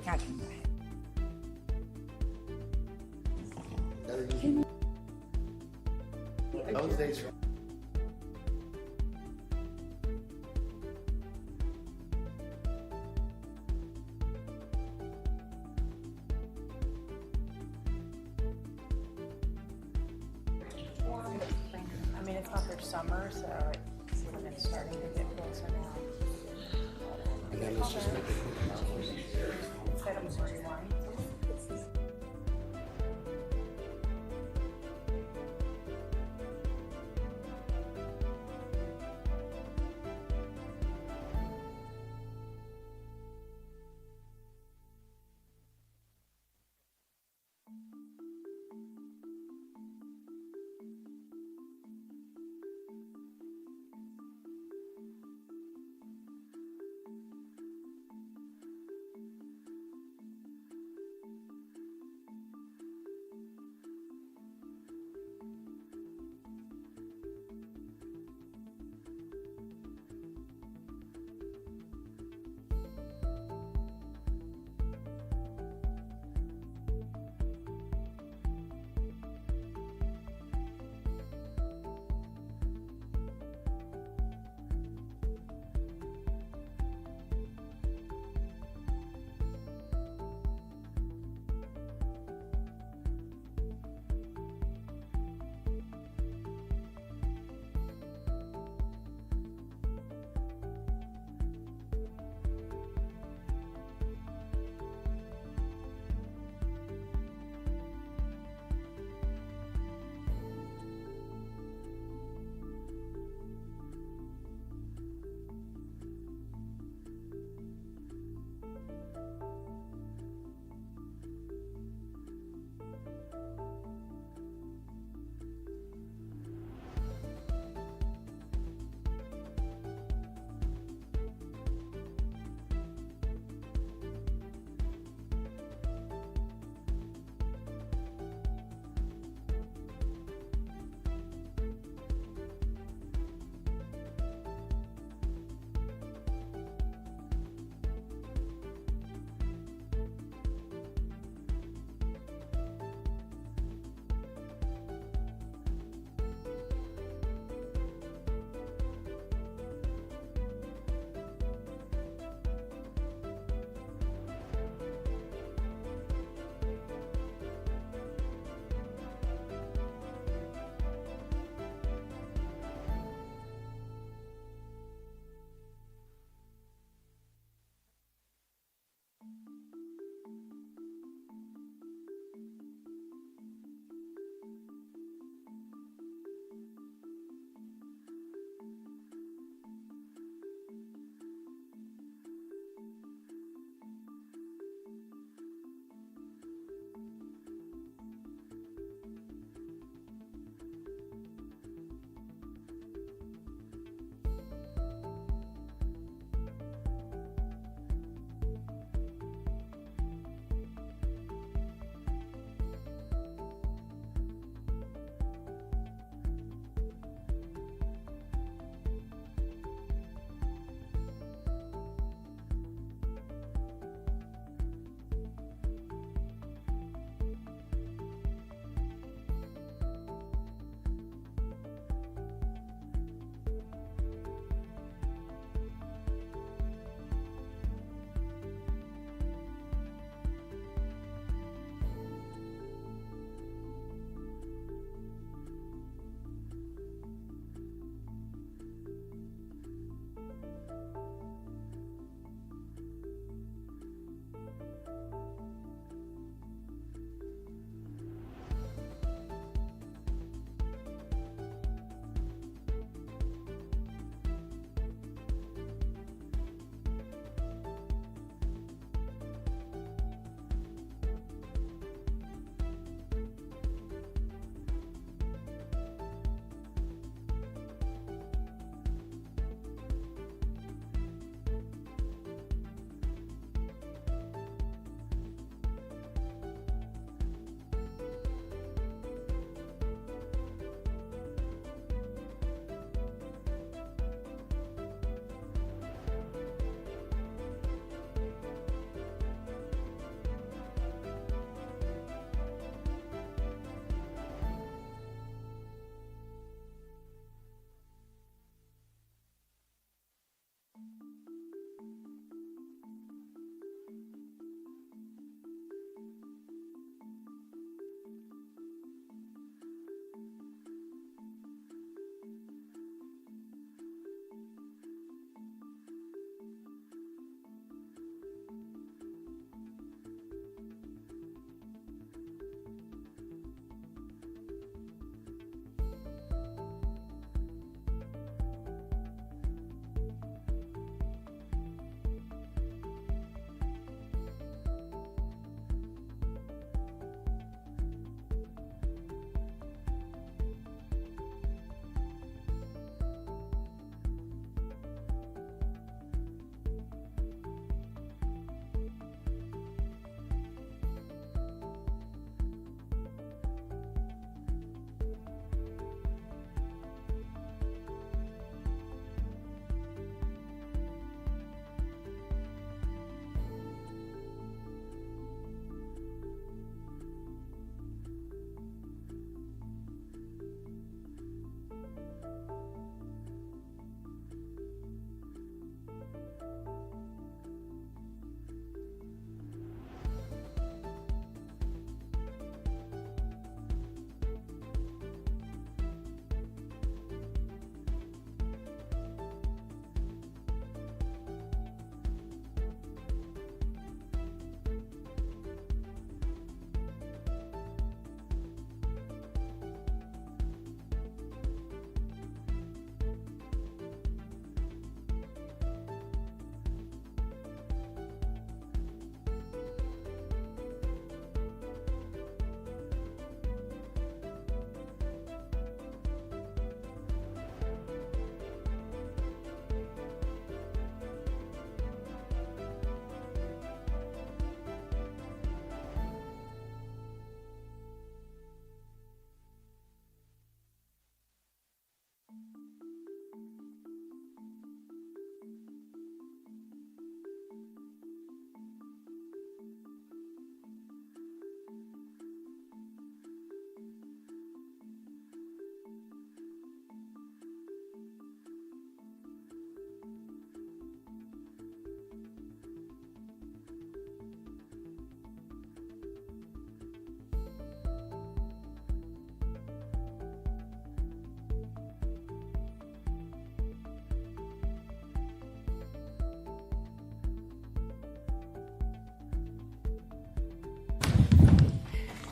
I can go ahead. Those days are I mean, it's not their summer, so it would have been starting to get closer now. and then let's just make it Instead of 41.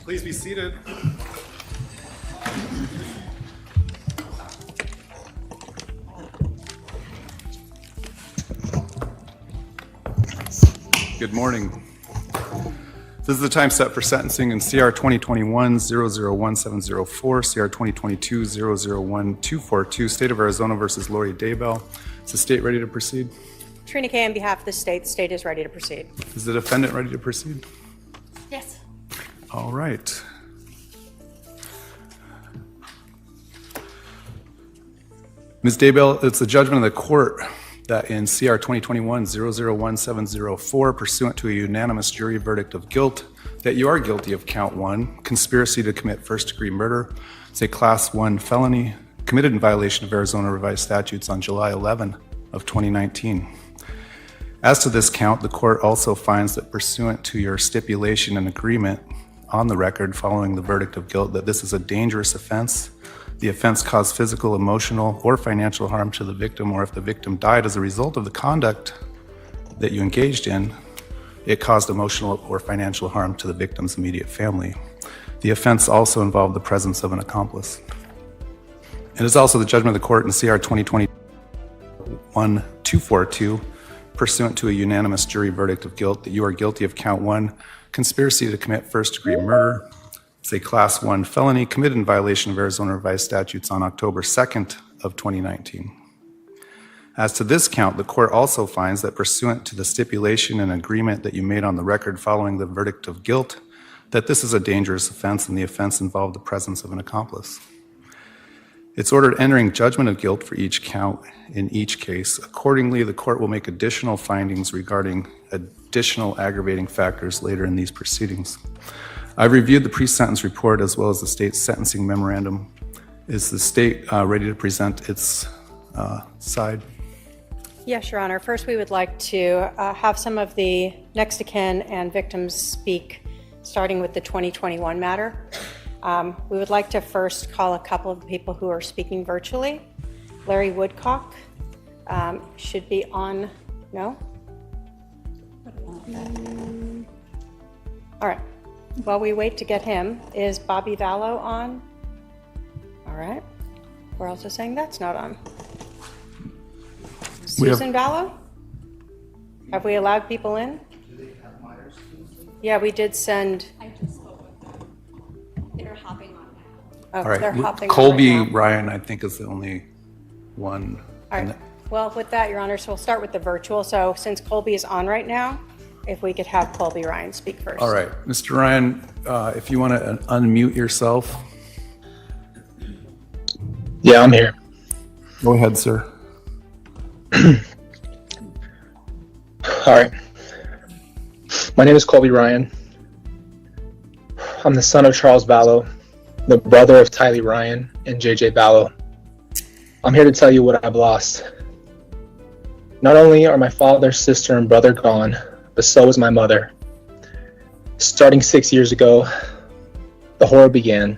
Please be seated. Good morning. This is the time set for sentencing in CR 2021-001704, CR 2022-001242, State of Arizona versus Lori Daybell. Is the state ready to proceed? Trina Kay on behalf of the state. The state is ready to proceed. Is the defendant ready to proceed? Yes. All right. Ms. Daybell, it's the judgment of the court that in CR 2021-001704, pursuant to a unanimous jury verdict of guilt, that you are guilty of count 1, conspiracy to commit first-degree murder. It's a Class 1 felony committed in violation of Arizona revised statutes on July 11 of 2019. As to this count, the court also finds that pursuant to your stipulation and agreement on the record following the verdict of guilt, that this is a dangerous offense. The offense caused physical, emotional, or financial harm to the victim, or if the victim died as a result of the conduct that you engaged in, it caused emotional or financial harm to the victim's immediate family. The offense also involved the presence of an accomplice. It is also the judgment of the court in CR 2021-242, pursuant to a unanimous jury verdict of guilt, that you are guilty of count 1, conspiracy to commit first-degree murder. It's a Class 1 felony committed in violation of Arizona revised statutes on October 2nd of 2019. As to this count, the court also finds that pursuant to the stipulation and agreement that you made on the record following the verdict of guilt, that this is a dangerous offense and the offense involved the presence of an accomplice. It's ordered entering judgment of guilt for each count in each case. Accordingly, the court will make additional findings regarding additional aggravating factors later in these proceedings. I've reviewed the pre-sentence report as well as the state's sentencing memorandum. Is the state ready to present its side? Yes, Your Honor. First, we would like to have some of the next of kin and victims speak, starting with the 2021 matter. We would like to first call a couple of the people who are speaking virtually. Larry Woodcock should be on, no? All right. While we wait to get him, is Bobby Vallow on? All right. We're also saying that's not on. Susan Vallow? Have we allowed people in? Do they have Myers? Yeah, we did send. I just spoke with them. They're hopping on now. Oh, All right. they're hopping on Colby right now. Ryan, I think, is the only one. All right. Well, with that, Your Honor, so we'll start with the virtual. So since Colby is on right now, if we could have Colby Ryan speak first. All right. Mr. Ryan, if you want to unmute yourself. Yeah, I'm here. Go ahead, sir. All right. My name is Colby Ryan. I'm the son of Charles Vallow, the brother of Tylee Ryan and JJ Vallow. I'm here to tell you what I've lost. Not only are my father, sister, and brother gone, but so is my mother. Starting 6 years ago, the horror began.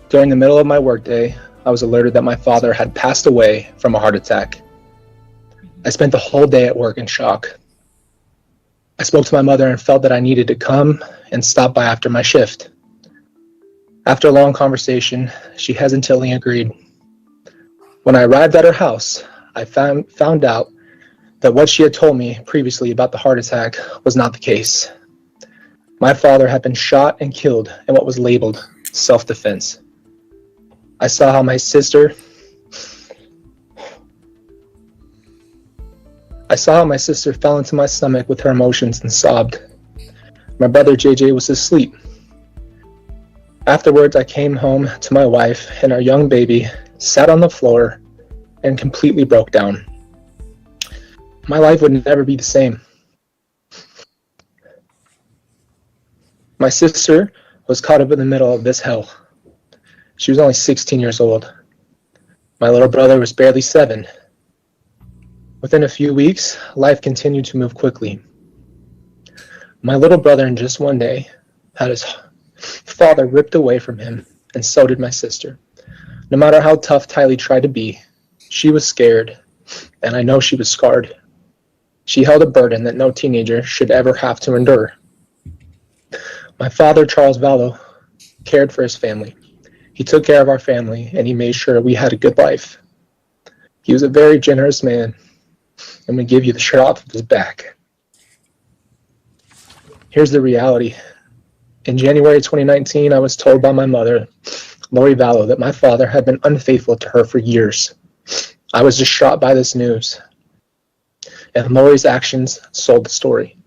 During the middle of my workday, I was alerted that my father had passed away from a heart attack. I spent the whole day at work in shock. I spoke to my mother and felt that I needed to come and stop by after my shift. After a long conversation, she hesitantly agreed. When I arrived at her house, I found out that what she had told me previously about the heart attack was not the case. My father had been shot and killed in what was labeled self-defense. I saw how my sister fell into my stomach with her emotions and sobbed. My brother JJ was asleep. Afterwards, I came home to my wife, and our young baby sat on the floor and completely broke down. My life would never be the same. My sister was caught up in the middle of this hell. She was only 16 years old. My little brother was barely 7. Within a few weeks, life continued to move quickly. My little brother, in just one day, had his father ripped away from him, and so did my sister. No matter how tough Tylee tried to be, she was scared, and I know she was scarred. She held a burden that no teenager should ever have to endure. My father, Charles Vallow, cared for his family. He took care of our family, and he made sure we had a good life. He was a very generous man, and would give you the shirt off of his back. Here's the reality. In January 2019, I was told by my mother, Lori Vallow, that my father had been unfaithful to her for years. I was distraught by this news, and Lori's actions sold the story.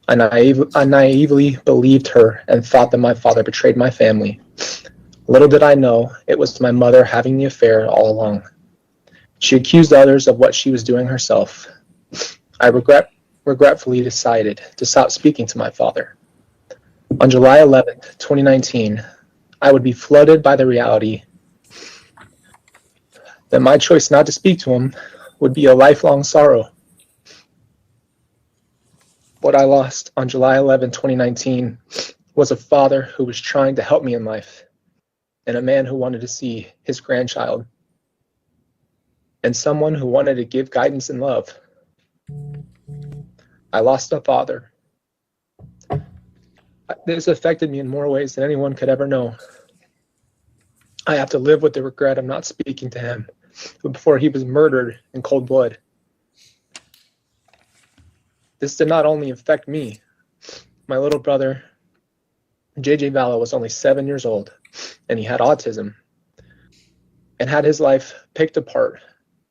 I naively believed her and thought that my father betrayed my family. Little did I know it was my mother having the affair all along. She accused others of what she was doing herself. I regretfully decided to stop speaking to my father. On July 11th, 2019, I would be flooded by the reality that my choice not to speak to him would be a lifelong sorrow. What I lost on July 11, 2019 was a father who was trying to help me in life, and a man who wanted to see his grandchild, and someone who wanted to give guidance and love. I lost a father. This affected me in more ways than anyone could ever know. I have to live with the regret of not speaking to him before he was murdered in cold blood. This did not only affect me. My little brother, JJ Vallow, was only 7 years old, and he had autism and had his life picked apart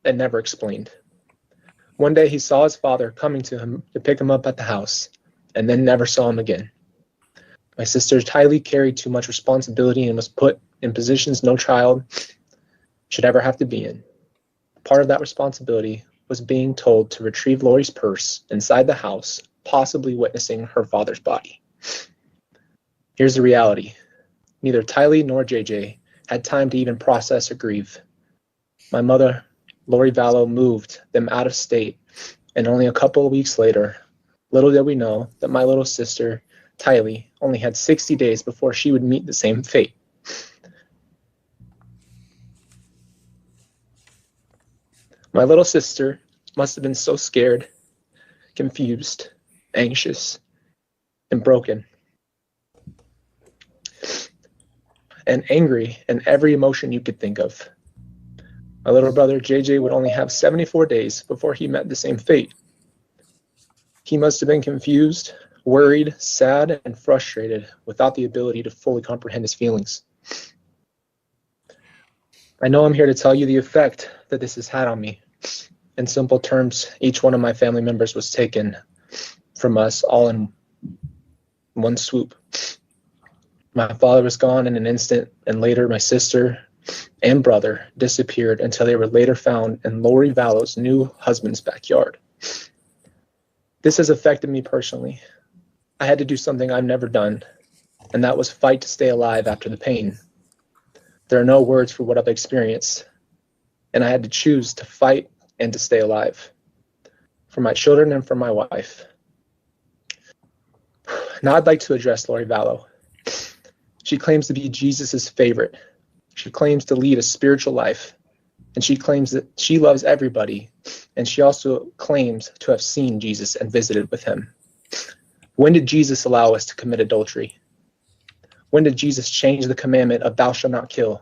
and never explained. One day he saw his father coming to him to pick him up at the house, and then never saw him again. My sister Tylee carried too much responsibility and was put in positions no child should ever have to be in. Part of that responsibility was being told to retrieve Lori's purse inside the house, possibly witnessing her father's body. Here's the reality. Neither Tylee nor JJ had time to even process or grieve. My mother, Lori Vallow, moved them out of state, and only a couple of weeks later, little did we know that my little sister, Tylee, only had 60 days before she would meet the same fate. My little sister must have been so scared, confused, anxious, and broken, and angry in every emotion you could think of. My little brother JJ would only have 74 days before he met the same fate. He must have been confused, worried, sad, and frustrated without the ability to fully comprehend his feelings. I know I'm here to tell you the effect that this has had on me. In simple terms, each one of my family members was taken from us all in one swoop. My father was gone in an instant, and later my sister and brother disappeared until they were later found in Lori Vallow's new husband's backyard. This has affected me personally. I had to do something I've never done, and that was fight to stay alive after the pain. There are no words for what I've experienced, and I had to choose to fight and to stay alive for my children and for my wife. Now I'd like to address Lori Vallow. She claims to be Jesus's favorite. She claims to lead a spiritual life, and she claims that she loves everybody, and she also claims to have seen Jesus and visited with him. When did Jesus allow us to commit adultery? When did Jesus change the commandment of thou shalt not kill?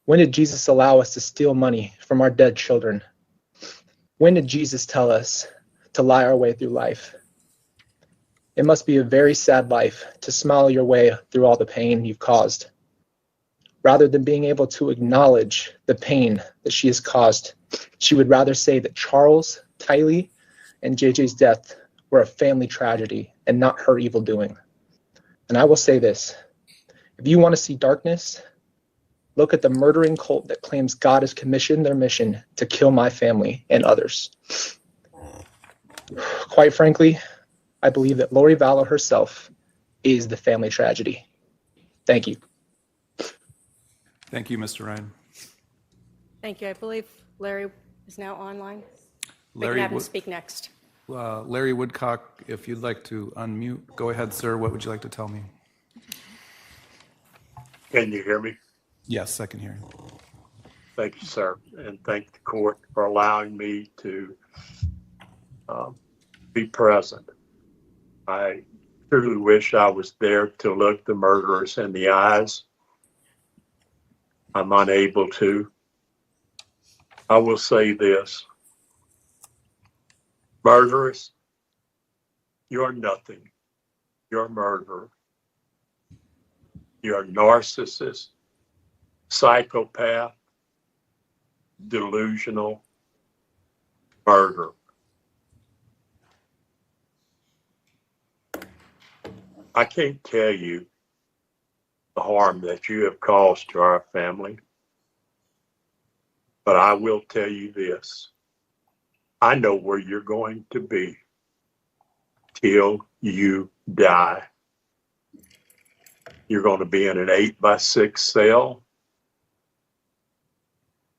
When did Jesus allow us to steal money from our dead children? When did Jesus tell us to lie our way through life? It must be a very sad life to smile your way through all the pain you've caused. Rather than being able to acknowledge the pain that she has caused, she would rather say that Charles, Tylee, and JJ's death were a family tragedy and not her evil doing. And I will say this, if you want to see darkness, look at the murdering cult that claims God has commissioned their mission to kill my family and others. Quite frankly, I believe that Lori Vallow herself is the family tragedy. Thank you. Thank you, Mr. Ryan. Thank you. I believe Larry is now online. We can Larry, have him speak next. Larry Woodcock, if you'd like to unmute, go ahead, sir. What would you like to tell me? Can you hear me? Yes, I can hear you. Thank you, sir. And thank the court for allowing me to be present. I truly wish I was there to look the murderers in the eyes. I'm unable to. I will say this. Murderers, you're nothing. You're a murderer. You're a narcissist, psychopath, delusional murderer. I can't tell you the harm that you have caused to our family, but I will tell you this. I know where you're going to be till you die. You're going to be in an 8x6 cell.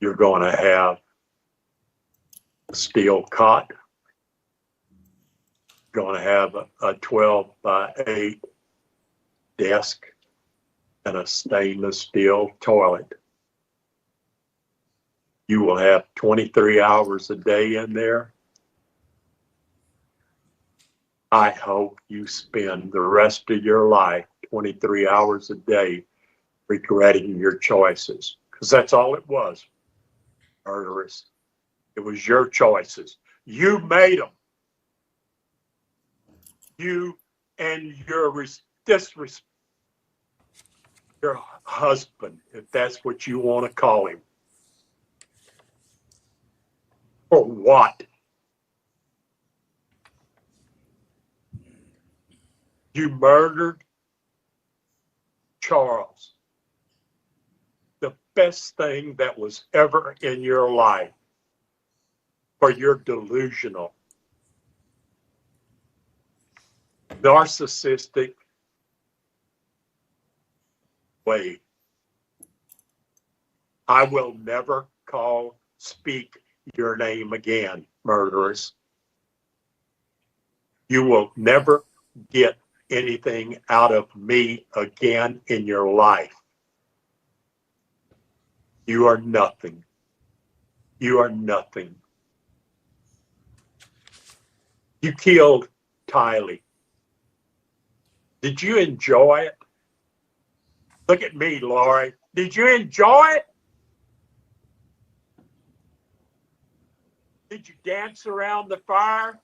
You're going to have a steel cot. You're going to have a 12x8 desk and a stainless steel toilet. You will have 23 hours a day in there. I hope you spend the rest of your life 23 hours a day regretting your choices, because that's all it was, murderers. It was your choices. You made them. You and your husband, if that's what you want to call him. For what? You murdered Charles, the best thing that was ever in your life, for your delusional, narcissistic way. I will never speak your name again, murderers. You will never get anything out of me again in your life. You are nothing. You are nothing. You killed Tylee. Did you enjoy it? Look at me, Lori. Did you enjoy it? Did you dance around the fire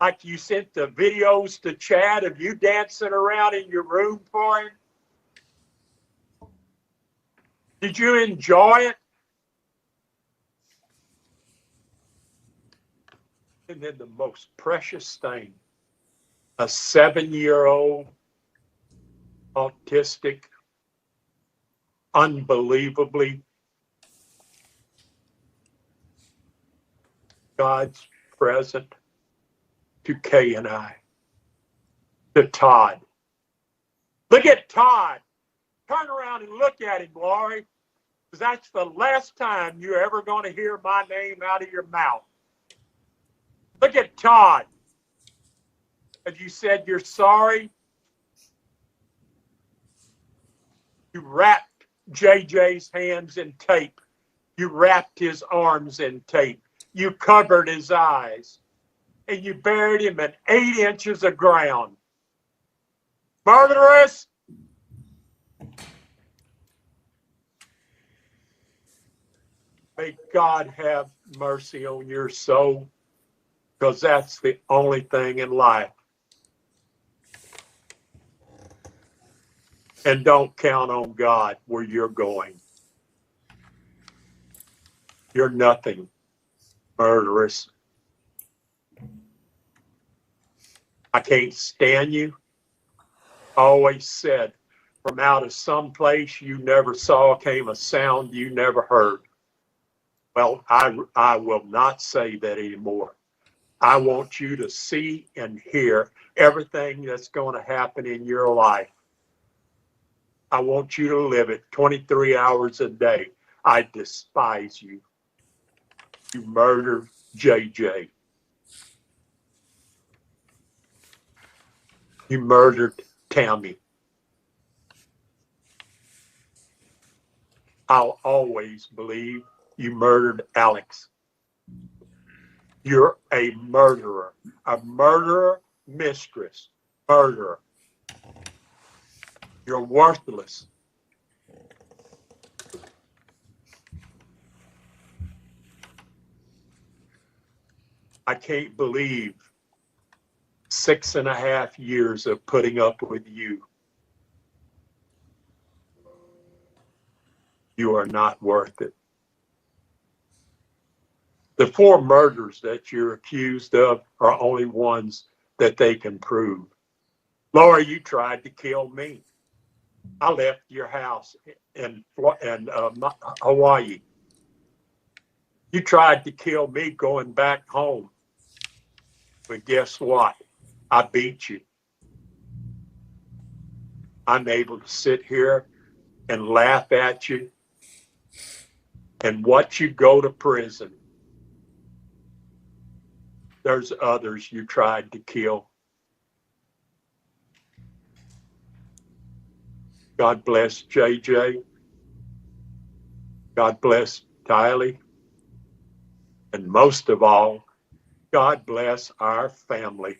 like you sent the videos to Chad of you dancing around in your room for him? Did you enjoy it? And then the most precious thing, a 7-year-old autistic, unbelievably God's present to Kay and I, to Todd. Look at Todd. Turn around and look at him, Lori, because that's the last time you're ever going to hear my name out of your mouth. Look at Todd. Have you said you're sorry? You wrapped JJ's hands in tape. You wrapped his arms in tape. You covered his eyes. And you buried him in 8 inches of ground. Murderous! May God have mercy on your soul, because that's the only thing in life. And don't count on God where you're going. You're nothing, murderous. I can't stand you. I always said, from out of some place you never saw came a sound you never heard. Well, I will not say that anymore. I want you to see and hear everything that's going to happen in your life. I want you to live it 23 hours a day. I despise you. You murdered JJ. You murdered Tammy. I'll always believe you murdered Alex. You're a murderer mistress, murderer. You're worthless. I can't believe 6.5 years of putting up with you. You are not worth it. The 4 murders that you're accused of are only ones that they can prove. Lori, you tried to kill me. I left your house in Hawaii. You tried to kill me going back home. But guess what? I beat you. I'm able to sit here and laugh at you and watch you go to prison. There's others you tried to kill. God bless JJ. God bless Tylee. And most of all, God bless our family.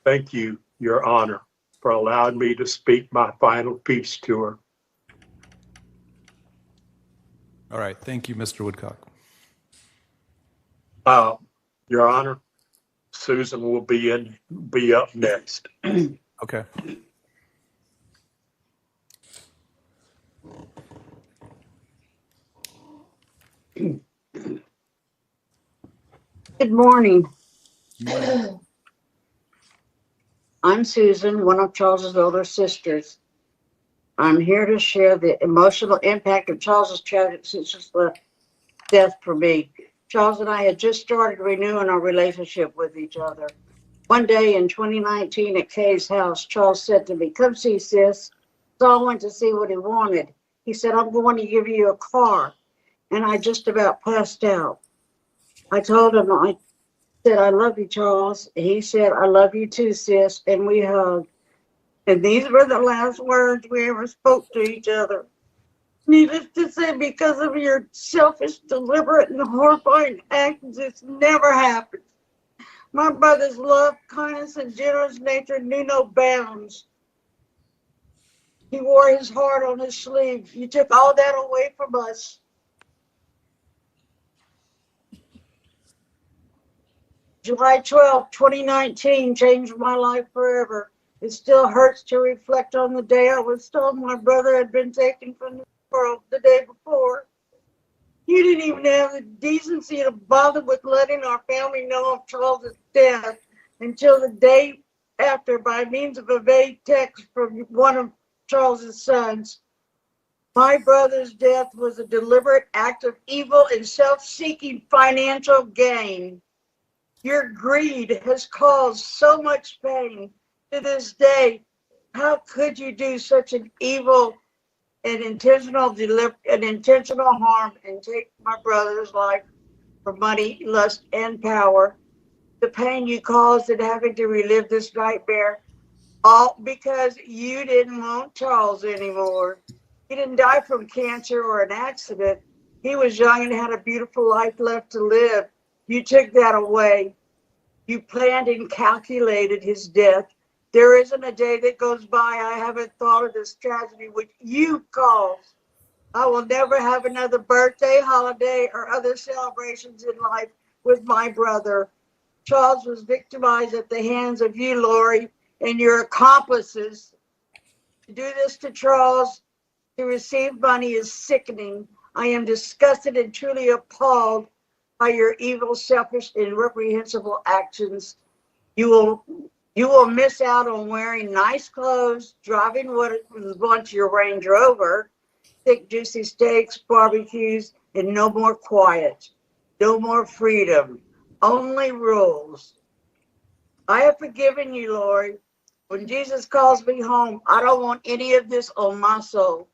Thank you, Your Honor, for allowing me to speak my final piece to her. All right. Thank you, Mr. Woodcock. Your Honor, Susan will be up next. Okay. Good morning. Good morning. I'm Susan, one of Charles's older sisters. I'm here to share the emotional impact of Charles's tragic sister's death for me. Charles and I had just started renewing our relationship with each other. One day in 2019 at Kay's house, Charles said to me, "Come see, sis." So I went to see what he wanted. He said, "I'm going to give you a car." And I just about passed out. I told him, I said, "I love you, Charles." He said, "I love you too, sis." And we hugged. And these were the last words we ever spoke to each other. Needless to say, because of your selfish, deliberate, and horrifying actions, it's never happened. My brother's love, kindness, and generous nature knew no bounds. He wore his heart on his sleeve. You took all that away from us. July 12, 2019 changed my life forever. It still hurts to reflect on the day I was told my brother had been taken from the world the day before. You didn't even have the decency to bother with letting our family know of Charles's death until the day after by means of a vague text from one of Charles's sons. My brother's death was a deliberate act of evil and self-seeking financial gain. Your greed has caused so much pain to this day. How could you do such an evil and intentional harm and take my brother's life for money, lust, and power? The pain you caused in having to relive this nightmare, all because you didn't want Charles anymore. He didn't die from cancer or an accident. He was young and had a beautiful life left to live. You took that away. You planned and calculated his death. There isn't a day that goes by I haven't thought of this tragedy which you caused. I will never have another birthday, holiday, or other celebrations in life with my brother. Charles was victimized at the hands of you, Lori, and your accomplices. To do this to Charles, to receive money, is sickening. I am disgusted and truly appalled by your evil, selfish, and reprehensible actions. You will miss out on wearing nice clothes, driving what was once your Range Rover, thick, juicy steaks, barbecues, and no more quiet, no more freedom, only rules. I have forgiven you, Lori. When Jesus calls me home, I don't want any of this on my soul.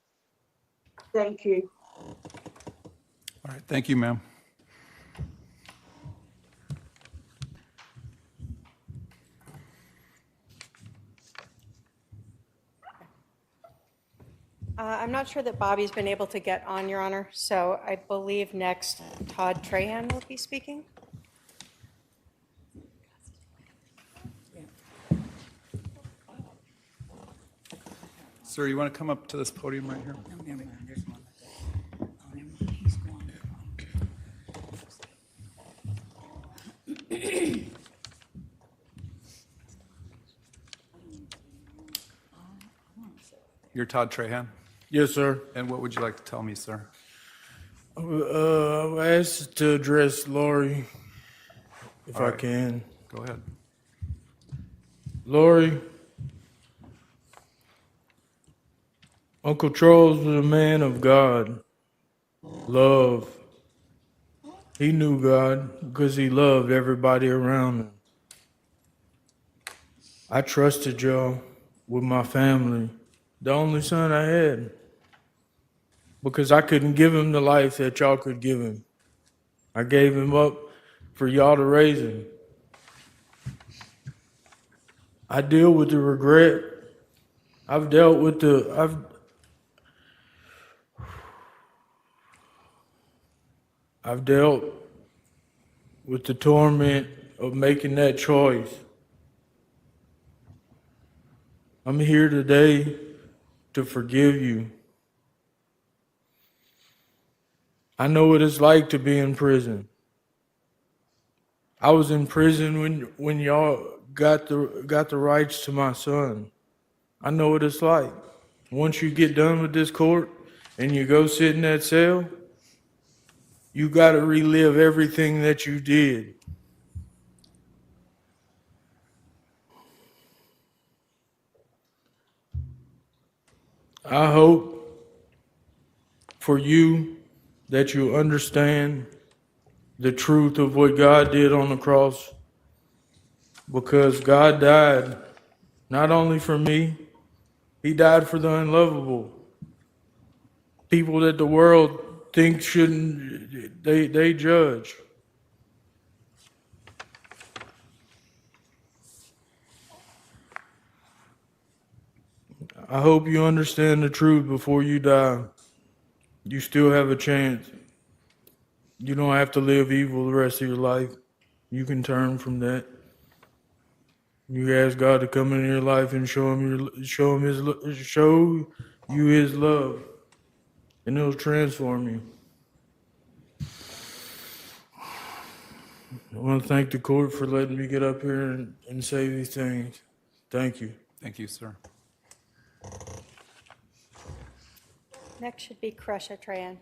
Thank you. All right. Thank you, ma'am. I'm not sure that Bobby's been able to get on, Your Honor, so I believe next Todd Trahan will be speaking. Sir, you want to come up to this podium right here? Oh, never mind, there's one. Oh, never mind, he's going. You're Todd Trahan, Yes, sir. and what would you like to tell me, sir? I asked to address Lori, if All I right. can. Go ahead. Lori, Uncle Charles was a man of God, love. He knew God because he loved everybody around him. I trusted y'all with my family, the only son I had, because I couldn't give him the life that y'all could give him. I gave him up for y'all to raise him. I deal with the regret. I've dealt with I've dealt with the torment of making that choice. I'm here today to forgive you. I know what it's like to be in prison. I was in prison when y'all got the rights to my son. I know what it's like. Once you get done with this court and you go sit in that cell, you got to relive everything that you did. I hope for you that you understand the truth of what God did on the cross, because God died not only for me, he died for the unlovable. People that the world thinks shouldn't, they judge. I hope you understand the truth before you die. You still have a chance. You don't have to live evil the rest of your life. You can turn from that. You ask God to come into your life and show you His love, and it'll transform you. I want to thank the court for letting me get up here and say these things. Thank you. Thank you, sir. Next should be Kresha Trahan.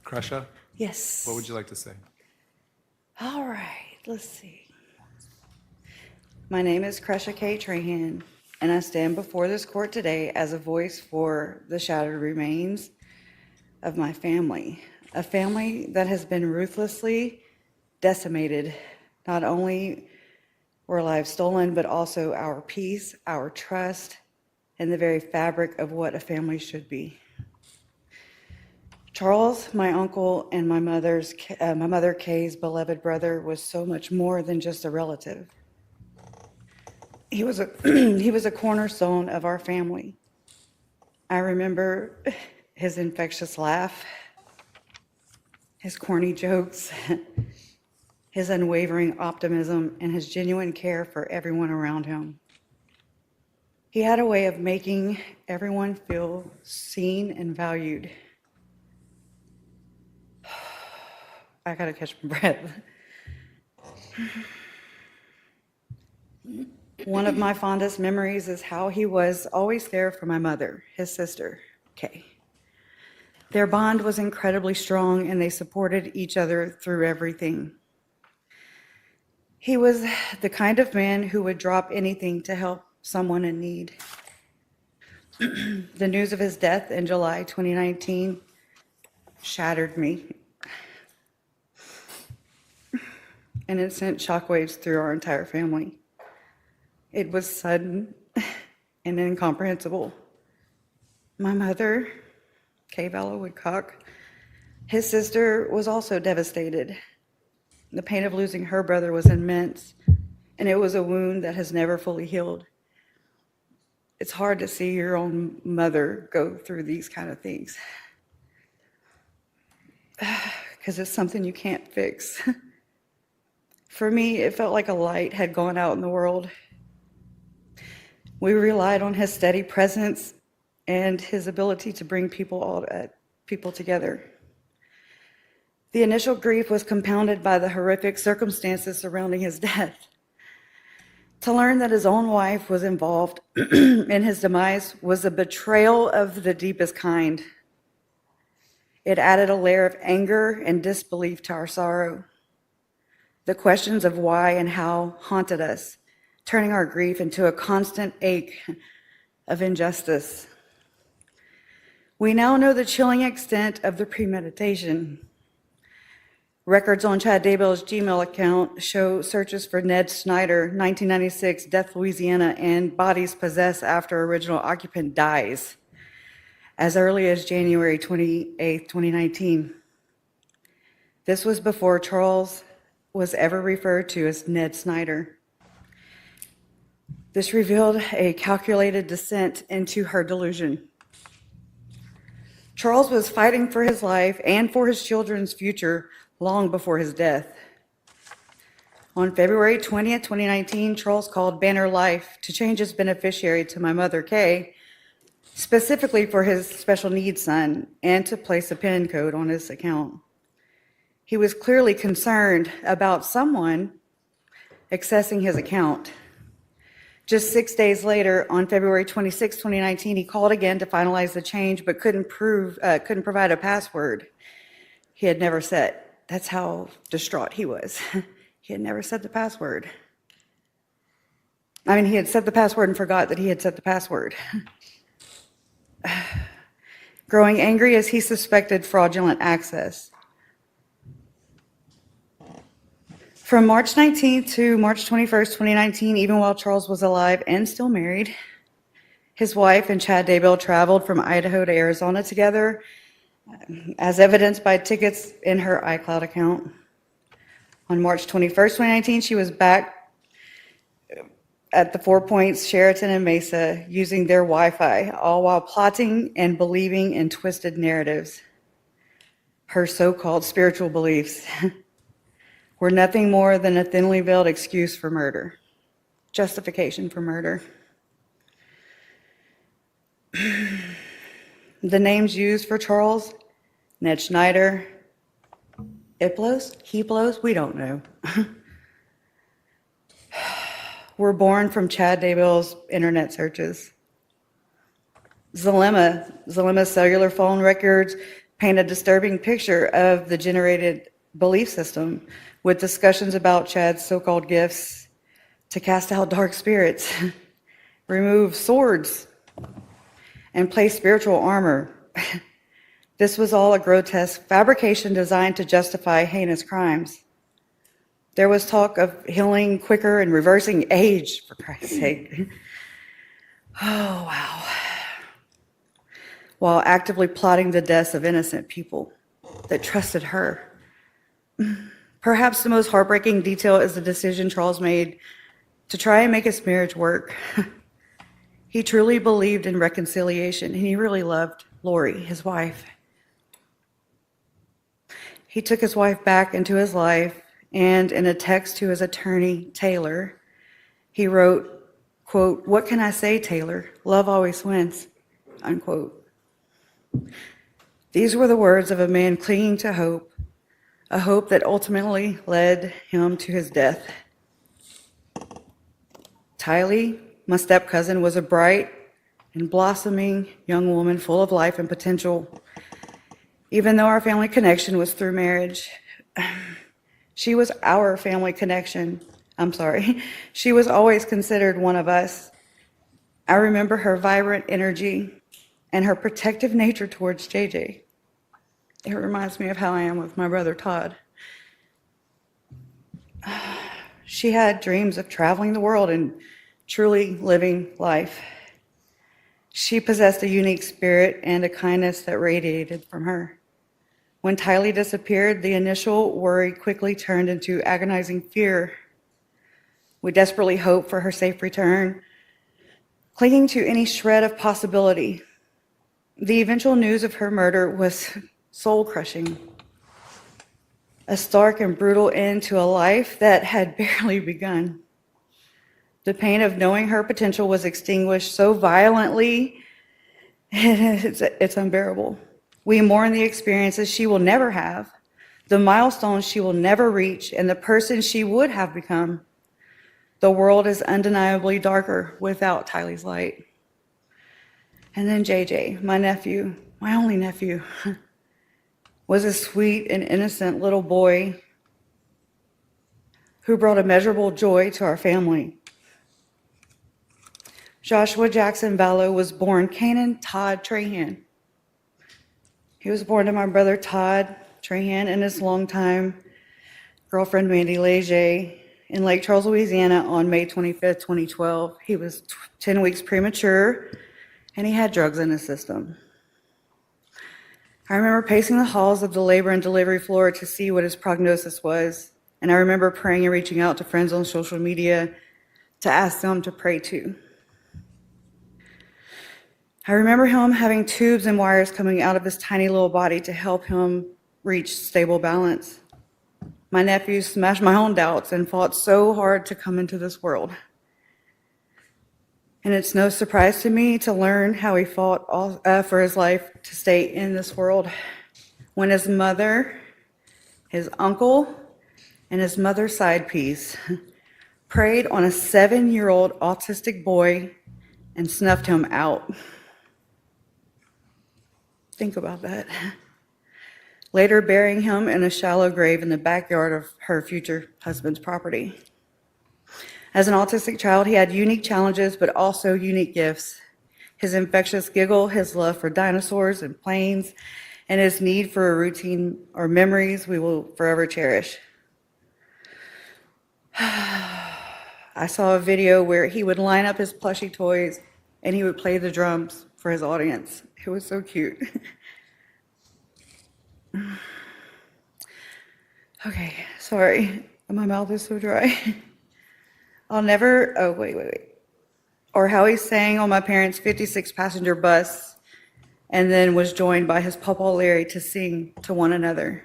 Kresha, Yes. what would you like to say? All right, let's see. My name is Kresha K. Trahan, and I stand before this court today as a voice for the shattered remains of my family, a family that has been ruthlessly decimated. Not only were lives stolen, but also our peace, our trust, and the very fabric of what a family should be. Charles, my uncle, and my mother Kay's beloved brother, was so much more than just a relative. He was a cornerstone of our family. I remember his infectious laugh, his corny jokes, his unwavering optimism, and his genuine care for everyone around him. He had a way of making everyone feel seen and valued. I gotta catch my breath. One of my fondest memories is how he was always there for my mother, his sister, Kay. Their bond was incredibly strong, and they supported each other through everything. He was the kind of man who would drop anything to help someone in need. The news of his death in July 2019 shattered me, and it sent shockwaves through our entire family. It was sudden and incomprehensible. My mother, Kay Vallow Woodcock, his sister, was also devastated. The pain of losing her brother was immense, and it was a wound that has never fully healed. it's hard to see your own mother go through these kind of things because it's something you can't fix. For me, it felt like a light had gone out in the world. We relied on his steady presence and his ability to bring people together. The initial grief was compounded by the horrific circumstances surrounding his death. To learn that his own wife was involved in his demise was a betrayal of the deepest kind. It added a layer of anger and disbelief to our sorrow. The questions of why and how haunted us, turning our grief into a constant ache of injustice. We now know the chilling extent of the premeditation. Records on Chad Daybell's Gmail account show searches for Ned Snyder, 1996, Death, Louisiana, and bodies possessed after original occupant dies, as early as January 28, 2019. This was before Charles was ever referred to as Ned Snyder. This revealed a calculated descent into her delusion. Charles was fighting for his life and for his children's future long before his death. On February 20th, 2019, Charles called Banner Life to change his beneficiary to my mother, Kay, specifically for his special needs son, and to place a PIN code on his account. He was clearly concerned about someone accessing his account. Just 6 days later, on February 26, 2019, he called again to finalize the change, but couldn't provide a password he had never set. That's how distraught he was. He had never set the password. He had set the password and forgot that he had set the password. Growing angry as he suspected fraudulent access. From March 19th to March 21st, 2019, even while Charles was alive and still married, his wife and Chad Daybell traveled from Idaho to Arizona together, as evidenced by tickets in her iCloud account. On March 21st, 2019, she was back at the Four Points, Sheraton, and Mesa using their Wi-Fi, all while plotting and believing in twisted narratives. Her so-called spiritual beliefs were nothing more than a thinly veiled excuse for murder, justification for murder. The names used for Charles, Ned Schneider, Iplos, Heplos, we don't know, were born from Chad Daybell's internet searches. Zalema's cellular phone records paint a disturbing picture of the generated belief system, with discussions about Chad's so-called gifts to cast out dark spirits, remove swords, and place spiritual armor. This was all a grotesque fabrication designed to justify heinous crimes. There was talk of healing quicker and reversing age, for Christ's sake. Oh, wow. While actively plotting the deaths of innocent people that trusted her. Perhaps the most heartbreaking detail is the decision Charles made to try and make his marriage work. He truly believed in reconciliation, and he really loved Lori, his wife. He took his wife back into his life, and in a text to his attorney, Taylor, he wrote, quote, "What can I say, Taylor? Love always wins," unquote. These were the words of a man clinging to hope, a hope that ultimately led him to his death. Tylee, my step-cousin, was a bright and blossoming young woman full of life and potential. Even though our family connection was through marriage, she was our family connection. She was always considered one of us. I remember her vibrant energy and her protective nature towards JJ. It reminds me of how I am with my brother Todd. She had dreams of traveling the world and truly living life. She possessed a unique spirit and a kindness that radiated from her. When Tylee disappeared, the initial worry quickly turned into agonizing fear. We desperately hoped for her safe return. clinging to any shred of possibility. The eventual news of her murder was soul-crushing, a stark and brutal end to a life that had barely begun. The pain of knowing her potential was extinguished so violently, it's unbearable. We mourn the experiences she will never have, the milestones she will never reach, and the person she would have become. The world is undeniably darker without Tylee's light. And then JJ, my nephew, my only nephew, was a sweet and innocent little boy who brought immeasurable joy to our family. Joshua Jackson Vallow was born Canaan Todd Trahan. He was born to my brother Todd Trahan and his longtime girlfriend Mandy Leger in Lake Charles, Louisiana on May 25th, 2012. He was 10 weeks premature and he had drugs in his system. I remember pacing the halls of the labor and delivery floor to see what his prognosis was, and I remember praying and reaching out to friends on social media to ask them to pray too. I remember him having tubes and wires coming out of his tiny little body to help him reach stable balance. My nephew smashed my own doubts and fought so hard to come into this world. And it's no surprise to me to learn how he fought for his life to stay in this world. When his mother, his uncle, and his mother's side piece preyed on a 7-year-old autistic boy and snuffed him out. Think about that. Later burying him in a shallow grave in the backyard of her future husband's property. As an autistic child, he had unique challenges, but also unique gifts. His infectious giggle, his love for dinosaurs and planes, and his need for a routine or memories we will forever cherish. I saw a video where he would line up his plushie toys and he would play the drums for his audience. It was so cute. Okay, sorry. My mouth is so dry. I'll never, wait. Or how he sang on my parents' 56-passenger bus and then was joined by his Papa Larry to sing to one another.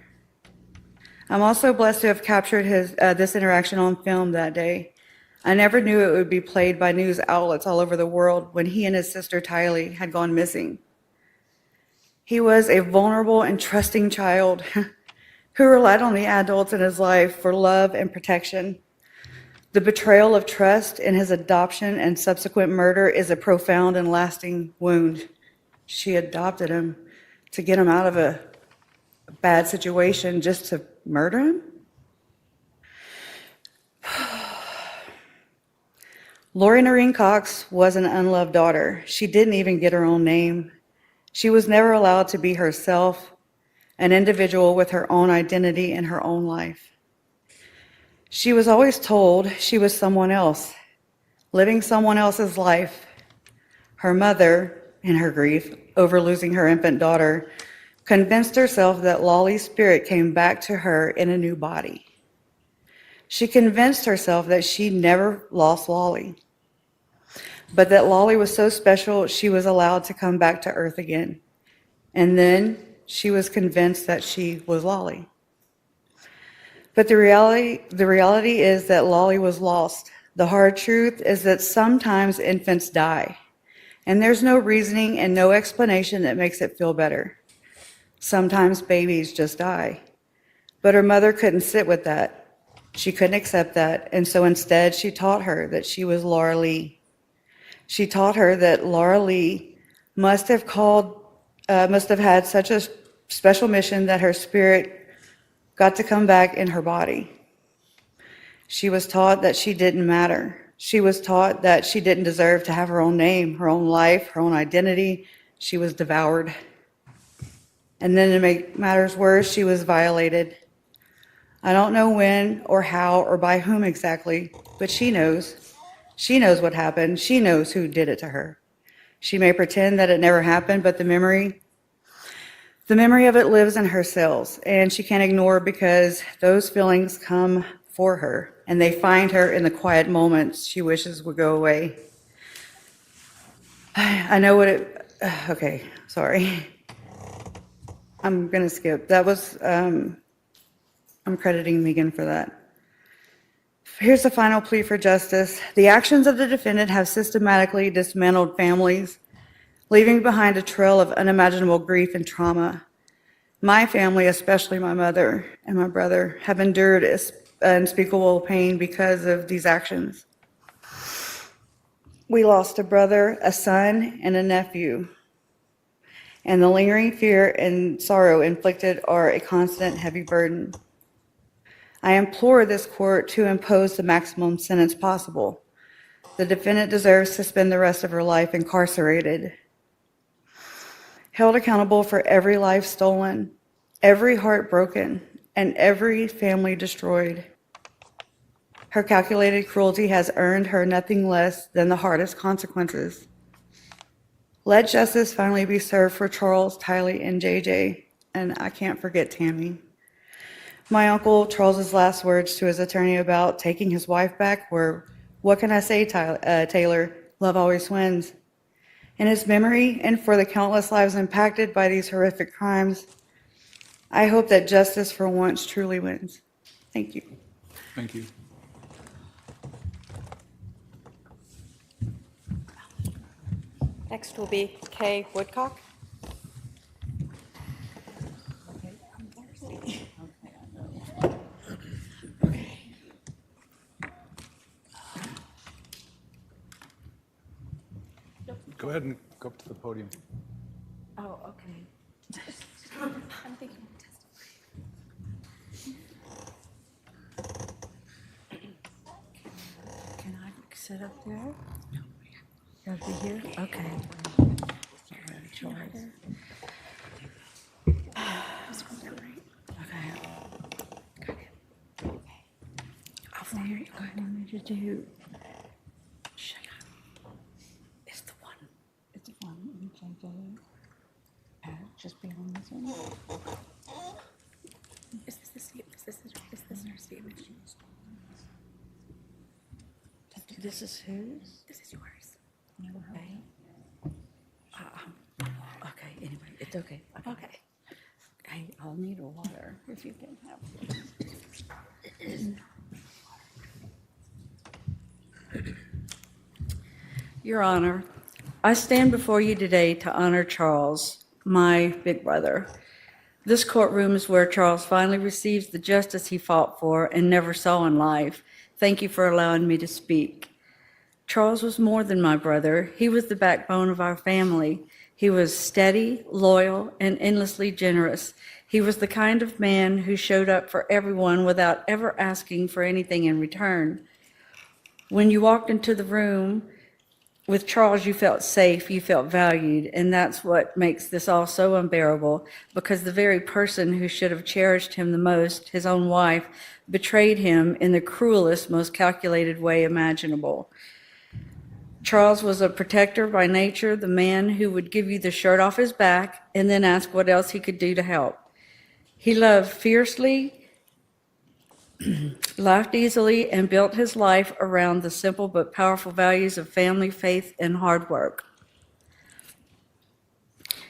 I'm also blessed to have captured this interaction on film that day. I never knew it would be played by news outlets all over the world when he and his sister Tylee had gone missing. He was a vulnerable and trusting child who relied on the adults in his life for love and protection. The betrayal of trust in his adoption and subsequent murder is a profound and lasting wound. She adopted him to get him out of a bad situation just to murder him? Lori Noreen Cox was an unloved daughter. She didn't even get her own name. She was never allowed to be herself, an individual with her own identity and her own life. She was always told she was someone else, living someone else's life. Her mother, in her grief over losing her infant daughter, convinced herself that Lolly's spirit came back to her in a new body. She convinced herself that she never lost Lolly, but that Lolly was so special she was allowed to come back to Earth again. And then she was convinced that she was Lolly. But the reality is that Lolly was lost. The hard truth is that sometimes infants die, and there's no reasoning and no explanation that makes it feel better. Sometimes babies just die. But her mother couldn't sit with that. She couldn't accept that, and so instead she taught her that she was Laura Lee. She taught her that Laura Lee must have had such a special mission that her spirit got to come back in her body. She was taught that she didn't matter. She was taught that she didn't deserve to have her own name, her own life, her own identity. She was devoured. And then to make matters worse, she was violated. I don't know when or how or by whom exactly, but she knows. She knows what happened. She knows who did it to her. She may pretend that it never happened, but the memory of it lives in her cells, and she can't ignore because those feelings come for her, and they find her in the quiet moments she wishes would go away. I know what it, okay, sorry. I'm going to skip. That was, I'm crediting Megan for that. Here's the final plea for justice. The actions of the defendant have systematically dismantled families, leaving behind a trail of unimaginable grief and trauma. My family, especially my mother and my brother, have endured unspeakable pain because of these actions. We lost a brother, a son, and a nephew. And the lingering fear and sorrow inflicted are a constant heavy burden. I implore this court to impose the maximum sentence possible. The defendant deserves to spend the rest of her life incarcerated, held accountable for every life stolen, every heart broken, and every family destroyed. Her calculated cruelty has earned her nothing less than the hardest consequences. Let justice finally be served for Charles, Tylee, and JJ, and I can't forget Tammy. My uncle Charles's last words to his attorney about taking his wife back were, "What can I say, Taylor? Love always wins." In his memory and for the countless lives impacted by these horrific crimes, I hope that justice for once truly wins. Thank you. Thank you. Next will be Kay Woodcock. Go ahead and go up to the podium. Oh, okay. I'm thinking Can I sit up there? No. Gotta be here? Okay. I'll figure it out. What I need to do. Shut up. It's the one. It's the one in JJ. Just be on this one. Is this her statement? This is whose? This is yours. Never heard. Okay, anyway, it's okay. Okay. Hey, I'll need a water if you can have it. Your Honor, I stand before you today to honor Charles, my big brother. This courtroom is where Charles finally receives the justice he fought for and never saw in life. Thank you for allowing me to speak. Charles was more than my brother. He was the backbone of our family. He was steady, loyal, and endlessly generous. He was the kind of man who showed up for everyone without ever asking for anything in return. When you walked into the room with Charles, you felt safe, you felt valued, and that's what makes this all so unbearable, because the very person who should have cherished him the most, his own wife, betrayed him in the cruelest, most calculated way imaginable. Charles was a protector by nature, the man who would give you the shirt off his back and then ask what else he could do to help. He loved fiercely, laughed easily, and built his life around the simple but powerful values of family, faith, and hard work.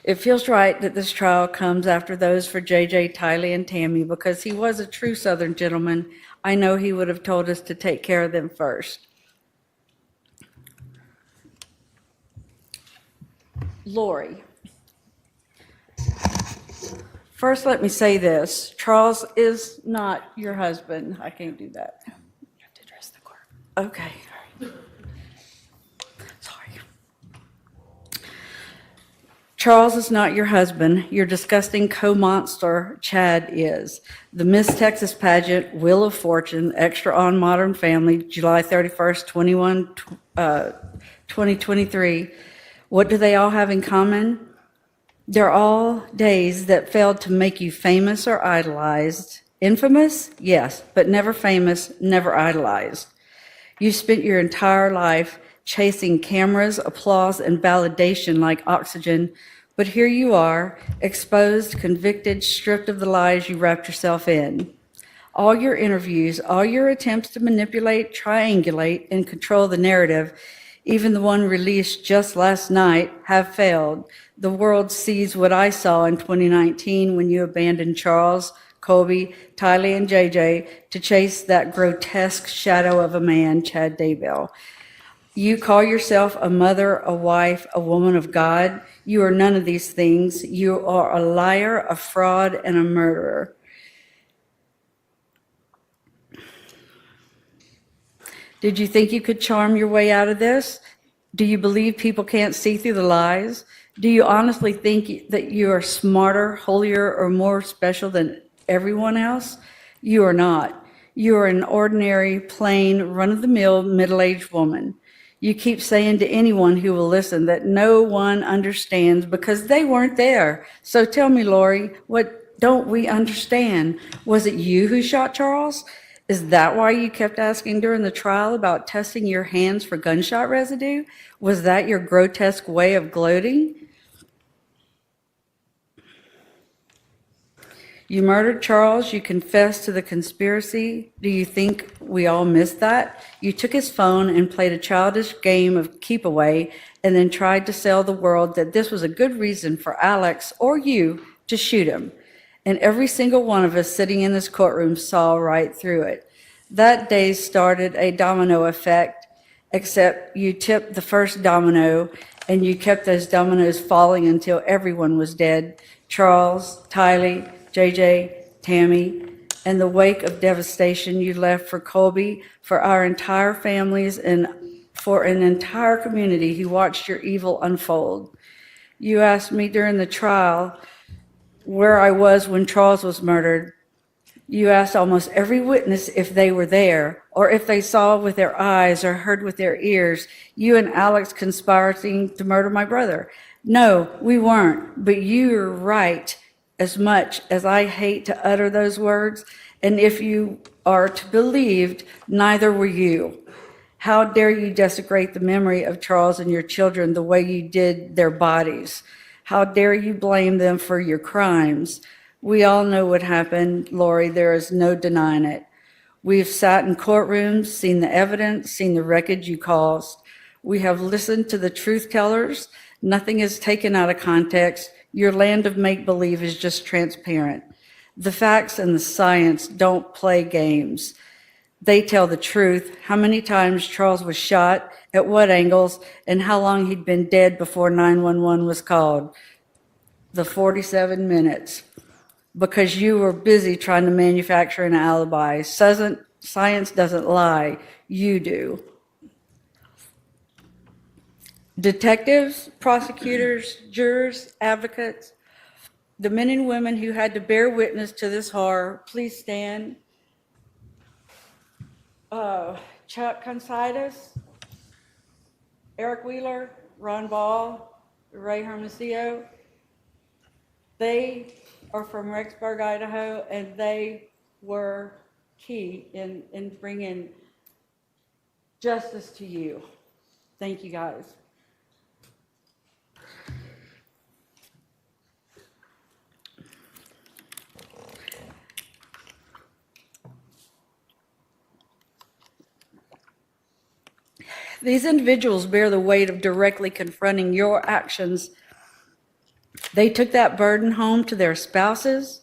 It feels right that this trial comes after those for JJ, Tylee, and Tammy, because he was a true Southern gentleman. I know he would have told us to take care of them first. Lori. First, let me say this. Charles is not your husband. I can't do that. You have to address the court. Okay. Sorry. Charles is not your husband. Your disgusting co-monster, Chad, is. The Miss Texas pageant, Wheel of Fortune, Extra on Modern Family, July 31st, 2023. What do they all have in common? They're all days that failed to make you famous or idolized. Infamous? Yes, but never famous, never idolized. You spent your entire life chasing cameras, applause, and validation like oxygen, but here you are, exposed, convicted, stripped of the lies you wrapped yourself in. All your interviews, all your attempts to manipulate, triangulate, and control the narrative even the one released just last night, have failed. The world sees what I saw in 2019 when you abandoned Charles, Colby, Tylee, and JJ to chase that grotesque shadow of a man, Chad Daybell. You call yourself a mother, a wife, a woman of God. You are none of these things. You are a liar, a fraud, and a murderer. Did you think you could charm your way out of this? Do you believe people can't see through the lies? Do you honestly think that you are smarter, holier, or more special than everyone else? You are not. You are an ordinary, plain, run-of-the-mill, middle-aged woman. You keep saying to anyone who will listen that no one understands because they weren't there. So tell me, Lori, what don't we understand? Was it you who shot Charles? Is that why you kept asking during the trial about testing your hands for gunshot residue? Was that your grotesque way of gloating? You murdered Charles. You confessed to the conspiracy. Do you think we all missed that? You took his phone and played a childish game of keep away and then tried to sell the world that this was a good reason for Alex or you to shoot him. And every single one of us sitting in this courtroom saw right through it. That day started a domino effect, except you tipped the first domino and you kept those dominoes falling until everyone was dead. Charles, Tylee, JJ, Tammy, and the wake of devastation you left for Colby, for our entire families, and for an entire community who watched your evil unfold. You asked me during the trial where I was when Charles was murdered. You asked almost every witness if they were there, or if they saw with their eyes or heard with their ears you and Alex conspiring to murder my brother. No, we weren't, but you're right. As much as I hate to utter those words, and if you are to be believed, neither were you. How dare you desecrate the memory of Charles and your children the way you did their bodies? How dare you blame them for your crimes? We all know what happened, Lori. There is no denying it. We've sat in courtrooms, seen the evidence, seen the wreckage you caused. We have listened to the truth tellers. Nothing is taken out of context. Your land of make-believe is just transparent. The facts and the science don't play games. They tell the truth, how many times Charles was shot, at what angles, and how long he'd been dead before 911 was called. The 47 minutes. Because you were busy trying to manufacture an alibi. Science doesn't lie. You do. Detectives, prosecutors, jurors, advocates, the men and women who had to bear witness to this horror, please stand. Chuck Considus, Eric Wheeler, Ron Ball, Ray Hermosillo. They are from Rexburg, Idaho, and they were key in bringing justice to you. Thank you, guys. These individuals bear the weight of directly confronting your actions. They took that burden home to their spouses,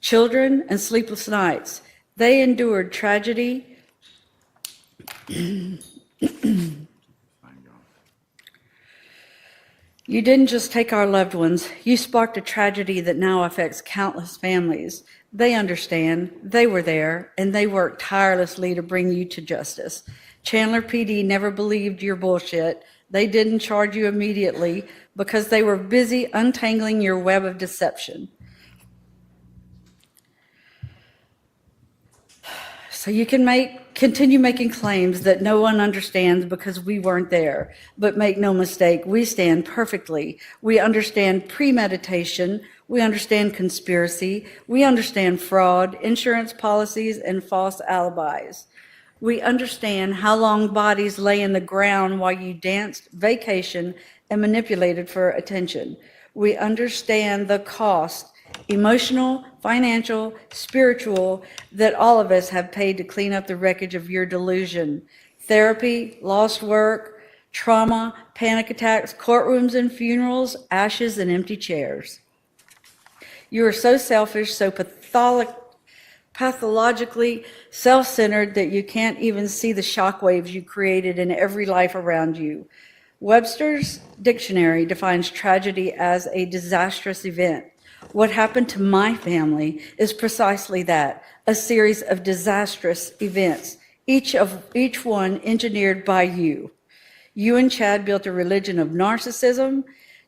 children, and sleepless nights. They endured tragedy. You didn't just take our loved ones. You sparked a tragedy that now affects countless families. They understand. They were there, and they worked tirelessly to bring you to justice. Chandler PD never believed your bullshit. They didn't charge you immediately because they were busy untangling your web of deception. So you can continue making claims that no one understands because we weren't there. But make no mistake, we stand perfectly. We understand premeditation. We understand conspiracy. We understand fraud, insurance policies, and false alibis. We understand how long bodies lay in the ground while you danced, vacationed, and manipulated for attention. We understand the cost, emotional, financial, spiritual, that all of us have paid to clean up the wreckage of your delusion. Therapy, lost work, trauma, panic attacks, courtrooms and funerals, ashes and empty chairs. You are so selfish, so pathologically self-centered that you can't even see the shockwaves you created in every life around you. Webster's dictionary defines tragedy as a disastrous event. What happened to my family is precisely that, a series of disastrous events, each one engineered by you. You and Chad built a religion of narcissism,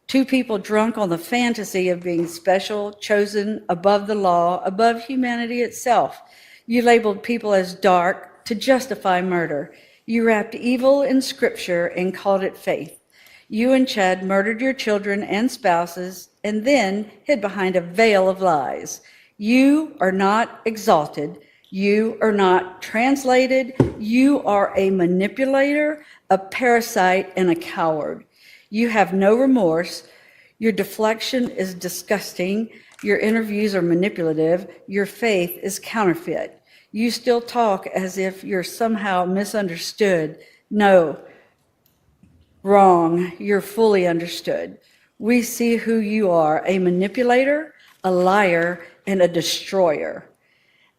two people drunk on the fantasy of being special, chosen, above the law, above humanity itself. You labeled people as dark to justify murder. You wrapped evil in scripture and called it faith. You and Chad murdered your children and spouses and then hid behind a veil of lies. You are not exalted. You are not translated. You are a manipulator, a parasite, and a coward. You have no remorse. Your deflection is disgusting. Your interviews are manipulative. Your faith is counterfeit. You still talk as if you're somehow misunderstood. No, wrong. You're fully understood. We see who you are, a manipulator, a liar, and a destroyer.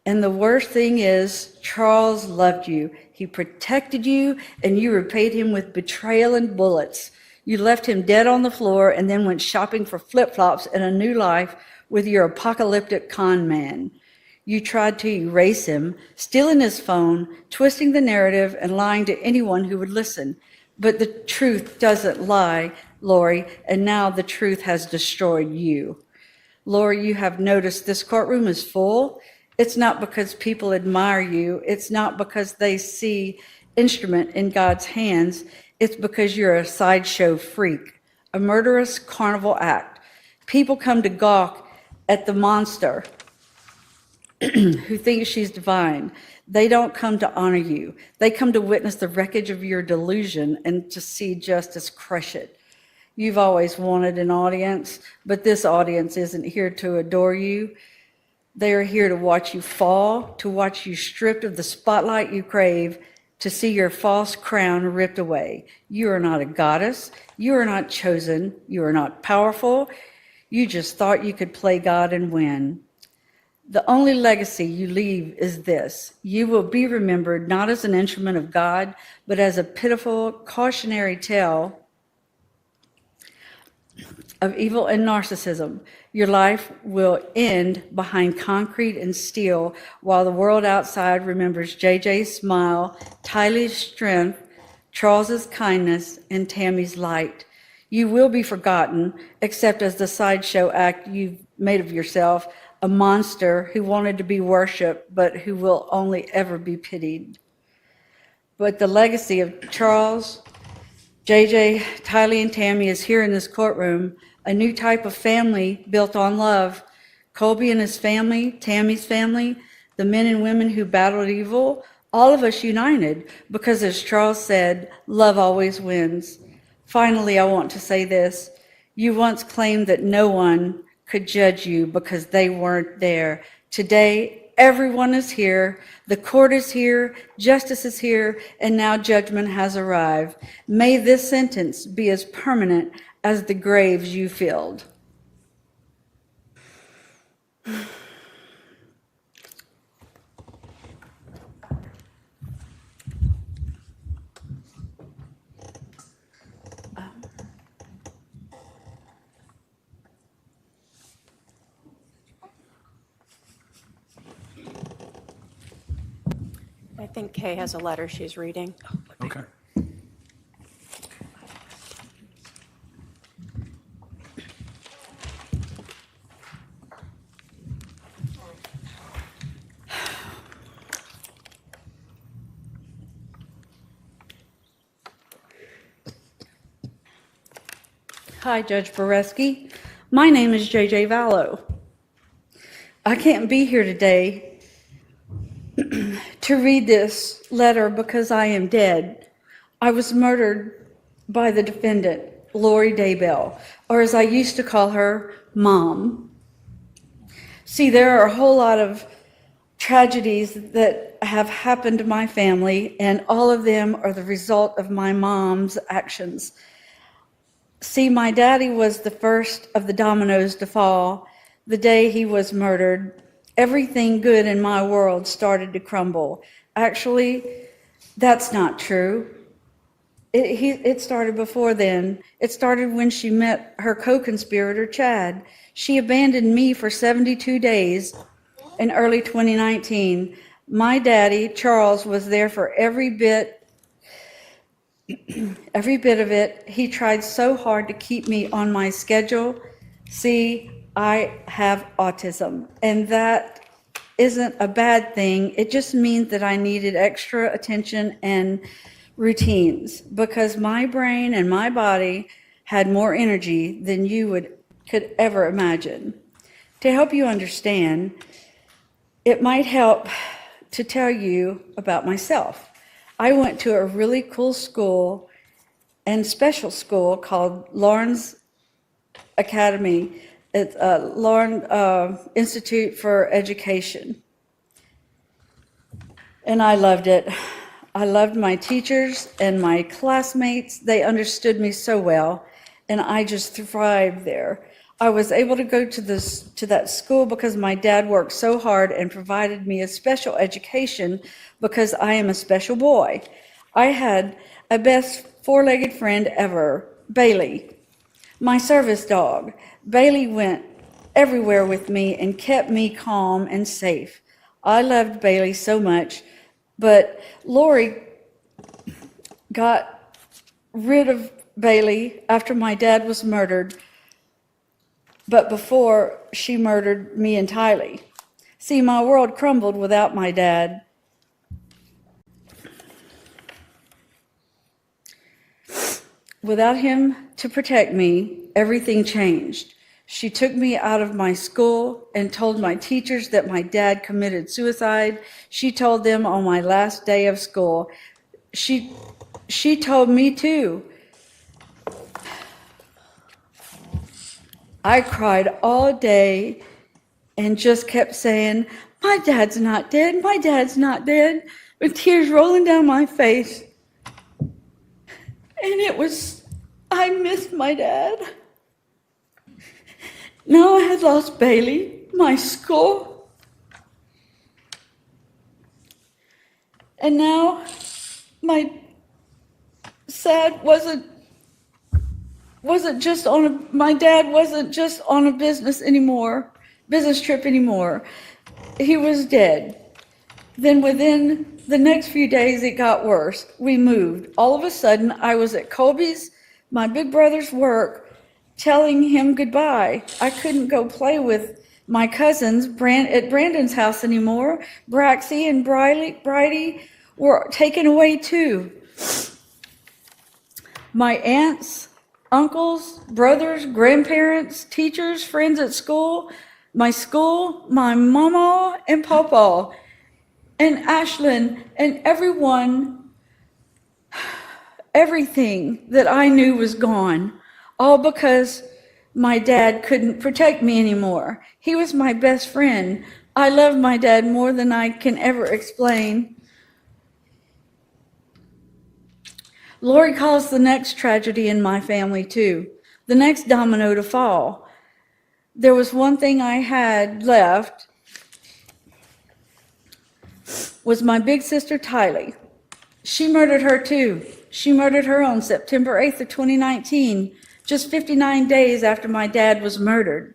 And the worst thing is, Charles loved you. He protected you, and you repaid him with betrayal and bullets. You left him dead on the floor and then went shopping for flip-flops and a new life with your apocalyptic con man. You tried to erase him, stealing his phone, twisting the narrative, and lying to anyone who would listen. But the truth doesn't lie, Lori, and now the truth has destroyed you. Lori, you have noticed this courtroom is full. It's not because people admire you. It's not because they see instrument in God's hands. It's because you're a sideshow freak, a murderous carnival act. People come to gawk at the monster who thinks she's divine. They don't come to honor you. They come to witness the wreckage of your delusion and to see justice crush it. You've always wanted an audience, but this audience isn't here to adore you. They are here to watch you fall, to watch you stripped of the spotlight you crave, to see your false crown ripped away. You are not a goddess. You are not chosen. You are not powerful. You just thought you could play God and win. The only legacy you leave is this. You will be remembered not as an instrument of God, but as a pitiful cautionary tale of evil and narcissism. Your life will end behind concrete and steel while the world outside remembers JJ's smile, Tylee's strength, Charles's kindness, and Tammy's light. You will be forgotten, except as the sideshow act you've made of yourself, a monster who wanted to be worshipped, but who will only ever be pitied. But the legacy of Charles, JJ, Tylee, and Tammy is here in this courtroom, a new type of family built on love. Colby and his family, Tammy's family, the men and women who battled evil, all of us united, because as Charles said, love always wins. Finally, I want to say this. You once claimed that no one could judge you because they weren't there. Today, everyone is here. The court is here. Justice is here. And now judgment has arrived. May this sentence be as permanent as the graves you filled. I think Kay has a letter she's reading. Okay. Hi, Judge Boreski. My name is JJ Vallow. I can't be here today to read this letter because I am dead. I was murdered by the defendant, Lori Daybell, or as I used to call her, Mom. See, there are a whole lot of tragedies that have happened to my family, and all of them are the result of my mom's actions. See, my daddy was the first of the dominoes to fall. The day he was murdered, everything good in my world started to crumble. Actually, that's not true. It started before then. It started when she met her co-conspirator, Chad. She abandoned me for 72 days in early 2019. My daddy, Charles, was there for every bit of it. He tried so hard to keep me on my schedule. See, I have autism, and that isn't a bad thing. It just means that I needed extra attention and routines, because my brain and my body had more energy than you could ever imagine. To help you understand, it might help to tell you about myself. I went to a really cool school and special school called Lawrence Academy. It's Lawrence Institute for Education. And I loved it. I loved my teachers and my classmates. They understood me so well, and I just thrived there. I was able to go to that school because my dad worked so hard and provided me a special education because I am a special boy. I had a best four-legged friend ever, Bailey, my service dog. Bailey went everywhere with me and kept me calm and safe. I loved Bailey so much, but Lori got rid of Bailey after my dad was murdered, but before she murdered me and Tylee. See, my world crumbled without my dad. Without him to protect me, everything changed. She took me out of my school and told my teachers that my dad committed suicide. She told them on my last day of school. She told me too. I cried all day and just kept saying, "My dad's not dead, my dad's not dead," with tears rolling down my face. And I missed my dad. Now I had lost Bailey, my school, and now my dad wasn't just on a business trip anymore. He was dead. Then within the next few days, it got worse. We moved. All of a sudden, I was at Colby's, my big brother's work, telling him goodbye. I couldn't go play with my cousins at Brandon's house anymore. Braxy and Bridie were taken away too. My aunts, uncles, brothers, grandparents, teachers, friends at school, my mama and papa, and Ashlyn, and everything that I knew was gone. All because my dad couldn't protect me anymore. He was my best friend. I love my dad more than I can ever explain. Lori caused the next tragedy in my family too, the next domino to fall. There was one thing I had left, was my big sister Tylee. She murdered her too. She murdered her on September 8th of 2019. Just 59 days after my dad was murdered.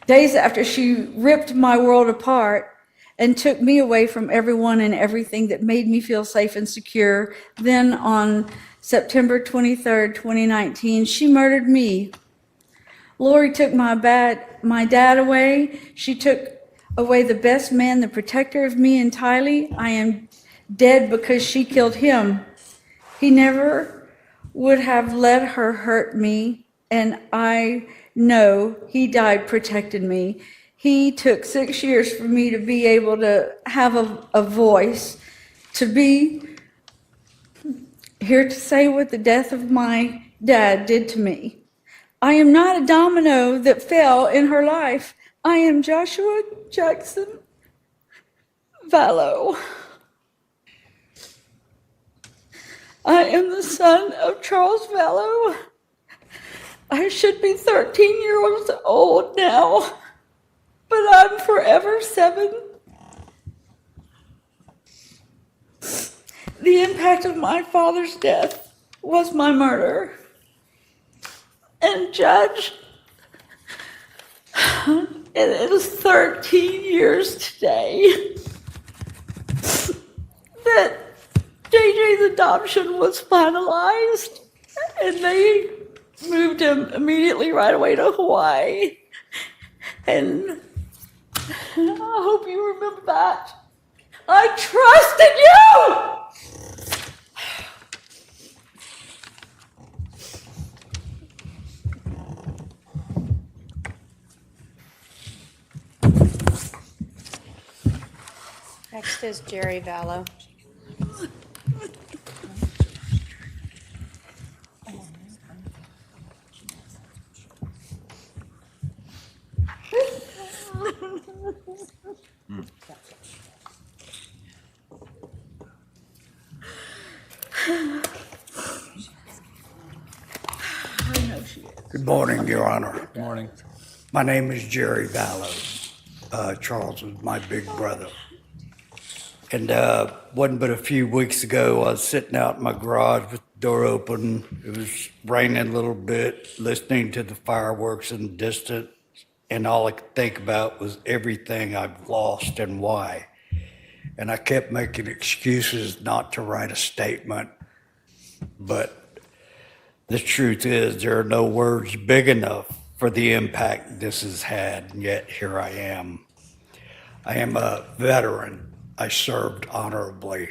Days after she ripped my world apart and took me away from everyone and everything that made me feel safe and secure. Then on September 23rd, 2019, she murdered me. Lori took my dad away. She took away the best man, the protector of me and Tylee. I am dead because she killed him. He never would have let her hurt me, and I know he died protecting me. He took 6 years for me to be able to have a voice, to be here to say what the death of my dad did to me. I am not a domino that fell in her life. I am Joshua Jackson Vallow. I am the son of Charles Vallow. I should be 13 years old now, but I'm forever 7. The impact of my father's death was my murder. And Judge, it is 13 years today that JJ's adoption was finalized, and they moved him immediately right away to Hawaii. And I hope you remember that. I trusted you! Next is Jerry Vallow. Good morning, Your Honor. Good morning. My name is Jerry Vallow. Charles was my big brother. And wasn't but a few weeks ago, I was sitting out in my garage with the door open. It was raining a little bit, listening to the fireworks in the distance. And all I could think about was everything I've lost and why. And I kept making excuses not to write a statement. But the truth is, there are no words big enough for the impact this has had, and yet here I am. I am a veteran. I served honorably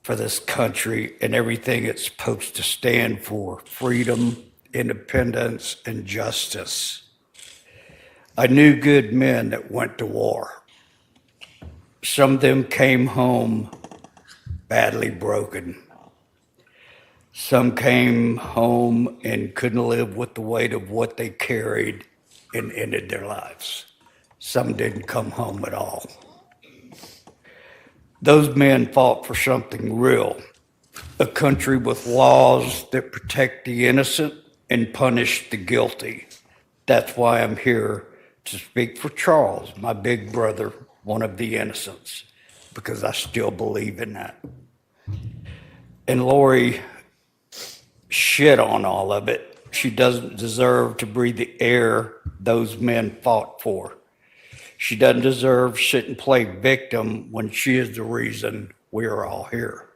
for this country and everything it's supposed to stand for: freedom, independence, and justice. I knew good men that went to war. Some of them came home badly broken. Some came home and couldn't live with the weight of what they carried and ended their lives. Some didn't come home at all. Those men fought for something real, a country with laws that protect the innocent and punish the guilty. That's why I'm here to speak for Charles, my big brother, one of the innocents, because I still believe in that. And Lori shit on all of it. She doesn't deserve to breathe the air those men fought for. She doesn't deserve to sit and play victim when she is the reason we are all here.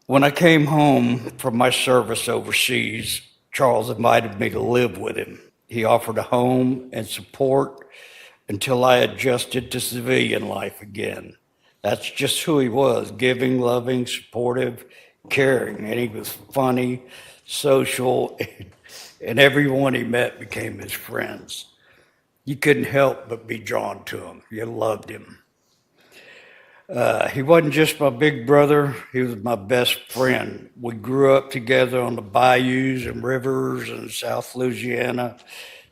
When I came home from my service overseas, Charles invited me to live with him. He offered a home and support until I adjusted to civilian life again. That's just who he was: giving, loving, supportive, caring. And he was funny, social, and everyone he met became his friends. You couldn't help but be drawn to him. You loved him. He wasn't just my big brother, he was my best friend. We grew up together on the bayous and rivers in South Louisiana,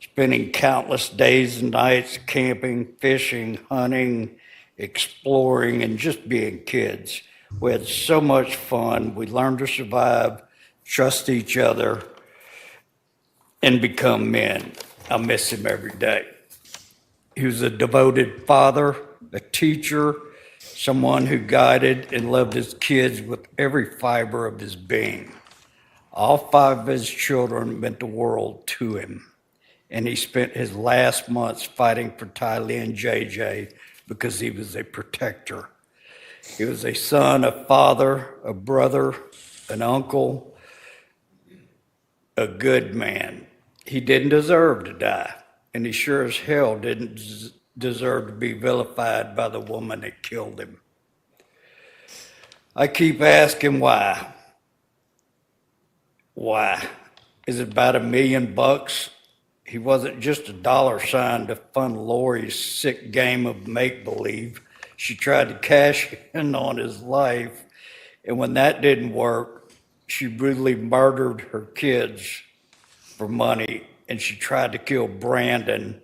spending countless days and nights camping, fishing, hunting, exploring, and just being kids. We had so much fun. We learned to survive, trust each other, and become men. I miss him every day. He was a devoted father, a teacher, someone who guided and loved his kids with every fiber of his being. All 5 of his children meant the world to him, and he spent his last months fighting for Tylee and JJ because he was a protector. He was a son, a father, a brother, an uncle, a good man. He didn't deserve to die, and he sure as hell didn't deserve to be vilified by the woman that killed him. I keep asking why. Why? Is it about $1 million? He wasn't just a dollar sign to fund Lori's sick game of make-believe. She tried to cash in on his life, and when that didn't work, She brutally murdered her kids for money, and she tried to kill Brandon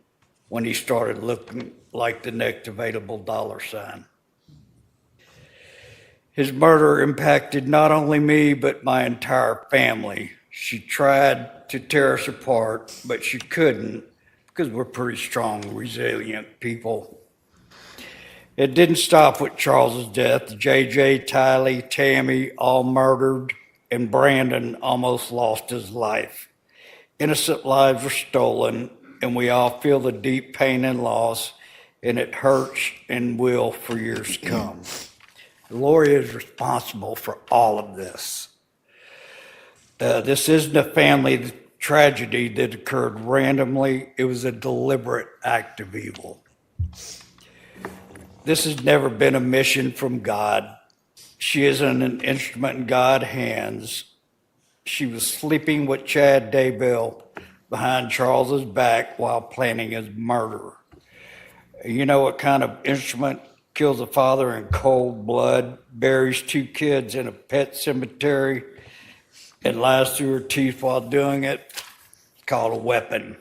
when he started looking like the next available dollar sign. His murder impacted not only me, but my entire family. She tried to tear us apart, but she couldn't because we're pretty strong, resilient people. It didn't stop with Charles's death. JJ, Tylee, Tammy, all murdered, and Brandon almost lost his life. Innocent lives were stolen, and we all feel the deep pain and loss, and it hurts and will for years to come. Lori is responsible for all of this. This isn't a family tragedy that occurred randomly. It was a deliberate act of evil. This has never been a mission from God. She isn't an instrument in God's hands. She was sleeping with Chad Daybell behind Charles's back while planning his murder. You know what kind of instrument kills a father in cold blood, buries two kids in a pet cemetery, and lies through her teeth while doing it? It's called a weapon.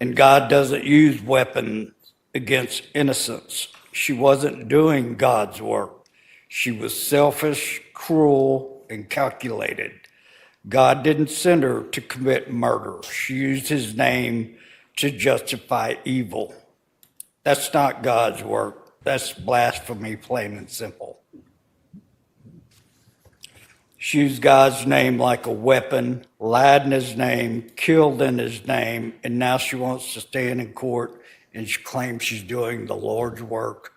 And God doesn't use weapons against innocence. She wasn't doing God's work. She was selfish, cruel, and calculated. God didn't send her to commit murder. She used his name to justify evil. That's not God's work. That's blasphemy, plain and simple. She used God's name like a weapon, lied in his name, killed in his name, and now she wants to stand in court and she claims she's doing the Lord's work.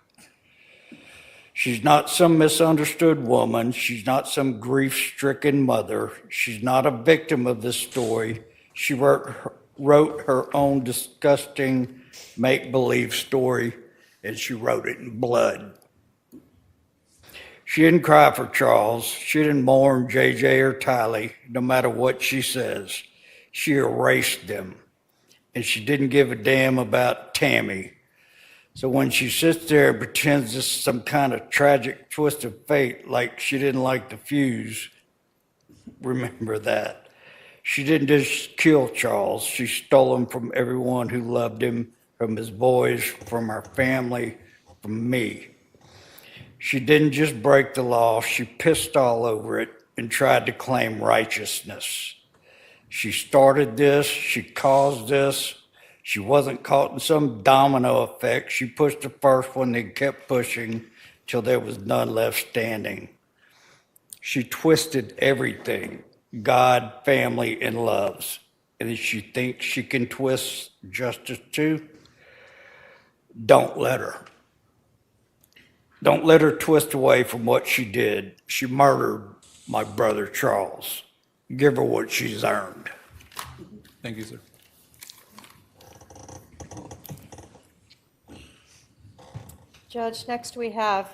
She's not some misunderstood woman. She's not some grief-stricken mother. She's not a victim of this story. She wrote her own disgusting make-believe story, and she wrote it in blood. She didn't cry for Charles. She didn't mourn JJ or Tylee, no matter what she says. She erased them, and she didn't give a damn about Tammy. So when she sits there and pretends this is some kind of tragic twist of fate, like she didn't like the fuse, remember that. She didn't just kill Charles. She stole him from everyone who loved him, from his boys, from our family, from me. She didn't just break the law. She pissed all over it and tried to claim righteousness. She started this. She caused this. She wasn't caught in some domino effect. She pushed the first one and kept pushing till there was none left standing. She twisted everything, God, family, and loves. And she thinks she can twist justice too? Don't let her. Don't let her twist away from what she did. She murdered my brother Charles. Give her what she's earned. Thank you, sir. Judge, next we have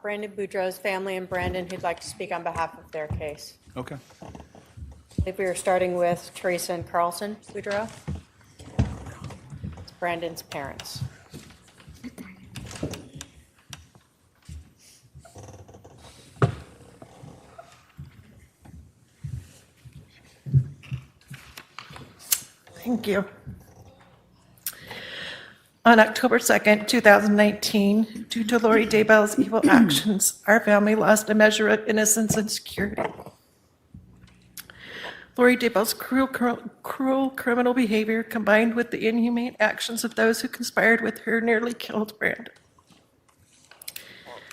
Brandon Boudreaux's family and Brandon who'd like to speak on behalf of their case. Okay. I think we are starting with Teresa and Carlson Boudreaux. It's Brandon's parents. Thank you. On October 2nd, 2019, due to Lori Daybell's evil actions, our family lost a measure of innocence and security. Lori Daybell's cruel criminal behavior, combined with the inhumane actions of those who conspired with her, nearly killed Brandon.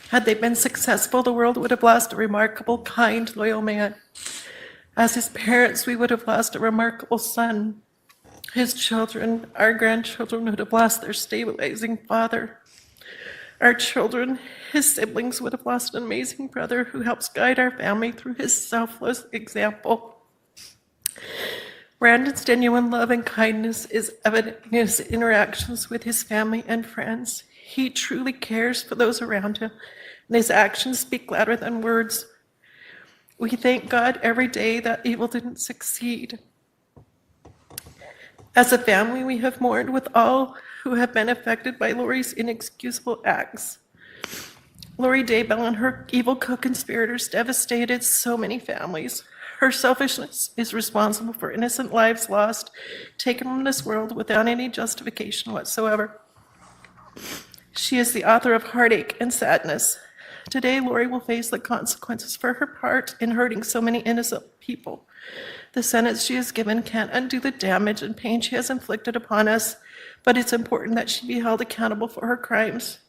Had they been successful, the world would have lost a remarkable, kind, loyal man. As his parents, we would have lost a remarkable son. His children, our grandchildren, would have lost their stabilizing father. Our children, his siblings, would have lost an amazing brother who helps guide our family through his selfless example. Brandon's genuine love and kindness is evident in his interactions with his family and friends. He truly cares for those around him, and his actions speak louder than words. We thank God every day that evil didn't succeed. As a family, we have mourned with all who have been affected by Lori's inexcusable acts. Lori Daybell and her evil co-conspirators devastated so many families. Her selfishness is responsible for innocent lives lost, taken from this world without any justification whatsoever. She is the author of heartache and sadness. Today, Lori will face the consequences for her part in hurting so many innocent people. The sentence she is given can't undo the damage and pain she has inflicted upon us, but it's important that she be held accountable for her crimes.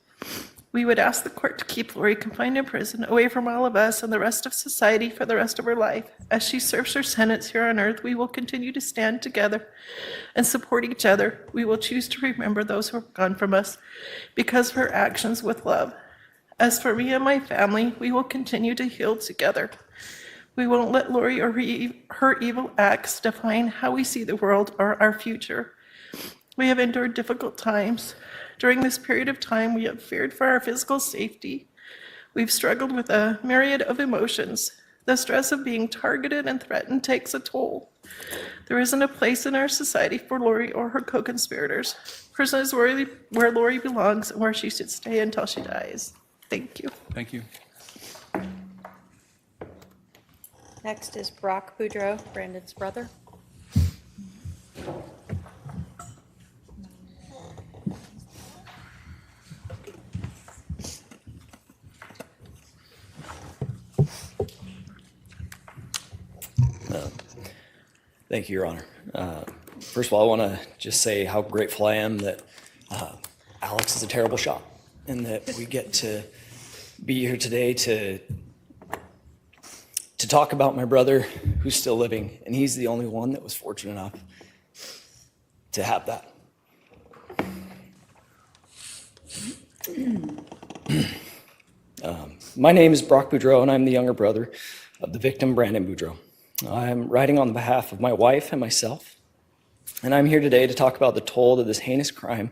We would ask the court to keep Lori confined in prison, away from all of us and the rest of society for the rest of her life. As she serves her sentence here on earth, we will continue to stand together and support each other. We will choose to remember those who have gone from us because of her actions with love. As for me and my family, we will continue to heal together. We won't let Lori or her evil acts define how we see the world or our future. We have endured difficult times. During this period of time, we have feared for our physical safety. We've struggled with a myriad of emotions. The stress of being targeted and threatened takes a toll. There isn't a place in our society for Lori or her co-conspirators. Prison is where Lori belongs and where she should stay until she dies. Thank you. Thank you. Next is Brock Boudreau, Brandon's brother. Thank you, Your Honor. First of all, I want to just say how grateful I am that Alex is a terrible shot and that we get to be here today to talk about my brother who's still living, and he's the only one that was fortunate enough to have that. My name is Brock Boudreau, and I'm the younger brother of the victim, Brandon Boudreau. I'm writing on behalf of my wife and myself, and I'm here today to talk about the toll that this heinous crime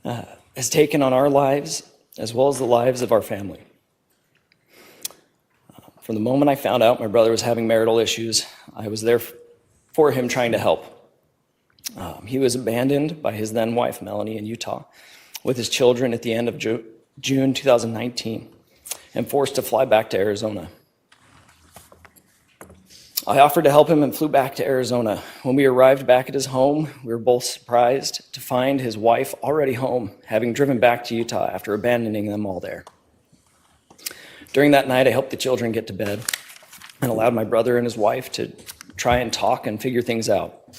has taken on our lives as well as the lives of our family. From the moment I found out my brother was having marital issues, I was there for him trying to help. He was abandoned by his then wife, Melanie, in Utah, with his children at the end of June 2019, and forced to fly back to Arizona. I offered to help him and flew back to Arizona. When we arrived back at his home, we were both surprised to find his wife already home, having driven back to Utah after abandoning them all there. During that night, I helped the children get to bed and allowed my brother and his wife to try and talk and figure things out.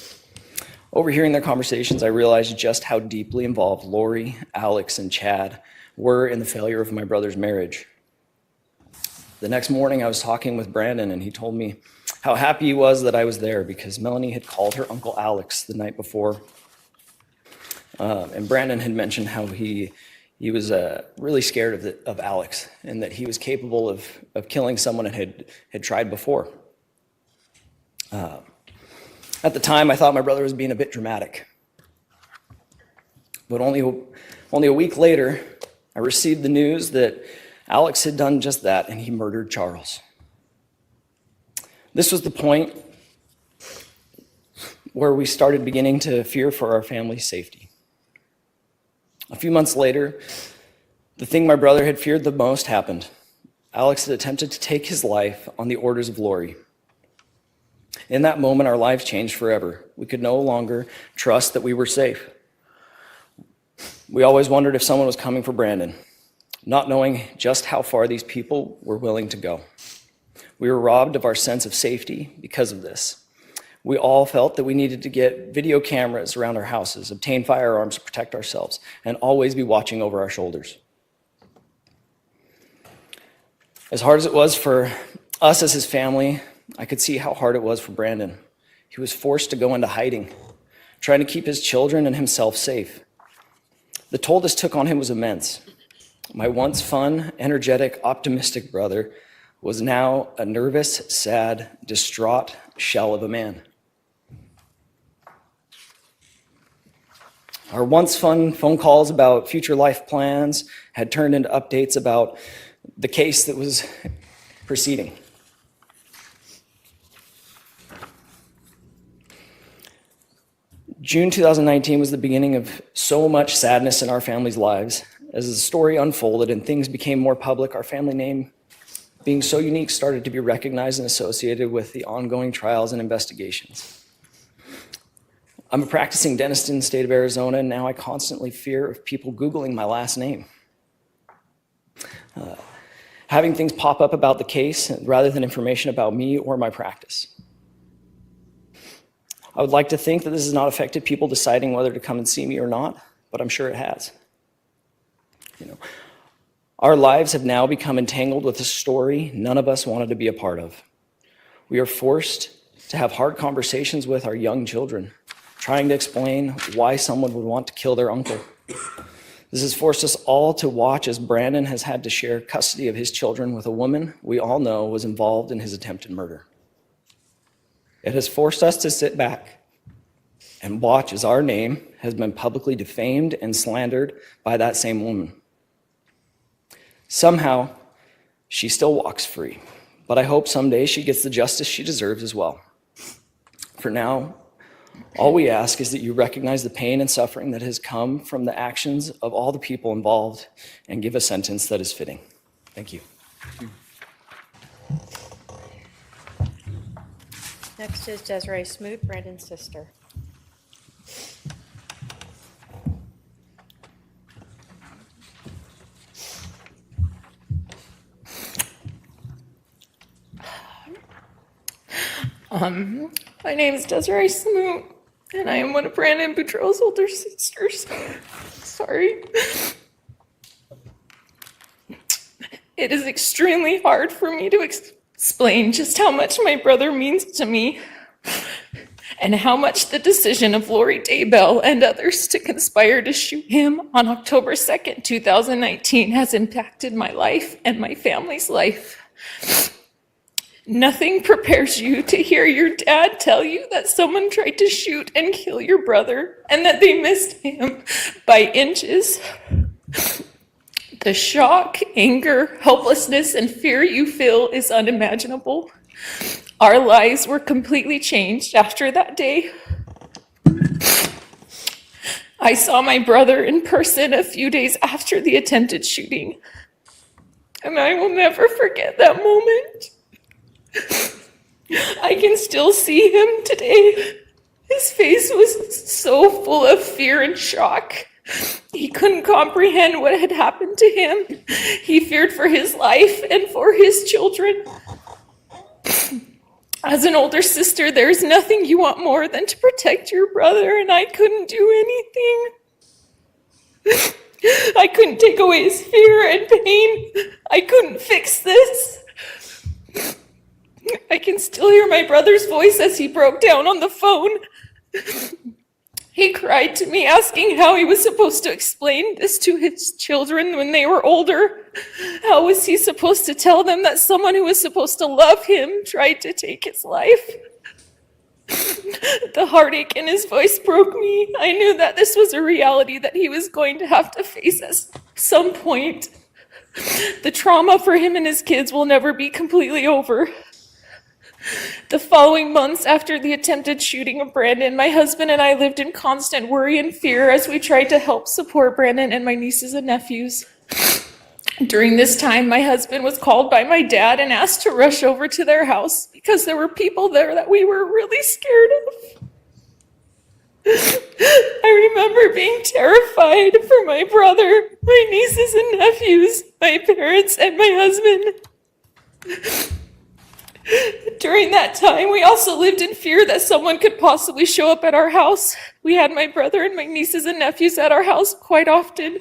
Overhearing their conversations, I realized just how deeply involved Lori, Alex, and Chad were in the failure of my brother's marriage. The next morning, I was talking with Brandon, and he told me how happy he was that I was there because Melanie had called her Uncle Alex the night before. And Brandon had mentioned how he was really scared of Alex and that he was capable of killing someone and had tried before. At the time, I thought my brother was being a bit dramatic. But only a week later, I received the news that Alex had done just that, and he murdered Charles. This was the point where we started beginning to fear for our family's safety. A few months later, the thing my brother had feared the most happened. Alex had attempted to take his life on the orders of Lori. In that moment, our lives changed forever. We could no longer trust that we were safe. We always wondered if someone was coming for Brandon, not knowing just how far these people were willing to go. We were robbed of our sense of safety because of this. We all felt that we needed to get video cameras around our houses, obtain firearms to protect ourselves, and always be watching over our shoulders. As hard as it was for us as his family, I could see how hard it was for Brandon. He was forced to go into hiding, trying to keep his children and himself safe. The toll this took on him was immense. My once fun, energetic, optimistic brother was now a nervous, sad, distraught shell of a man. Our once fun phone calls about future life plans had turned into updates about the case that was proceeding. June 2019 was the beginning of so much sadness in our family's lives As the story unfolded and things became more public, our family name, being so unique, started to be recognized and associated with the ongoing trials and investigations. I'm a practicing dentist in the state of Arizona, and now I constantly fear of people Googling my last name. Having things pop up about the case rather than information about me or my practice. I would like to think that this has not affected people deciding whether to come and see me or not, but I'm sure it has. Our lives have now become entangled with a story none of us wanted to be a part of. We are forced to have hard conversations with our young children, trying to explain why someone would want to kill their uncle. This has forced us all to watch as Brandon has had to share custody of his children with a woman we all know was involved in his attempted murder. It has forced us to sit back and watch as our name has been publicly defamed and slandered by that same woman. Somehow, she still walks free, but I hope someday she gets the justice she deserves as well. For now, all we ask is that you recognize the pain and suffering that has come from the actions of all the people involved and give a sentence that is fitting. Thank you. Next is Desiree Smoot, Brandon's sister. My name is Desiree Smoot, and I am one of Brandon Boudreaux's older sisters. Sorry. It is extremely hard for me to explain just how much my brother means to me, and how much the decision of Lori Daybell and others to conspire to shoot him on October 2nd, 2019 has impacted my life and my family's life. Nothing prepares you to hear your dad tell you that someone tried to shoot and kill your brother and that they missed him by inches. The shock, anger, helplessness, and fear you feel is unimaginable. Our lives were completely changed after that day. I saw my brother in person a few days after the attempted shooting, and I will never forget that moment. I can still see him today. His face was so full of fear and shock. He couldn't comprehend what had happened to him. He feared for his life and for his children. As an older sister, there is nothing you want more than to protect your brother, and I couldn't do anything. I couldn't take away his fear and pain. I couldn't fix this. I can still hear my brother's voice as he broke down on the phone. He cried to me, asking how he was supposed to explain this to his children when they were older. How was he supposed to tell them that someone who was supposed to love him tried to take his life? The heartache in his voice broke me. I knew that this was a reality that he was going to have to face at some point. The trauma for him and his kids will never be completely over. The following months after the attempted shooting of Brandon, my husband and I lived in constant worry and fear as we tried to help support Brandon and my nieces and nephews. During this time, my husband was called by my dad and asked to rush over to their house because there were people there that we were really scared of. I remember being terrified for my brother, my nieces and nephews, my parents, and my husband. During that time, we also lived in fear that someone could possibly show up at our house. We had my brother and my nieces and nephews at our house quite often,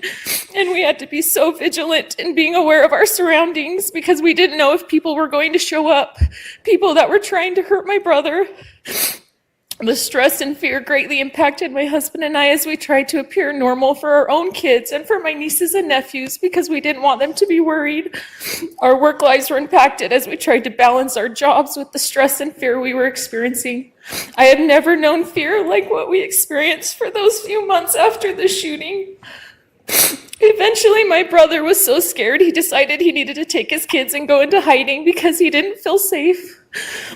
and we had to be so vigilant in being aware of our surroundings because we didn't know if people were going to show up, people that were trying to hurt my brother. The stress and fear greatly impacted my husband and I as we tried to appear normal for our own kids and for my nieces and nephews because we didn't want them to be worried. Our work lives were impacted as we tried to balance our jobs with the stress and fear we were experiencing. I have never known fear like what we experienced for those few months after the shooting. If Eventually, my brother was so scared he decided he needed to take his kids and go into hiding because he didn't feel safe.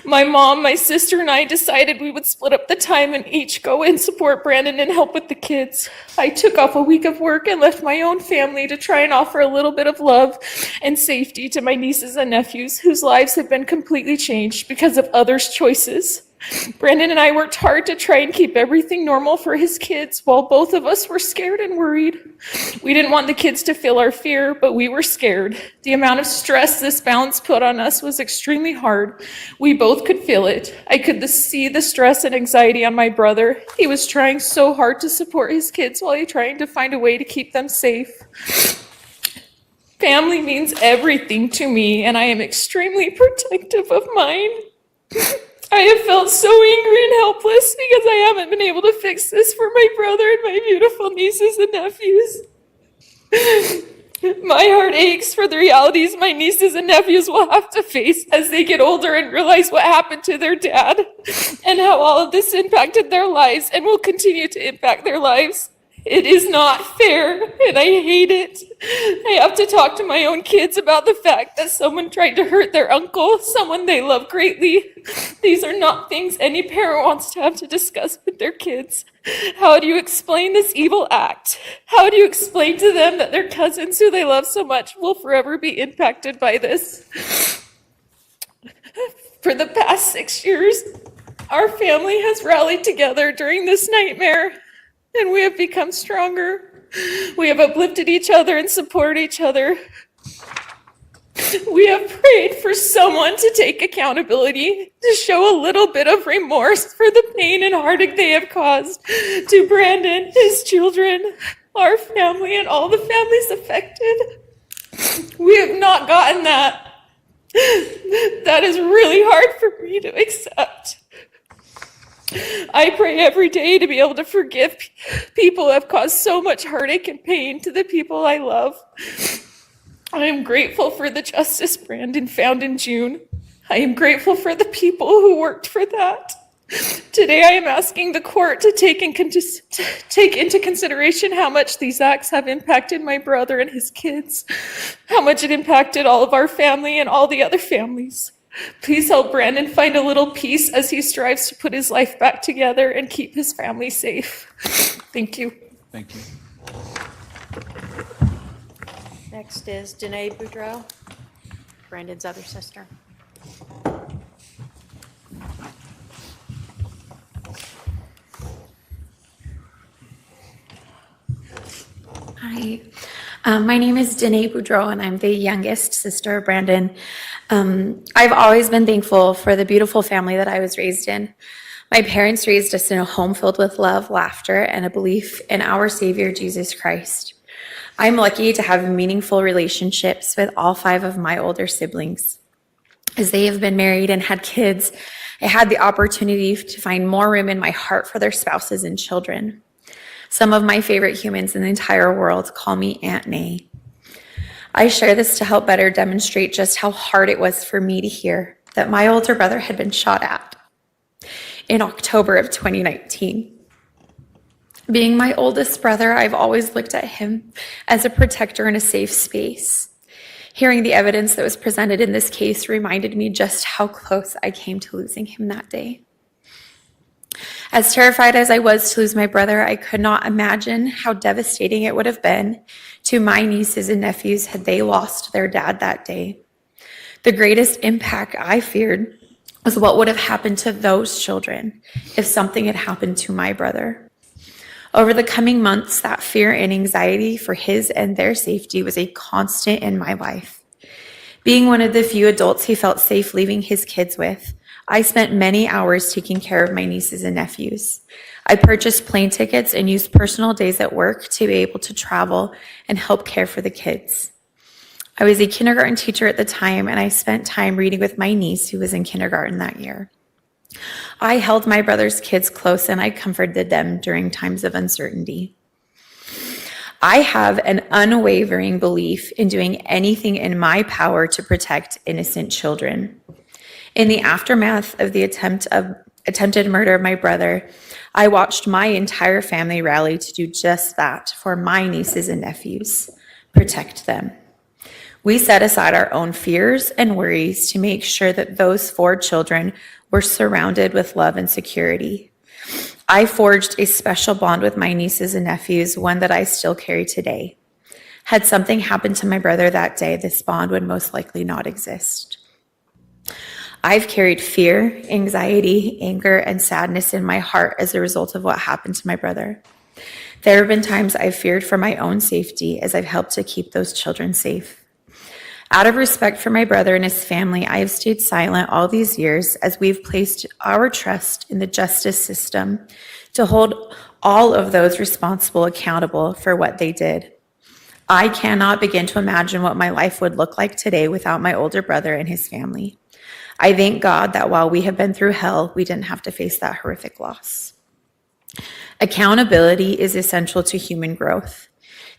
My mom, my sister, and I decided we would split up the time and each go and support Brandon and help with the kids. I took off a week of work and left my own family to try and offer a little bit of love and safety to my nieces and nephews whose lives had been completely changed because of others' choices. Brandon and I worked hard to try and keep everything normal for his kids while both of us were scared and worried. We didn't want the kids to feel our fear, but we were scared. The amount of stress this balance put on us was extremely hard. We both could feel it. I could see the stress and anxiety on my brother. He was trying so hard to support his kids while he trying to find a way to keep them safe. Family means everything to me, and I am extremely protective of mine. I have felt so angry and helpless because I haven't been able to fix this for my brother and my beautiful nieces and nephews. My heart aches for the realities my nieces and nephews will have to face as they get older and realize what happened to their dad and how all of this impacted their lives and will continue to impact their lives. It is not fair, and I hate it. I have to talk to my own kids about the fact that someone tried to hurt their uncle, someone they love greatly. These are not things any parent wants to have to discuss with their kids. How do you explain this evil act? How do you explain to them that their cousins who they love so much will forever be impacted by this? For the past 6 years, our family has rallied together during this nightmare, and we have become stronger. We have uplifted each other and supported each other. We have prayed for someone to take accountability, to show a little bit of remorse for the pain and heartache they have caused to Brandon, his children, our family, and all the families affected. We have not gotten that. That is really hard for me to accept. I pray every day to be able to forgive people who have caused so much heartache and pain to the people I love. I am grateful for the justice Brandon found in June. I am grateful for the people who worked for that. Today I am asking the court to take into consideration how much these acts have impacted my brother and his kids, how much it impacted all of our family and all the other families. Please help Brandon find a little peace as he strives to put his life back together and keep his family safe. Thank you. Thank you. Next is Danae Boudreau, Brandon's other sister. Hi, my name is Danae Boudreau, and I'm the youngest sister of Brandon. I've always been thankful for the beautiful family that I was raised in. My parents raised us in a home filled with love, laughter, and a belief in our Savior, Jesus Christ. I'm lucky to have meaningful relationships with all 5 of my older siblings. As they have been married and had kids, I had the opportunity to find more room in my heart for their spouses and children. Some of my favorite humans in the entire world call me Aunt Nay. I share this to help better demonstrate just how hard it was for me to hear that my older brother had been shot at in October of 2019. Being my oldest brother, I've always looked at him as a protector in a safe space. Hearing the evidence that was presented in this case reminded me just how close I came to losing him that day. As terrified as I was to lose my brother, I could not imagine how devastating it would have been to my nieces and nephews had they lost their dad that day. The greatest impact I feared was what would have happened to those children if something had happened to my brother. Over the coming months, that fear and anxiety for his and their safety was a constant in my life. Being one of the few adults he felt safe leaving his kids with, I spent many hours taking care of my nieces and nephews. I purchased plane tickets and used personal days at work to be able to travel and help care for the kids. I was a kindergarten teacher at the time, and I spent time reading with my niece who was in kindergarten that year. I held my brother's kids close, and I comforted them during times of uncertainty. I have an unwavering belief in doing anything in my power to protect innocent children. In the aftermath of the attempted murder of my brother, I watched my entire family rally to do just that for my nieces and nephews. protect them. We set aside our own fears and worries to make sure that those 4 children were surrounded with love and security. I forged a special bond with my nieces and nephews, one that I still carry today. Had something happened to my brother that day, this bond would most likely not exist. I've carried fear, anxiety, anger, and sadness in my heart as a result of what happened to my brother. There have been times I've feared for my own safety as I've helped to keep those children safe. Out of respect for my brother and his family, I have stayed silent all these years as we've placed our trust in the justice system to hold all of those responsible accountable for what they did. I cannot begin to imagine what my life would look like today without my older brother and his family. I thank God that while we have been through hell, we didn't have to face that horrific loss. Accountability is essential to human growth.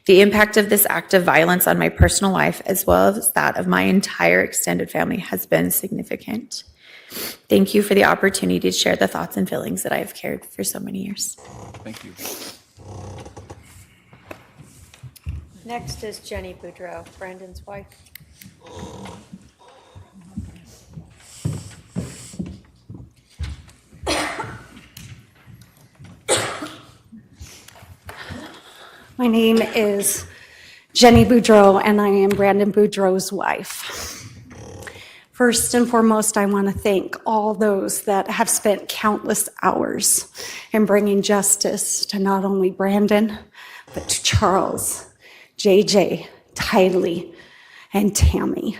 The impact of this act of violence on my personal life, as well as that of my entire extended family, has been significant. Thank you for the opportunity to share the thoughts and feelings that I have carried for so many years. Thank you. Next is Jenny Boudreau, Brandon's wife. My name is Jenny Boudreau, and I am Brandon Boudreau's wife. First and foremost, I want to thank all those that have spent countless hours in bringing justice to not only Brandon, but to Charles, JJ, Tylee, and Tammy.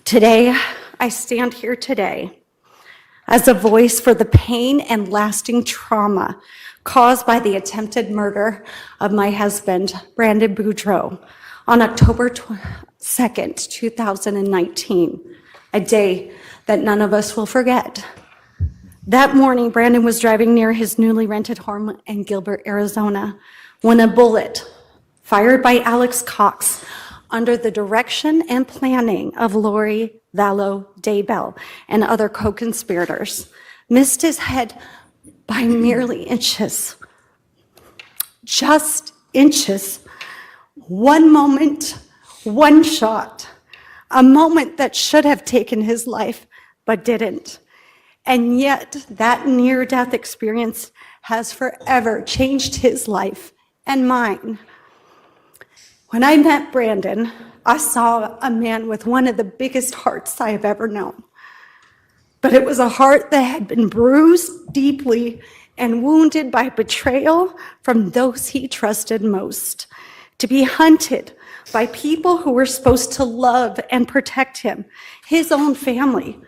Today, I stand here today as a voice for the pain and lasting trauma caused by the attempted murder of my husband, Brandon Boudreau, on October 2nd, 2019, a day that none of us will forget. That morning, Brandon was driving near his newly rented home in Gilbert, Arizona, when a bullet fired by Alex Cox under the direction and planning of Lori Vallow Daybell and other co-conspirators missed his head by merely inches, just inches. One moment, one shot, a moment that should have taken his life, but didn't. And yet that near-death experience has forever changed his life and mine. When I met Brandon, I saw a man with one of the biggest hearts I have ever known. But it was a heart that had been bruised deeply and wounded by betrayal from those he trusted most. To be hunted by people who were supposed to love and protect him, his own family,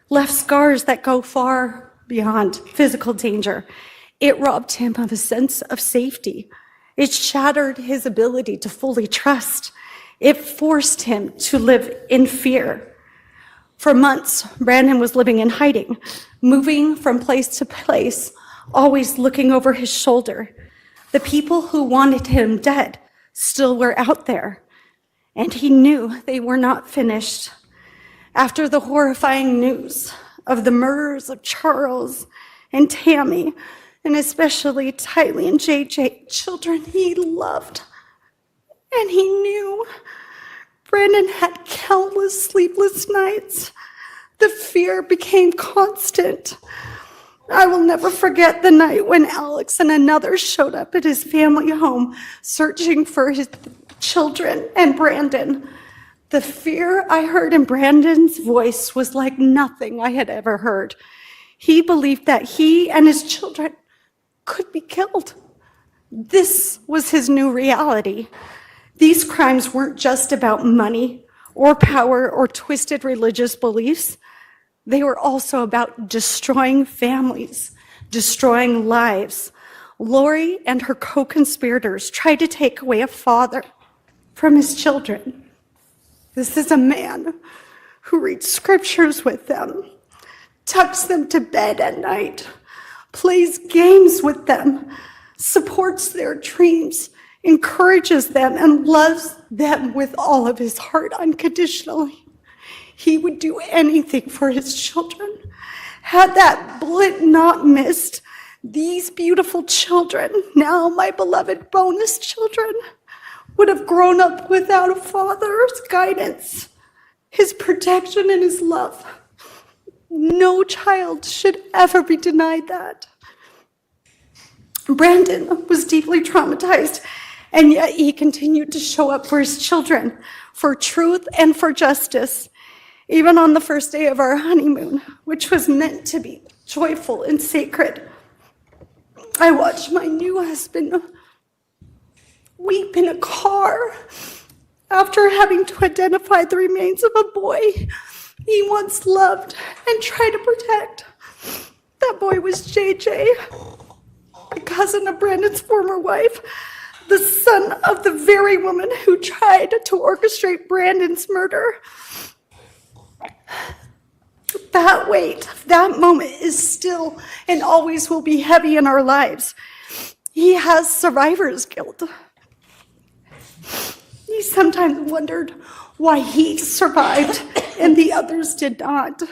left scars that go far beyond physical danger. It robbed him of a sense of safety. It shattered his ability to fully trust. It forced him to live in fear. For months, Brandon was living in hiding, moving from place to place, always looking over his shoulder. The people who wanted him dead still were out there, and he knew they were not finished. After the horrifying news of the murders of Charles and Tammy, and especially Tylee and JJ, children he loved and he knew, Brandon had countless sleepless nights. The fear became constant. I will never forget the night when Alex and another showed up at his family home searching for his children and Brandon. The fear I heard in Brandon's voice was like nothing I had ever heard. He believed that he and his children could be killed. This was his new reality. These crimes weren't just about money or power or twisted religious beliefs. They were also about destroying families, destroying lives. Lori and her co-conspirators tried to take away a father from his children. This is a man who reads scriptures with them, tucks them to bed at night, plays games with them, supports their dreams, encourages them, and loves them with all of his heart unconditionally. He would do anything for his children. Had that bullet not missed, these beautiful children, now my beloved bonus children, would have grown up without a father's guidance, his protection, and his love. No child should ever be denied that. Brandon was deeply traumatized, and yet he continued to show up for his children, for truth and for justice, even on the first day of our honeymoon, which was meant to be joyful and sacred. I watched my new husband weep in a car after having to identify the remains of a boy he once loved and tried to protect. That boy was JJ, the cousin of Brandon's former wife, the son of the very woman who tried to orchestrate Brandon's murder. That weight, that moment is still and always will be heavy in our lives. He has survivor's guilt. He sometimes wondered why he survived and the others did not.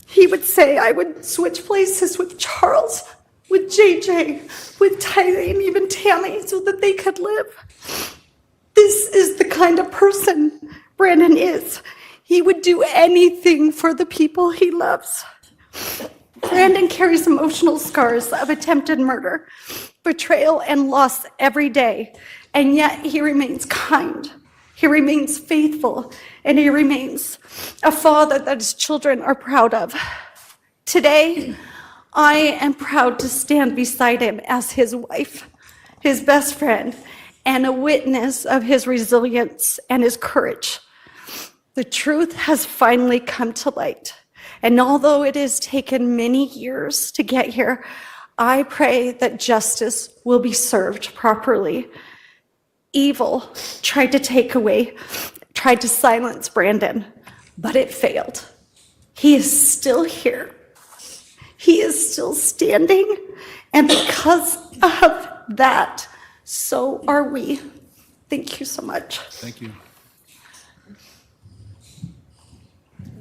He would say, I would switch places with Charles, with JJ, with Tylee, and even Tammy so that they could live. This is the kind of person Brandon is. He would do anything for the people he loves. Brandon carries emotional scars of attempted murder, betrayal, and loss every day, and yet he remains kind. He remains faithful, and he remains a father that his children are proud of. Today, I am proud to stand beside him as his wife, his best friend, and a witness of his resilience and his courage. The truth has finally come to light, and although it has taken many years to get here, I pray that justice will be served properly. Evil tried to silence Brandon, but it failed. He is still here. He is still standing, and because of that, so are we. Thank you so much. Thank you.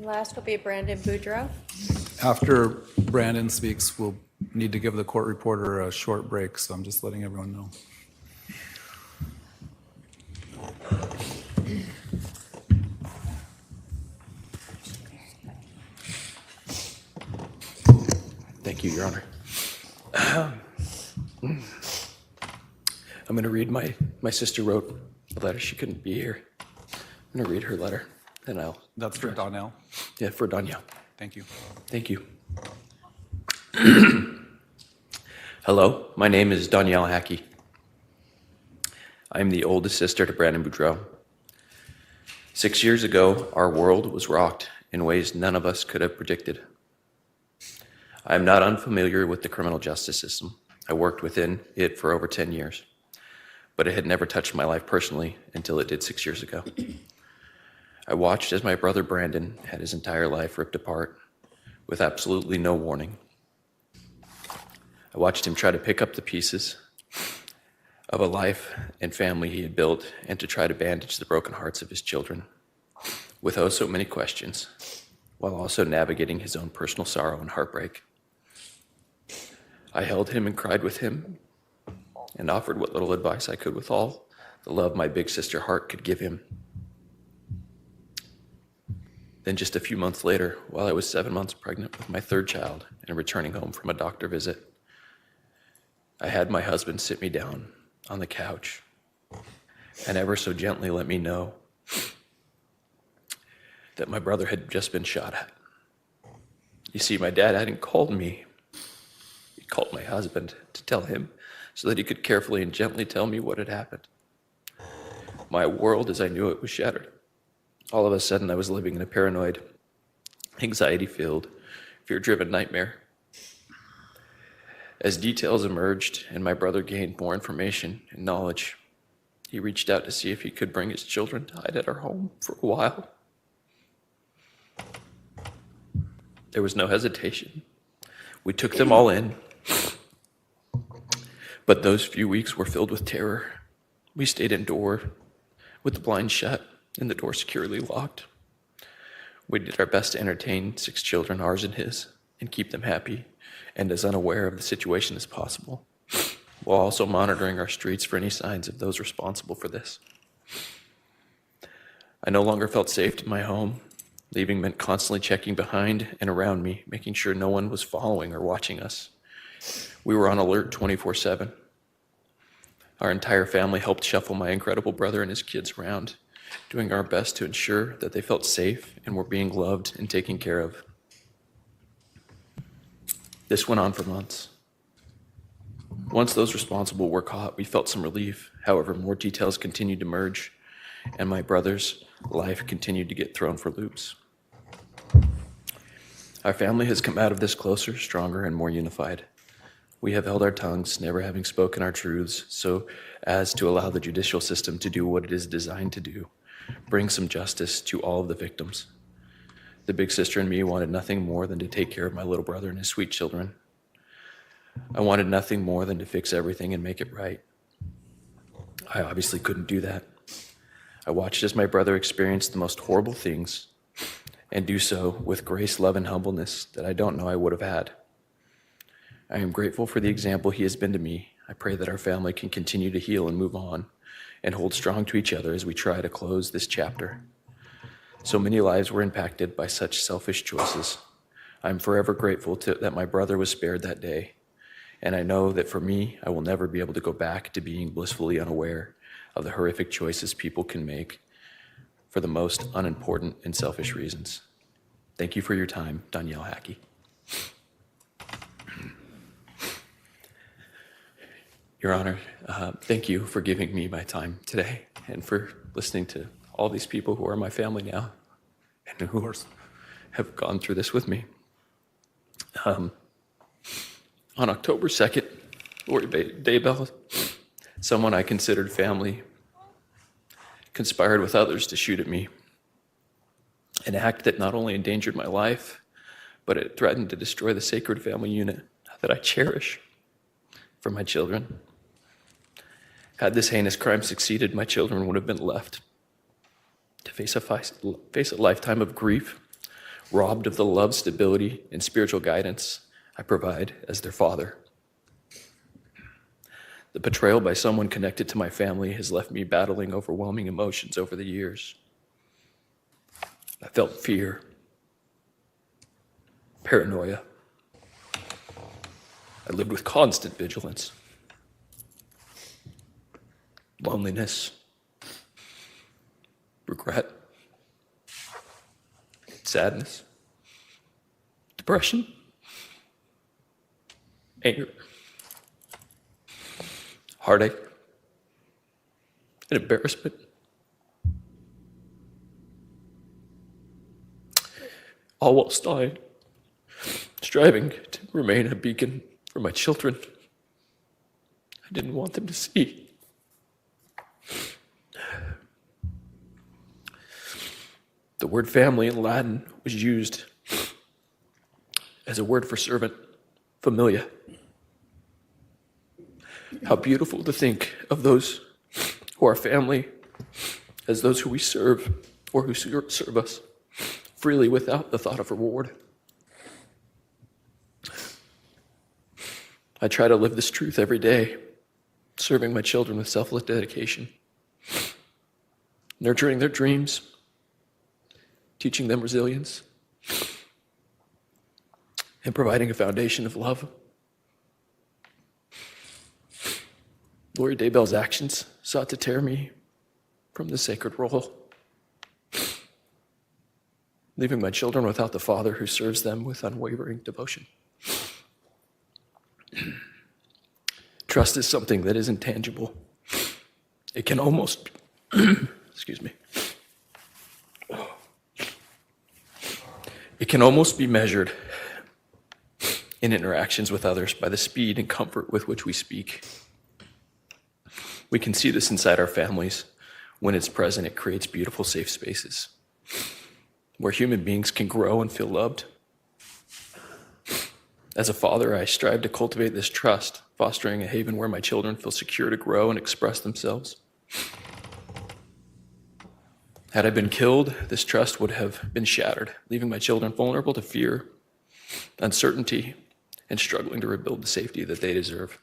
Last will be Brandon Boudreau. After Brandon speaks, we'll need to give the court reporter a short break, so I'm just letting everyone know. Thank you, Your Honor. I'm going to read my sister wrote a letter. She couldn't be here. I'm going to read her letter, and I'll... That's for Donnell? Yeah, for Donnell. Thank you. Thank you. Hello, my name is Donnell Hackey. I am the oldest sister to Brandon Boudreau. 6 years ago, our world was rocked in ways none of us could have predicted. I am not unfamiliar with the criminal justice system. I worked within it for over 10 years, but it had never touched my life personally until it did 6 years ago. I watched as my brother Brandon had his entire life ripped apart with absolutely no warning. I watched him try to pick up the pieces of a life and family he had built and to try to bandage the broken hearts of his children with oh so many questions, while also navigating his own personal sorrow and heartbreak. I held him and cried with him and offered what little advice I could with all the love my big sister heart could give him. Then just a few months later, while I was 7 months pregnant with my third child and returning home from a doctor visit, I had my husband sit me down on the couch and ever so gently let me know that my brother had just been shot at. You see, my dad hadn't called me. He called my husband to tell him so that he could carefully and gently tell me what had happened. My world as I knew it was shattered. All of a sudden, I was living in a paranoid, anxiety-filled, fear-driven nightmare. As details emerged and my brother gained more information and knowledge, he reached out to see if he could bring his children to hide at our home for a while. There was no hesitation. We took them all in. But those few weeks were filled with terror. We stayed indoors with the blinds shut and the door securely locked. We did our best to entertain 6 children, ours and his, and keep them happy and as unaware of the situation as possible. while also monitoring our streets for any signs of those responsible for this. I no longer felt safe in my home. Leaving meant constantly checking behind and around me, making sure no one was following or watching us. We were on alert 24/7. Our entire family helped shuffle my incredible brother and his kids around, doing our best to ensure that they felt safe and were being loved and taken care of. This went on for months. Once those responsible were caught, we felt some relief. However, more details continued to merge, and my brother's life continued to get thrown for loops. Our family has come out of this closer, stronger, and more unified. We have held our tongues, never having spoken our truths, so as to allow the judicial system to do what it is designed to do, bring some justice to all of the victims. The big sister and me wanted nothing more than to take care of my little brother and his sweet children. I wanted nothing more than to fix everything and make it right. I obviously couldn't do that. I watched as my brother experienced the most horrible things and do so with grace, love, and humbleness that I don't know I would have had. I am grateful for the example he has been to me. I pray that our family can continue to heal and move on and hold strong to each other as we try to close this chapter. So many lives were impacted by such selfish choices. I'm forever grateful that my brother was spared that day. And I know that for me, I will never be able to go back to being blissfully unaware of the horrific choices people can make for the most unimportant and selfish reasons. Thank you for your time, Danielle Hackey. Your Honor, thank you for giving me my time today and for listening to all these people who are my family now and who have gone through this with me. On October 2nd, Lori Daybell, someone I considered family, conspired with others to shoot at me, an act that not only endangered my life, but it threatened to destroy the sacred family unit that I cherish for my children. Had this heinous crime succeeded, my children would have been left to face a lifetime of grief, robbed of the love, stability, and spiritual guidance I provide as their father. The betrayal by someone connected to my family has left me battling overwhelming emotions over the years. I felt fear, paranoia. I lived with constant vigilance, loneliness, regret, sadness, depression, anger, heartache, and embarrassment. All whilst striving to remain a beacon for my children I didn't want them to see. The word family in Latin was used as a word for servant, familia. How beautiful to think of those who are family as those who we serve or who serve us freely without the thought of reward. I try to live this truth every day, serving my children with selfless dedication, nurturing their dreams, teaching them resilience, and providing a foundation of love. Lori Daybell's actions sought to tear me from the sacred role, leaving my children without the father who serves them with unwavering devotion. Trust is something that is intangible. It can almost, excuse me. It can almost be measured in interactions with others by the speed and comfort with which we speak. We can see this inside our families. When it's present, it creates beautiful, safe spaces where human beings can grow and feel loved. As a father, I strive to cultivate this trust, fostering a haven where my children feel secure to grow and express themselves. Had I been killed, this trust would have been shattered, leaving my children vulnerable to fear, uncertainty, and struggling to rebuild the safety that they deserve.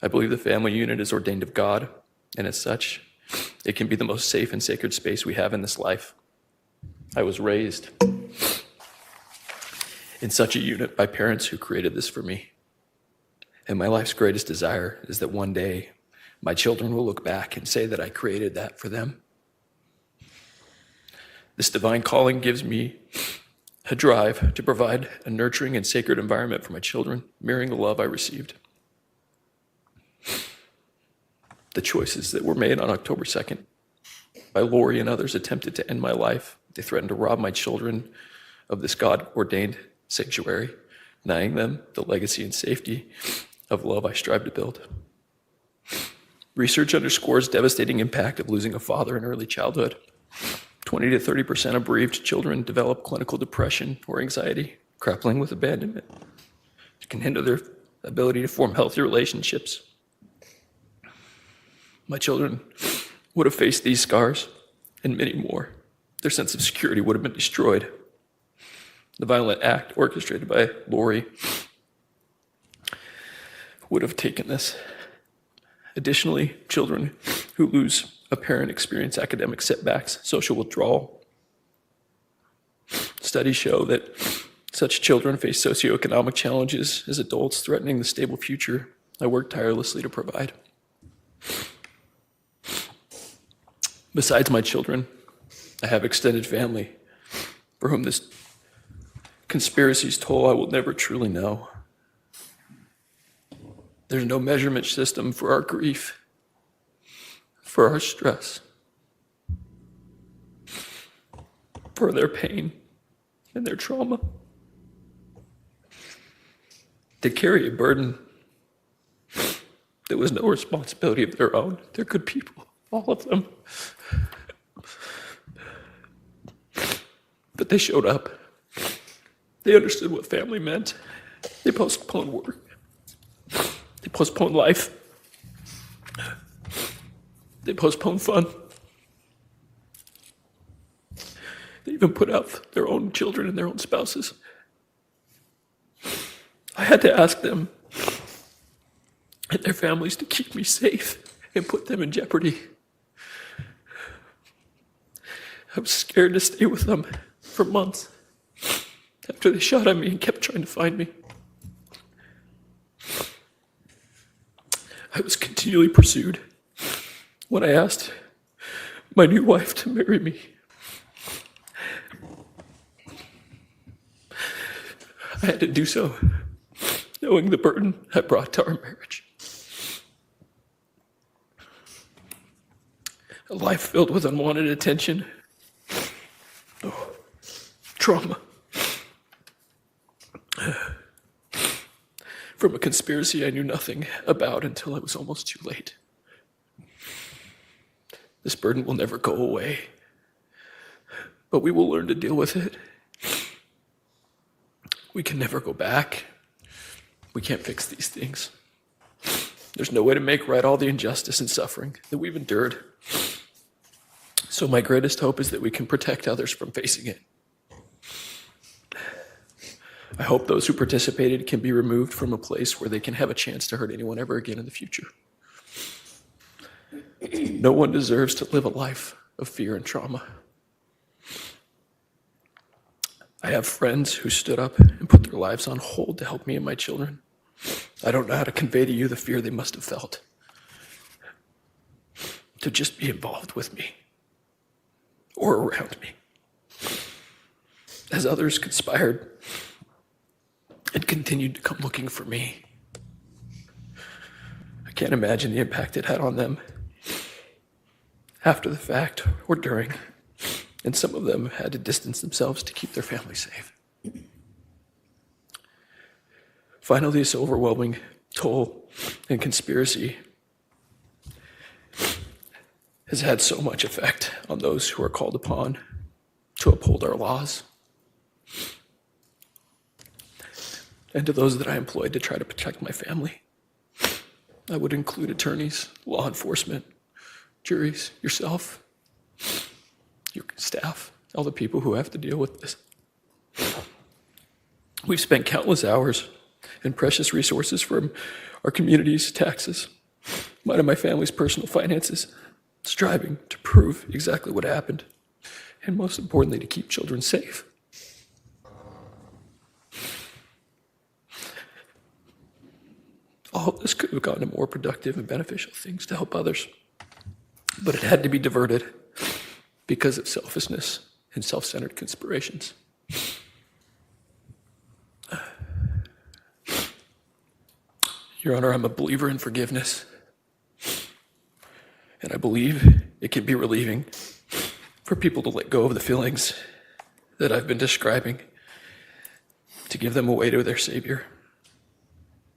I believe the family unit is ordained of God, and as such, it can be the most safe and sacred space we have in this life. I was raised in such a unit by parents who created this for me. And my life's greatest desire is that one day my children will look back and say that I created that for them. This divine calling gives me a drive to provide a nurturing and sacred environment for my children, mirroring the love I received. The choices that were made on October 2nd by Lori and others attempted to end my life. They threatened to rob my children of this God-ordained sanctuary, denying them the legacy and safety of love I strive to build. Research underscores devastating impact of losing a father in early childhood. 20 to 30% of bereaved children develop clinical depression or anxiety, grappling with abandonment. It can hinder their ability to form healthy relationships. My children would have faced these scars and many more. Their sense of security would have been destroyed. The violent act orchestrated by Lori would have taken this. Additionally, children who lose a parent experience academic setbacks, social withdrawal. Studies show that such children face socioeconomic challenges as adults, threatening the stable future I work tirelessly to provide. Besides my children, I have extended family for whom this conspiracy's toll I will never truly know. There's no measurement system for our grief, for our stress, for their pain and their trauma. They carry a burden that was no responsibility of their own. They're good people, all of them. But they showed up. They understood what family meant. They postponed work. They postponed life. They postponed fun. They even put out their own children and their own spouses. I had to ask them and their families to keep me safe and put them in jeopardy. I was scared to stay with them for months after they shot at me and kept trying to find me. I was continually pursued when I asked my new wife to marry me. I had to do so, knowing the burden I brought to our marriage. A life filled with unwanted attention, trauma, from a conspiracy I knew nothing about until it was almost too late. This burden will never go away, but we will learn to deal with it. We can never go back. We can't fix these things. There's no way to make right all the injustice and suffering that we've endured. So my greatest hope is that we can protect others from facing it. I hope those who participated can be removed from a place where they can have a chance to hurt anyone ever again in the future. No one deserves to live a life of fear and trauma. I have friends who stood up and put their lives on hold to help me and my children. I don't know how to convey to you the fear they must have felt to just be involved with me or around me. As others conspired and continued to come looking for me. I can't imagine the impact it had on them after the fact or during, and some of them had to distance themselves to keep their family safe. Finally, this overwhelming toll and conspiracy has had so much effect on those who are called upon to uphold our laws, and to those that I employed to try to protect my family. I would include attorneys, law enforcement, juries, yourself, your staff, all the people who have to deal with this. We've spent countless hours and precious resources from our community's taxes, mine and my family's personal finances, striving to prove exactly what happened, and most importantly, to keep children safe. All of this could have gone to more productive and beneficial things to help others, but it had to be diverted because of selfishness and self-centered conspirations. Your Honor, I'm a believer in forgiveness, and I believe it can be relieving for people to let go of the feelings that I've been describing, to give them away to their Savior,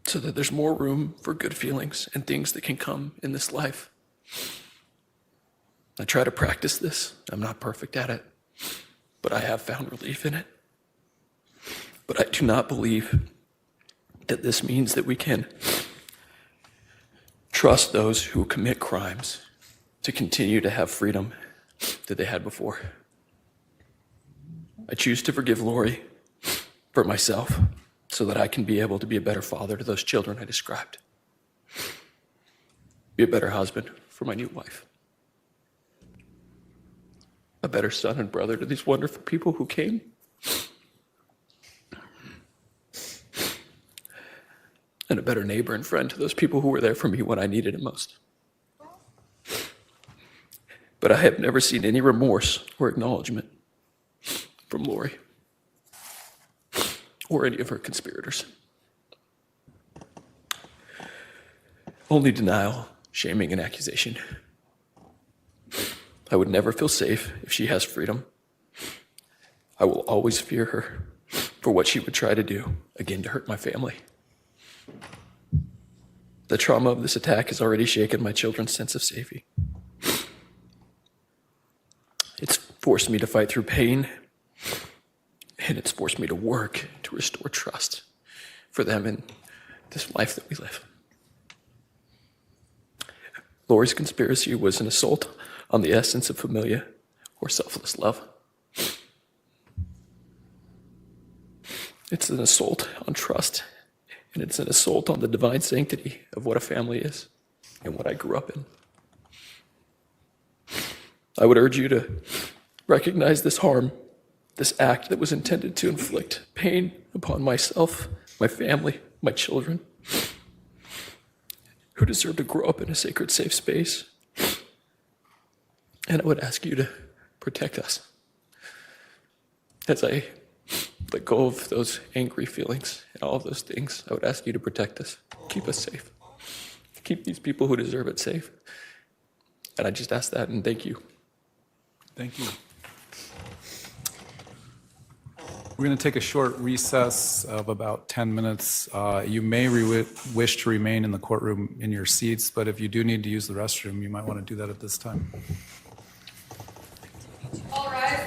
so that there's more room for good feelings and things that can come in this life. I try to practice this. I'm not perfect at it, but I have found relief in it. But I do not believe that this means that we can trust those who commit crimes to continue to have freedom that they had before. I choose to forgive Lori for myself so that I can be able to be a better father to those children I described. Be a better husband for my new wife. A better son and brother to these wonderful people who came. And a better neighbor and friend to those people who were there for me when I needed it most. But I have never seen any remorse or acknowledgement from Lori or any of her conspirators. Only denial, shaming, and accusation. I would never feel safe if she has freedom. I will always fear her for what she would try to do, again, to hurt my family. The trauma of this attack has already shaken my children's sense of safety. It's forced me to fight through pain, and it's forced me to work to restore trust for them in this life that we live. Lori's conspiracy was an assault on the essence of familia or selfless love. It's an assault on trust, and it's an assault on the divine sanctity of what a family is and what I grew up in. I would urge you to recognize this harm, this act that was intended to inflict pain upon myself, my family, my children, who deserve to grow up in a sacred, safe space. And I would ask you to protect us. As I let go of those angry feelings and all of those things, I would ask you to protect us, keep us safe, keep these people who deserve it safe. And I just ask that and thank you. Thank you. We're going to take a short recess of about 10 minutes. You may wish to remain in the courtroom in your seats, but if you do need to use the restroom, you might want to do that at this time. All rise.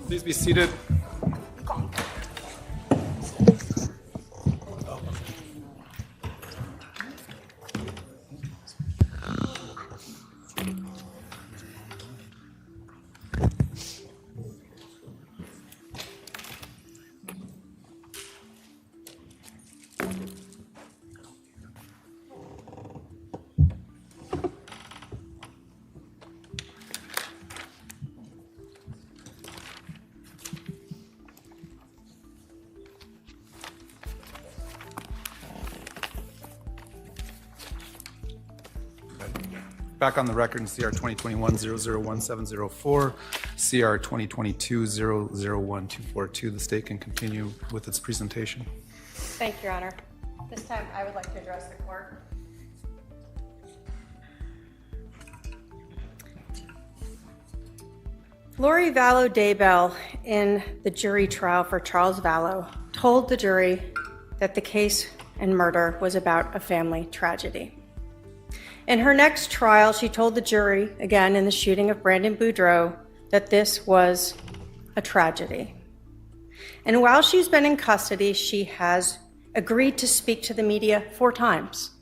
Please be seated. Back on the record in CR 2021-001704, CR 2022-001242. The state can continue with its presentation. Thank you, Your Honor. This time, I would like to address the court. Lori Vallow Daybell, in the jury trial for Charles Vallow, told the jury that the case and murder was about a family tragedy. In her next trial, she told the jury, again in the shooting of Brandon Boudreaux, that this was a tragedy. And while she's been in custody, she has agreed to speak to the media 4 times.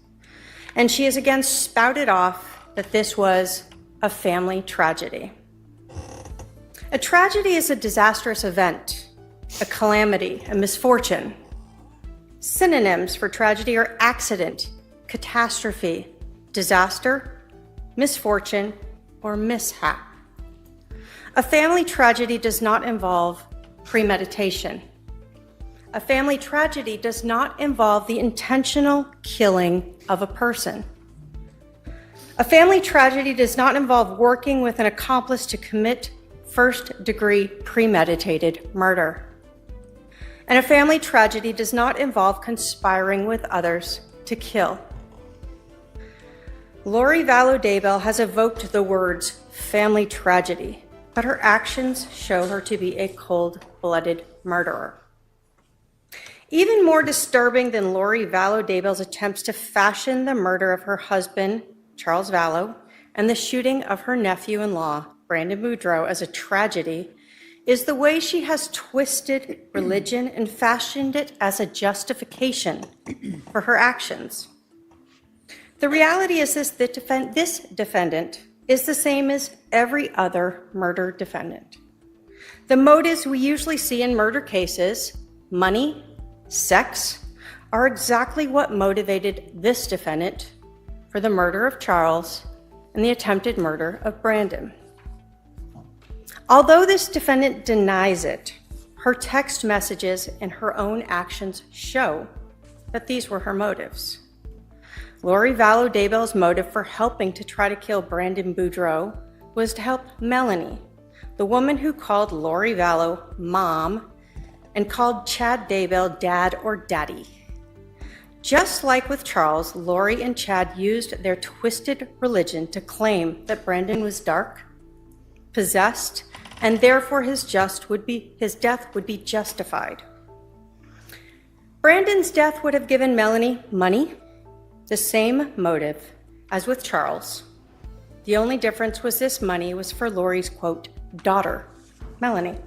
And she has again spouted off that this was a family tragedy. A tragedy is a disastrous event, a calamity, a misfortune. Synonyms for tragedy are accident, catastrophe, disaster, misfortune, or mishap. A family tragedy does not involve premeditation. A family tragedy does not involve the intentional killing of a person. A family tragedy does not involve working with an accomplice to commit first-degree premeditated murder. And a family tragedy does not involve conspiring with others to kill. Lori Vallow Daybell has evoked the words family tragedy, but her actions show her to be a cold-blooded murderer. Even more disturbing than Lori Vallow Daybell's attempts to fashion the murder of her husband, Charles Vallow, and the shooting of her nephew-in-law, Brandon Boudreaux, as a tragedy, is the way she has twisted religion and fashioned it as a justification for her actions. The reality is this defendant is the same as every other murder defendant. The motives we usually see in murder cases, money, sex, are exactly what motivated this defendant for the murder of Charles and the attempted murder of Brandon. Although this defendant denies it, her text messages and her own actions show that these were her motives. Lori Vallow Daybell's motive for helping to try to kill Brandon Boudreaux was to help Melanie, the woman who called Lori Vallow Mom and called Chad Daybell Dad or Daddy. Just like with Charles, Lori and Chad used their twisted religion to claim that Brandon was dark, possessed, and therefore his death would be justified. Brandon's death would have given Melanie money, the same motive as with Charles. The only difference was this money was for Lori's, quote, daughter, Melanie.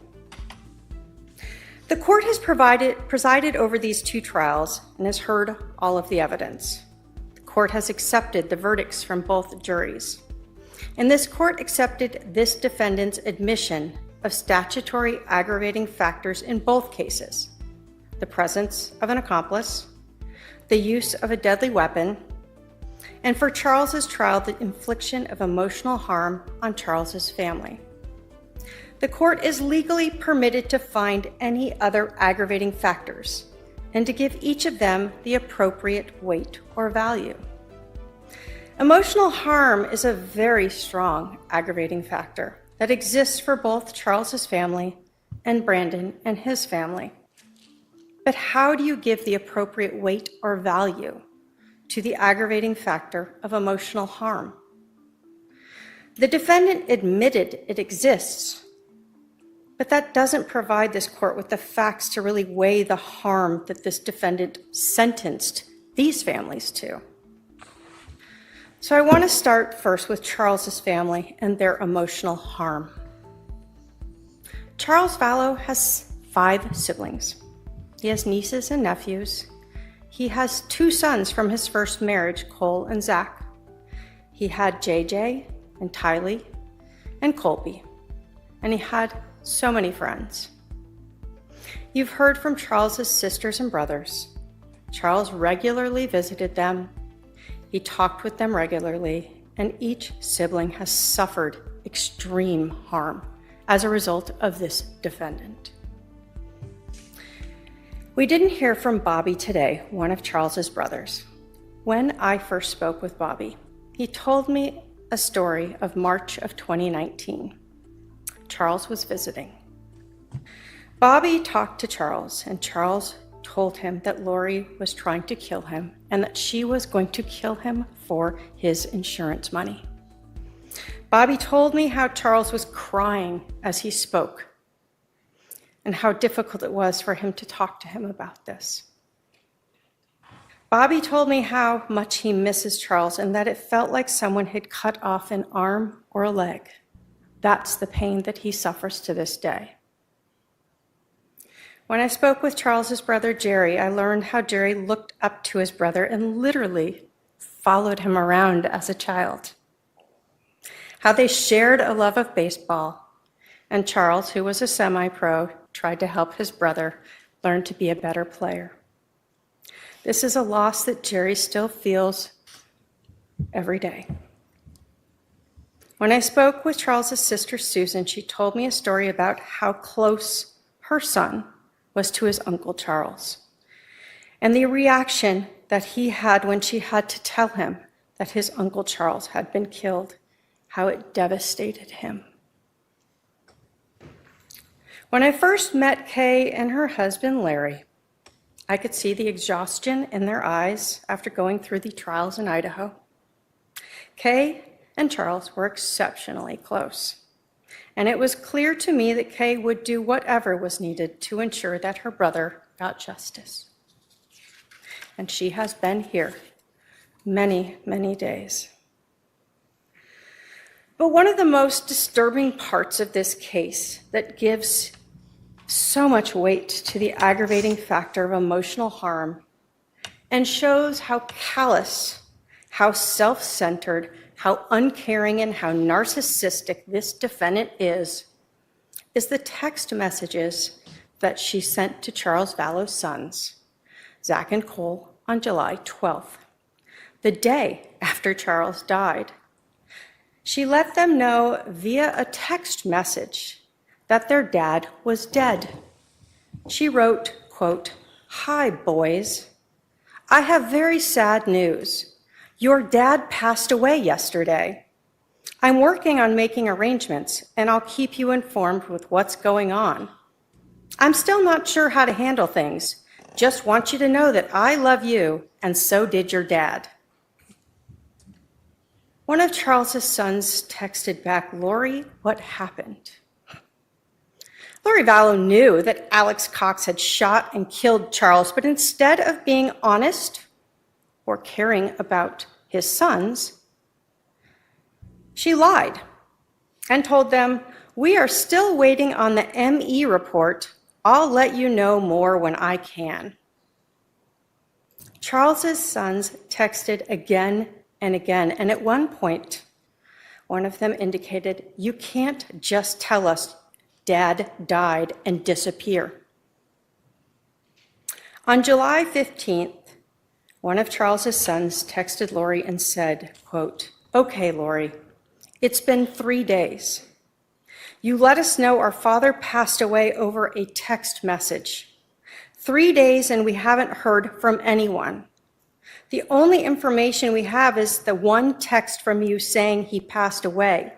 The court has presided over these 2 trials and has heard all of the evidence. The court has accepted the verdicts from both juries. And this court accepted this defendant's admission of statutory aggravating factors in both cases: the presence of an accomplice, the use of a deadly weapon, and for Charles's trial, the infliction of emotional harm on Charles's family. The court is legally permitted to find any other aggravating factors and to give each of them the appropriate weight or value. Emotional harm is a very strong aggravating factor that exists for both Charles's family and Brandon and his family. But how do you give the appropriate weight or value to the aggravating factor of emotional harm? The defendant admitted it exists, but that doesn't provide this court with the facts to really weigh the harm that this defendant sentenced these families to. So I want to start first with Charles's family and their emotional harm. Charles Vallow has 5 siblings. He has nieces and nephews. He has 2 sons from his first marriage, Cole and Zach. He had JJ and Tylee and Colby, and he had so many friends. You've heard from Charles's sisters and brothers. Charles regularly visited them. He talked with them regularly, and each sibling has suffered extreme harm as a result of this defendant. We didn't hear from Bobby today, one of Charles's brothers. When I first spoke with Bobby, he told me a story of March of 2019. Charles was visiting. Bobby talked to Charles, and Charles told him that Lori was trying to kill him and that she was going to kill him for his insurance money. Bobby told me how Charles was crying as he spoke and how difficult it was for him to talk to him about this. Bobby told me how much he misses Charles and that it felt like someone had cut off an arm or a leg. That's the pain that he suffers to this day. When I spoke with Charles's brother, Jerry, I learned how Jerry looked up to his brother and literally followed him around as a child. How they shared a love of baseball, and Charles, who was a semi-pro, tried to help his brother learn to be a better player. This is a loss that Jerry still feels every day. When I spoke with Charles's sister, Susan, she told me a story about how close her son was to his Uncle Charles, and the reaction that he had when she had to tell him that his Uncle Charles had been killed, how it devastated him. When I first met Kay and her husband, Larry, I could see the exhaustion in their eyes after going through the trials in Idaho. Kay and Charles were exceptionally close, and it was clear to me that Kay would do whatever was needed to ensure that her brother got justice. And she has been here many, many days. But one of the most disturbing parts of this case that gives so much weight to the aggravating factor of emotional harm and shows how callous, how self-centered, how uncaring, and how narcissistic this defendant is the text messages that she sent to Charles Vallow's sons, Zach and Cole, on July 12th, the day after Charles died. She let them know via a text message that their dad was dead. She wrote, quote, "Hi, boys. I have very sad news. Your dad passed away yesterday. I'm working on making arrangements, and I'll keep you informed with what's going on. I'm still not sure how to handle things. Just want you to know that I love you, and so did your dad." One of Charles's sons texted back, "Lori, what happened?" Lori Vallow knew that Alex Cox had shot and killed Charles, but instead of being honest or caring about his sons, she lied and told them, "We are still waiting on the ME report. I'll let you know more when I can." Charles's sons texted again and again, and at one point, one of them indicated, "You can't just tell us Dad died and disappear." On July 15th, one of Charles's sons texted Lori and said, quote, "Okay, Lori, it's been 3 days. You let us know our father passed away over a text message. 3 days and we haven't heard from anyone. The only information we have is the one text from you saying he passed away.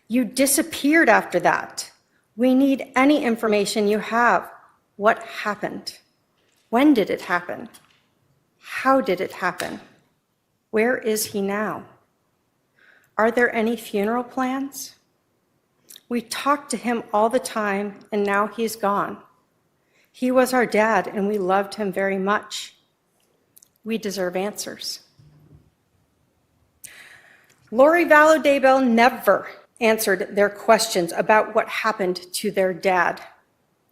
You disappeared after that. We need any information you have. What happened? When did it happen? How did it happen? Where is he now? Are there any funeral plans? We talked to him all the time, and now he's gone. He was our dad, and we loved him very much. We deserve answers." Lori Vallow Daybell never answered their questions about what happened to their dad.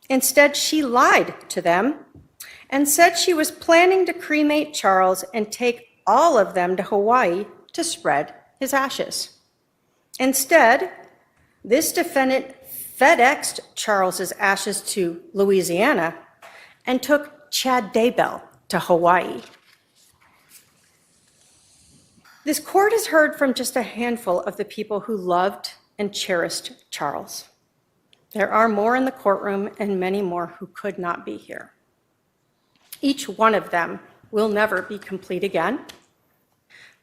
Instead, she lied to them and said she was planning to cremate Charles and take all of them to Hawaii to spread his ashes. Instead, this defendant FedExed Charles's ashes to Louisiana and took Chad Daybell to Hawaii. This court has heard from just a handful of the people who loved and cherished Charles. There are more in the courtroom and many more who could not be here. Each one of them will never be complete again.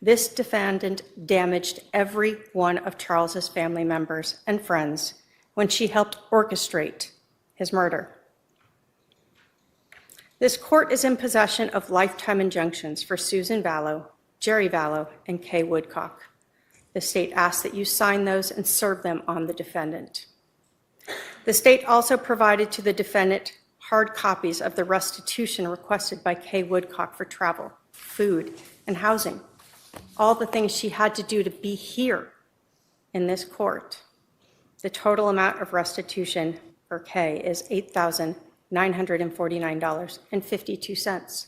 This defendant damaged every one of Charles's family members and friends when she helped orchestrate his murder. This court is in possession of lifetime injunctions for Susan Vallow, Jerry Vallow, and Kay Woodcock. The state asks that you sign those and serve them on the defendant. The state also provided to the defendant hard copies of the restitution requested by Kay Woodcock for travel, food, and housing, all the things she had to do to be here in this court. The total amount of restitution for Kay is $8,949.52.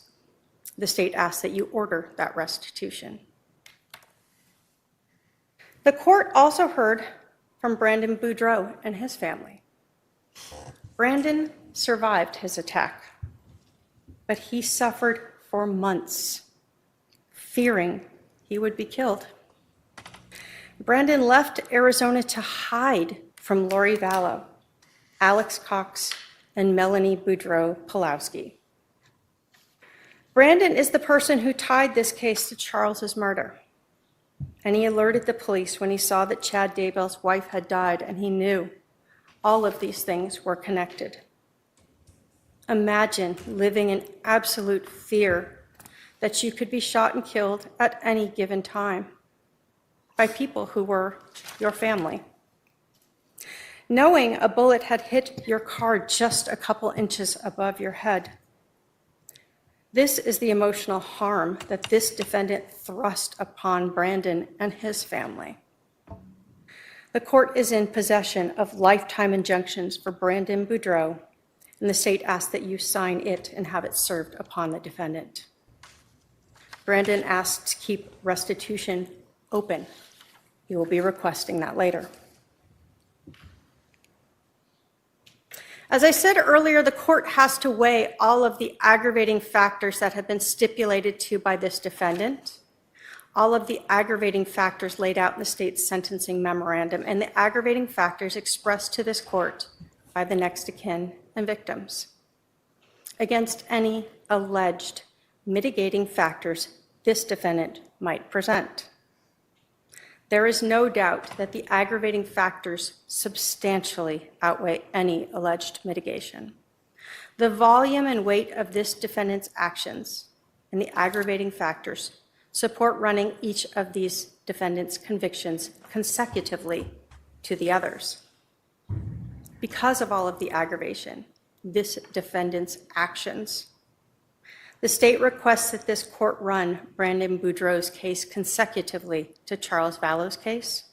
The state asks that you order that restitution. The court also heard from Brandon Boudreau and his family. Brandon survived his attack, but he suffered for months, fearing he would be killed. Brandon left Arizona to hide from Lori Vallow, Alex Cox, and Melanie Boudreau-Pulowski. Brandon is the person who tied this case to Charles's murder, and he alerted the police when he saw that Chad Daybell's wife had died, and he knew all of these things were connected. Imagine living in absolute fear that you could be shot and killed at any given time by people who were your family. Knowing a bullet had hit your car just a couple inches above your head. This is the emotional harm that this defendant thrust upon Brandon and his family. The court is in possession of lifetime injunctions for Brandon Boudreau, and the state asks that you sign it and have it served upon the defendant. Brandon asks to keep restitution open. You will be requesting that later. As I said earlier, the court has to weigh all of the aggravating factors that have been stipulated to by this defendant, all of the aggravating factors laid out in the state's sentencing memorandum, and the aggravating factors expressed to this court by the next of kin and victims against any alleged mitigating factors this defendant might present. There is no doubt that the aggravating factors substantially outweigh any alleged mitigation. The volume and weight of this defendant's actions and the aggravating factors support running each of these defendants' convictions consecutively to the others. Because of all of the aggravation, this defendant's actions, the state requests that this court run Brandon Boudreau's case consecutively to Charles Vallow's case,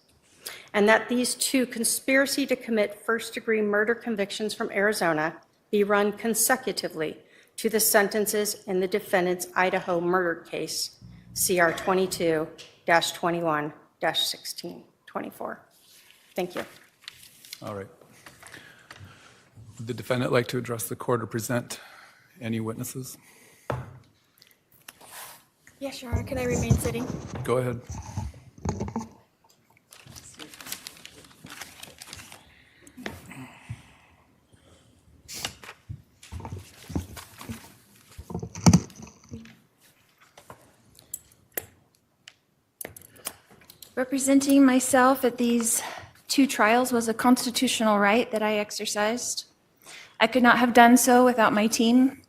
and that these two conspiracy to commit first-degree murder convictions from Arizona be run consecutively to the sentences in the defendant's Idaho murder case, CR 22-21-1624. Thank you. All right. Would the defendant like to address the court or present any witnesses? Yes, Your Honor. Can I remain sitting? Go ahead. Representing myself at these two trials was a constitutional right that I exercised. I could not have done so without my team.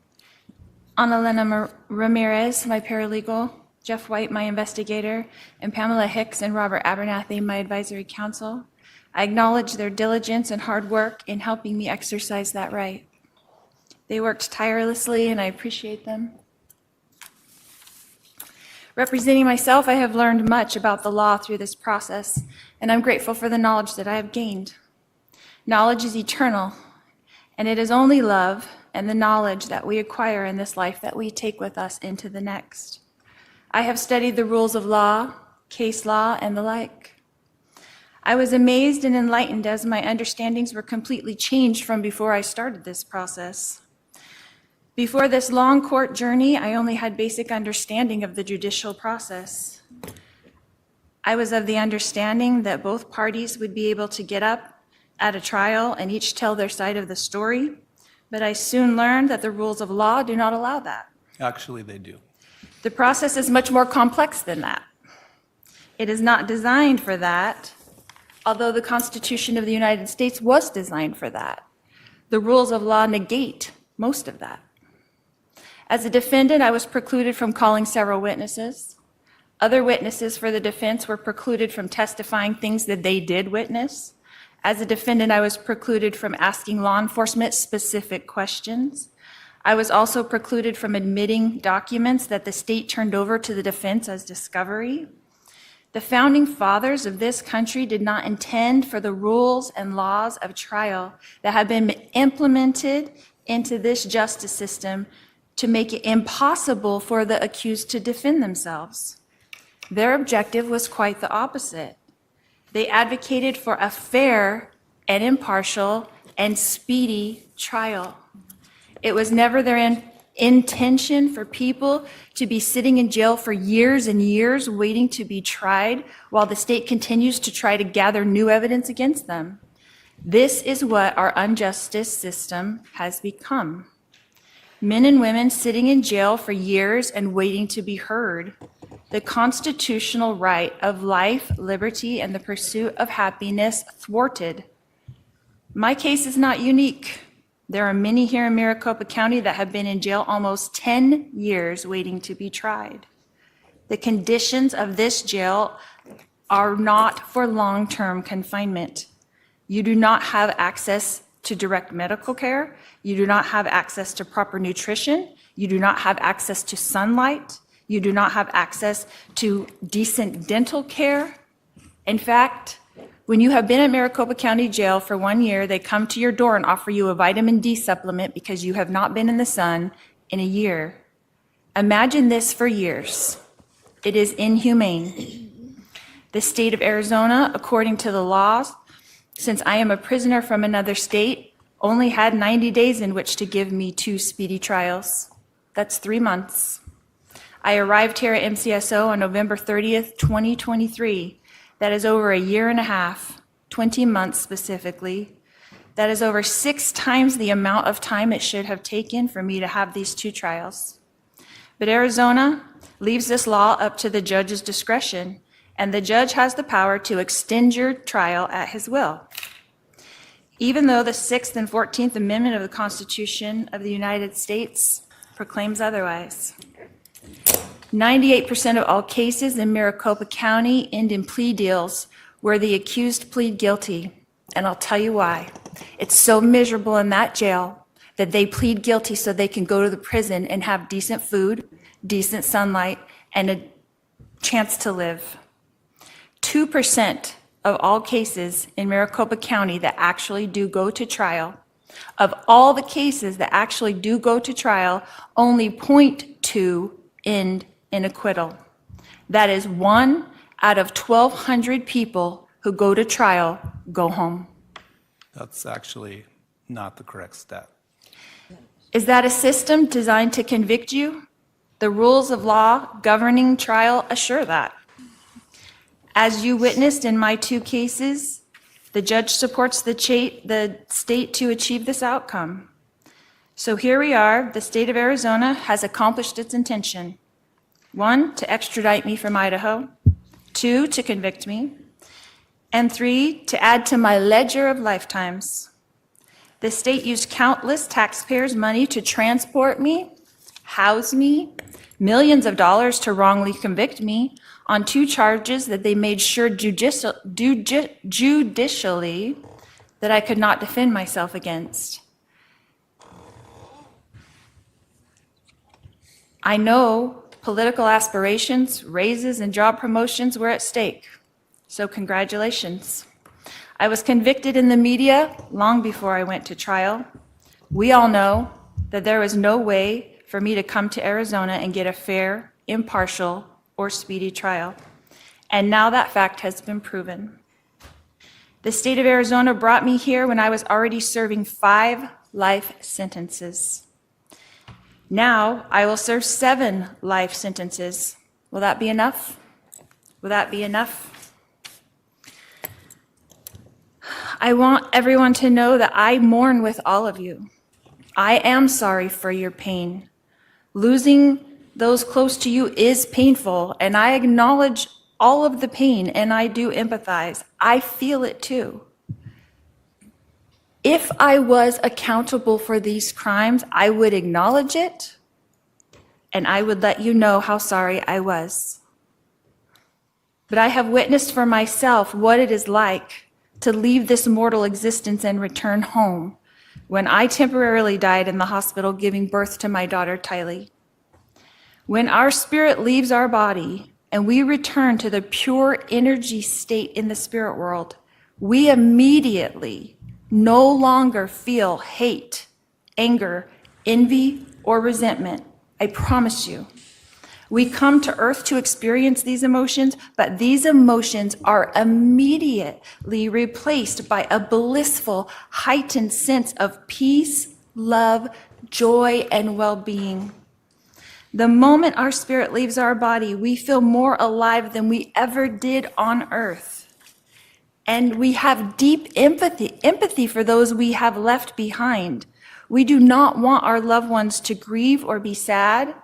Annalena Ramirez, my paralegal, Jeff White, my investigator, and Pamela Hicks and Robert Abernathy, my advisory counsel. I acknowledge their diligence and hard work in helping me exercise that right. They worked tirelessly, and I appreciate them. Representing myself, I have learned much about the law through this process, and I'm grateful for the knowledge that I have gained. Knowledge is eternal, and it is only love and the knowledge that we acquire in this life that we take with us into the next. I have studied the rules of law, case law, and the like. I was amazed and enlightened as my understandings were completely changed from before I started this process. Before this long court journey, I only had basic understanding of the judicial process. I was of the understanding that both parties would be able to get up at a trial and each tell their side of the story, but I soon learned that the rules of law do not allow that. Actually, they do. The process is much more complex than that. It is not designed for that, although the Constitution of the United States was designed for that. The rules of law negate most of that. As a defendant, I was precluded from calling several witnesses. Other witnesses for the defense were precluded from testifying things that they did witness. As a defendant, I was precluded from asking law enforcement specific questions. I was also precluded from admitting documents that the state turned over to the defense as discovery. The founding fathers of this country did not intend for the rules and laws of trial that have been implemented into this justice system to make it impossible for the accused to defend themselves. Their objective was quite the opposite. They advocated for a fair and impartial and speedy trial. It was never their intention for people to be sitting in jail for years and years waiting to be tried while the state continues to try to gather new evidence against them. This is what our unjustice system has become. Men and women sitting in jail for years and waiting to be heard. The constitutional right of life, liberty, and the pursuit of happiness thwarted. My case is not unique. There are many here in Maricopa County that have been in jail almost 10 years waiting to be tried. The conditions of this jail are not for long-term confinement. You do not have access to direct medical care. You do not have access to proper nutrition. You do not have access to sunlight. You do not have access to decent dental care. In fact, when you have been at Maricopa County Jail for 1 year, they come to your door and offer you a vitamin D supplement because you have not been in the sun in a year. Imagine this for years. It is inhumane. The state of Arizona, according to the laws, since I am a prisoner from another state, only had 90 days in which to give me 2 speedy trials. That's 3 months. I arrived here at MCSO on November 30th, 2023. That is over a year and a half, 20 months specifically. That is over 6 times the amount of time it should have taken for me to have these 2 trials. But Arizona leaves this law up to the judge's discretion, and the judge has the power to extend your trial at his will. Even though the 6th and 14th Amendment of the Constitution of the United States proclaims otherwise. 98% of all cases in Maricopa County end in plea deals where the accused plead guilty, and I'll tell you why. It's so miserable in that jail that they plead guilty so they can go to the prison and have decent food, decent sunlight, and a chance to live. 2% of all cases in Maricopa County that actually do go to trial, of all the cases that actually do go to trial, only 0.2 end in acquittal. That is 1 out of 1,200 people who go to trial go home. That's actually not the correct stat. Is that a system designed to convict you? The rules of law governing trial assure that. As you witnessed in my 2 cases, the judge supports the state to achieve this outcome. So here we are, the state of Arizona has accomplished its intention. 1, to extradite me from Idaho. 2, to convict me. And 3, to add to my ledger of lifetimes. The state used countless taxpayers' money to transport me, house me, millions of dollars to wrongly convict me on 2 charges that they made sure judicially that I could not defend myself against. I know Political aspirations, raises, and job promotions were at stake. So congratulations. I was convicted in the media long before I went to trial. We all know that there was no way for me to come to Arizona and get a fair, impartial, or speedy trial. And now that fact has been proven. The state of Arizona brought me here when I was already serving 5 life sentences. Now I will serve 7 life sentences. Will that be enough? Will that be enough? I want everyone to know that I mourn with all of you. I am sorry for your pain. Losing those close to you is painful, and I acknowledge all of the pain, and I do empathize. I feel it too. If I was accountable for these crimes, I would acknowledge it, and I would let you know how sorry I was. But I have witnessed for myself what it is like to leave this mortal existence and return home when I temporarily died in the hospital giving birth to my daughter, Tylee. When our spirit leaves our body and we return to the pure energy state in the spirit world, we immediately no longer feel hate, anger, envy, or resentment. I promise you. We come to earth to experience these emotions, but these emotions are immediately replaced by a blissful, heightened sense of peace, love, joy, and well-being. The moment our spirit leaves our body, we feel more alive than we ever did on earth. And we have deep empathy for those we have left behind. We do not want our loved ones to grieve or be sad.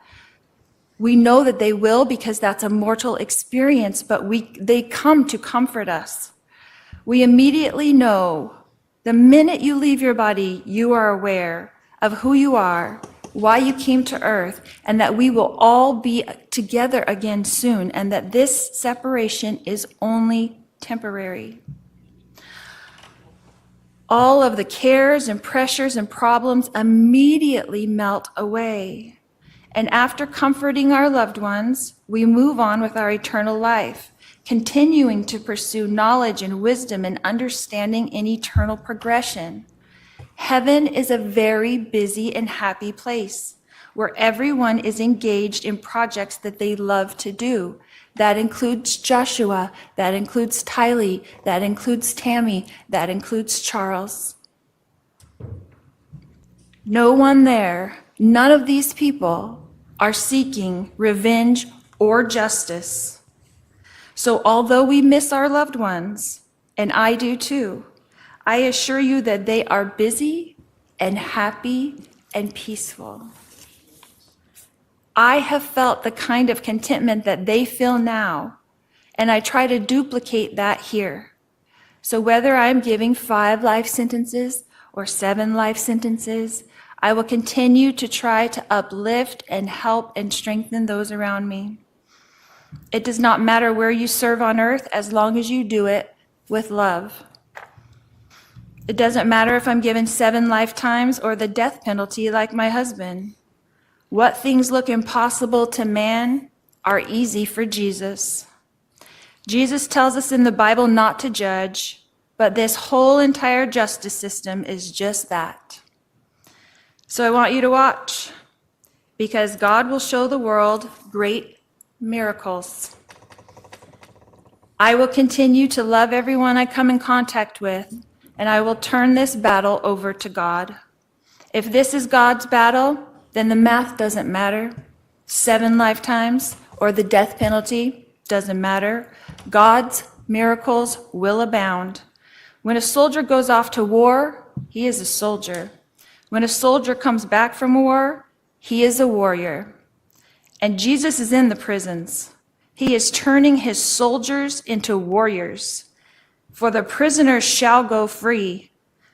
We know that they will because that's a mortal experience, but they come to comfort us. We immediately know the minute you leave your body, you are aware of who you are, why you came to earth, and that we will all be together again soon, and that this separation is only temporary. All of the cares and pressures and problems immediately melt away. And after comforting our loved ones, we move on with our eternal life, continuing to pursue knowledge and wisdom and understanding in eternal progression. Heaven is a very busy and happy place where everyone is engaged in projects that they love to do. That includes Joshua, that includes Tylee, that includes Tammy, that includes Charles. No one there, none of these people are seeking revenge or justice. So although we miss our loved ones, and I do too, I assure you that they are busy and happy and peaceful. I have felt the kind of contentment that they feel now, and I try to duplicate that here. So whether I'm giving 5 life sentences or 7 life sentences, I will continue to try to uplift and help and strengthen those around me. It does not matter where you serve on earth as long as you do it with love. It doesn't matter if I'm given 7 lifetimes or the death penalty like my husband. What things look impossible to man are easy for Jesus. Jesus tells us in the Bible not to judge, but this whole entire justice system is just that. So I want you to watch, because God will show the world great miracles. I will continue to love everyone I come in contact with, and I will turn this battle over to God. If this is God's battle, then the math doesn't matter. 7 lifetimes or the death penalty doesn't matter. God's miracles will abound. When a soldier goes off to war, he is a soldier. When a soldier comes back from war, he is a warrior. And Jesus is in the prisons. He is turning his soldiers into warriors. For the prisoners shall go free.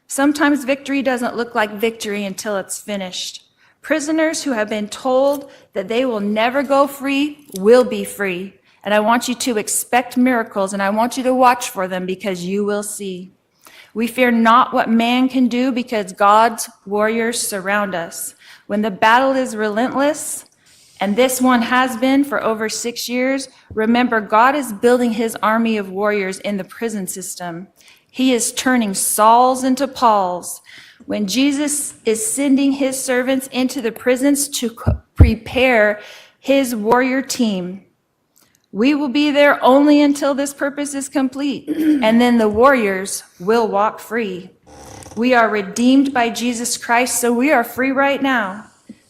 Sometimes victory doesn't look like victory until it's finished. Prisoners who have been told that they will never go free will be free. And I want you to expect miracles, and I want you to watch for them, because you will see. We fear not what man can do, because God's warriors surround us. When the battle is relentless and this one has been for over 6 years, remember, God is building his army of warriors in the prison system. He is turning Sauls into Pauls. When Jesus is sending his servants into the prisons to prepare his warrior team, we will be there only until this purpose is complete, and then the warriors will walk free. We are redeemed by Jesus Christ, so we are free right now,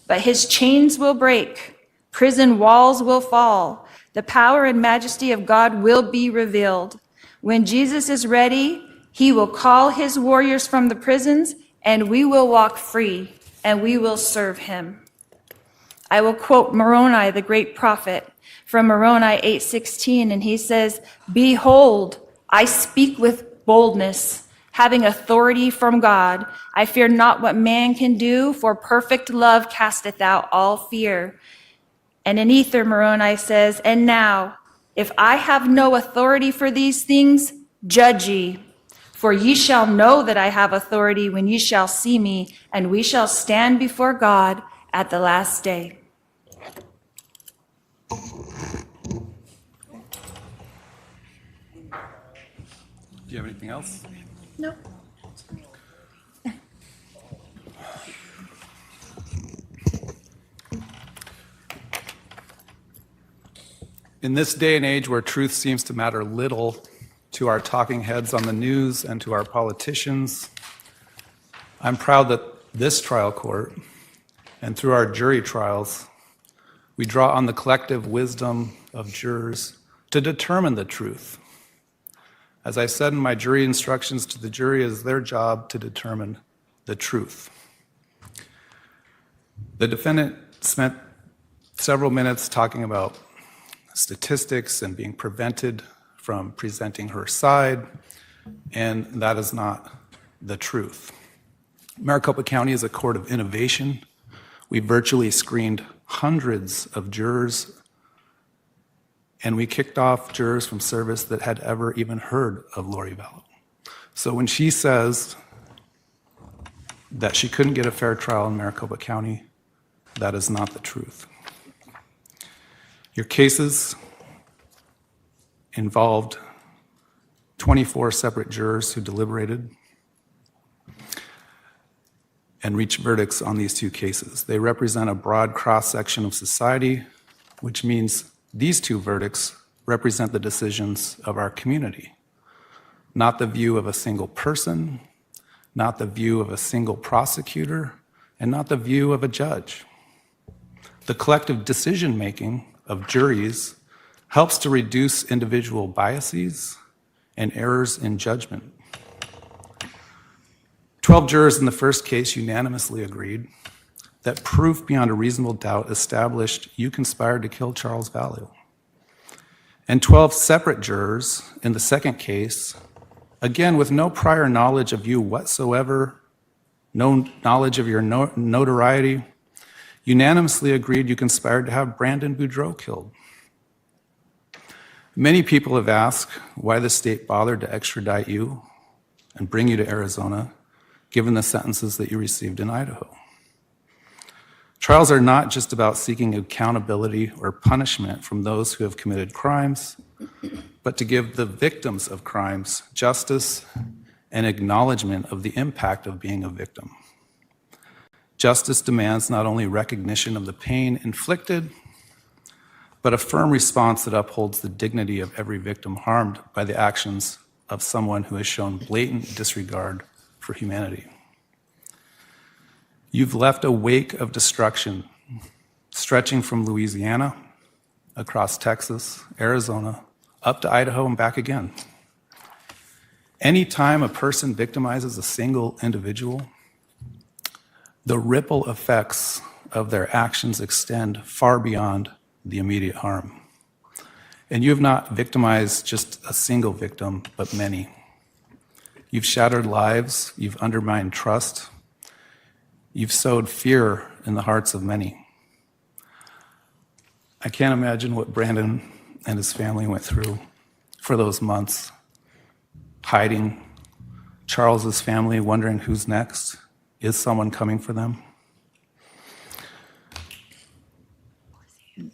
but his chains will break. Prison walls will fall. The power and majesty of God will be revealed. When Jesus is ready, he will call his warriors from the prisons, and we will walk free, and we will serve him. I will quote Moroni, the great prophet, from Moroni 8:16, and he says, "Behold, I speak with boldness, having authority from God. I fear not what man can do, for perfect love casteth out all fear." And in Ether, Moroni says, "And now, if I have no authority for these things, judge ye. For ye shall know that I have authority when ye shall see me, and we shall stand before God at the last day." Do you have anything else? No. In this day and age where truth seems to matter little to our talking heads on the news and to our politicians, I'm proud that this trial court and through our jury trials, we draw on the collective wisdom of jurors to determine the truth. As I said in my jury instructions to the jury, it is their job to determine the truth. The defendant spent several minutes talking about statistics and being prevented from presenting her side, and that is not the truth. Maricopa County is a court of innovation. We virtually screened hundreds of jurors, and we kicked off jurors from service that had ever even heard of Lori Vallow. So when she says that she couldn't get a fair trial in Maricopa County, that is not the truth. Your cases involved 24 separate jurors who deliberated and reached verdicts on these two cases. They represent a broad cross-section of society, which means these two verdicts represent the decisions of our community, not the view of a single person, not the view of a single prosecutor, and not the view of a judge. The collective decision-making of juries helps to reduce individual biases and errors in judgment. 12 jurors in the first case unanimously agreed that proof beyond a reasonable doubt established you conspired to kill Charles Vallow. And 12 separate jurors in the second case, again with no prior knowledge of you whatsoever, no knowledge of your notoriety, unanimously agreed you conspired to have Brandon Boudreau killed. Many people have asked why the state bothered to extradite you and bring you to Arizona, given the sentences that you received in Idaho. Trials are not just about seeking accountability or punishment from those who have committed crimes, but to give the victims of crimes justice and acknowledgement of the impact of being a victim. Justice demands not only recognition of the pain inflicted, but a firm response that upholds the dignity of every victim harmed by the actions of someone who has shown blatant disregard for humanity. You've left a wake of destruction stretching from Louisiana, across Texas, Arizona, up to Idaho and back again. Anytime a person victimizes a single individual, the ripple effects of their actions extend far beyond the immediate harm. And you have not victimized just a single victim, but many. You've shattered lives, you've undermined trust, you've sowed fear in the hearts of many. I can't imagine what Brandon and his family went through for those months, hiding, Charles's family wondering who's next, is someone coming for them?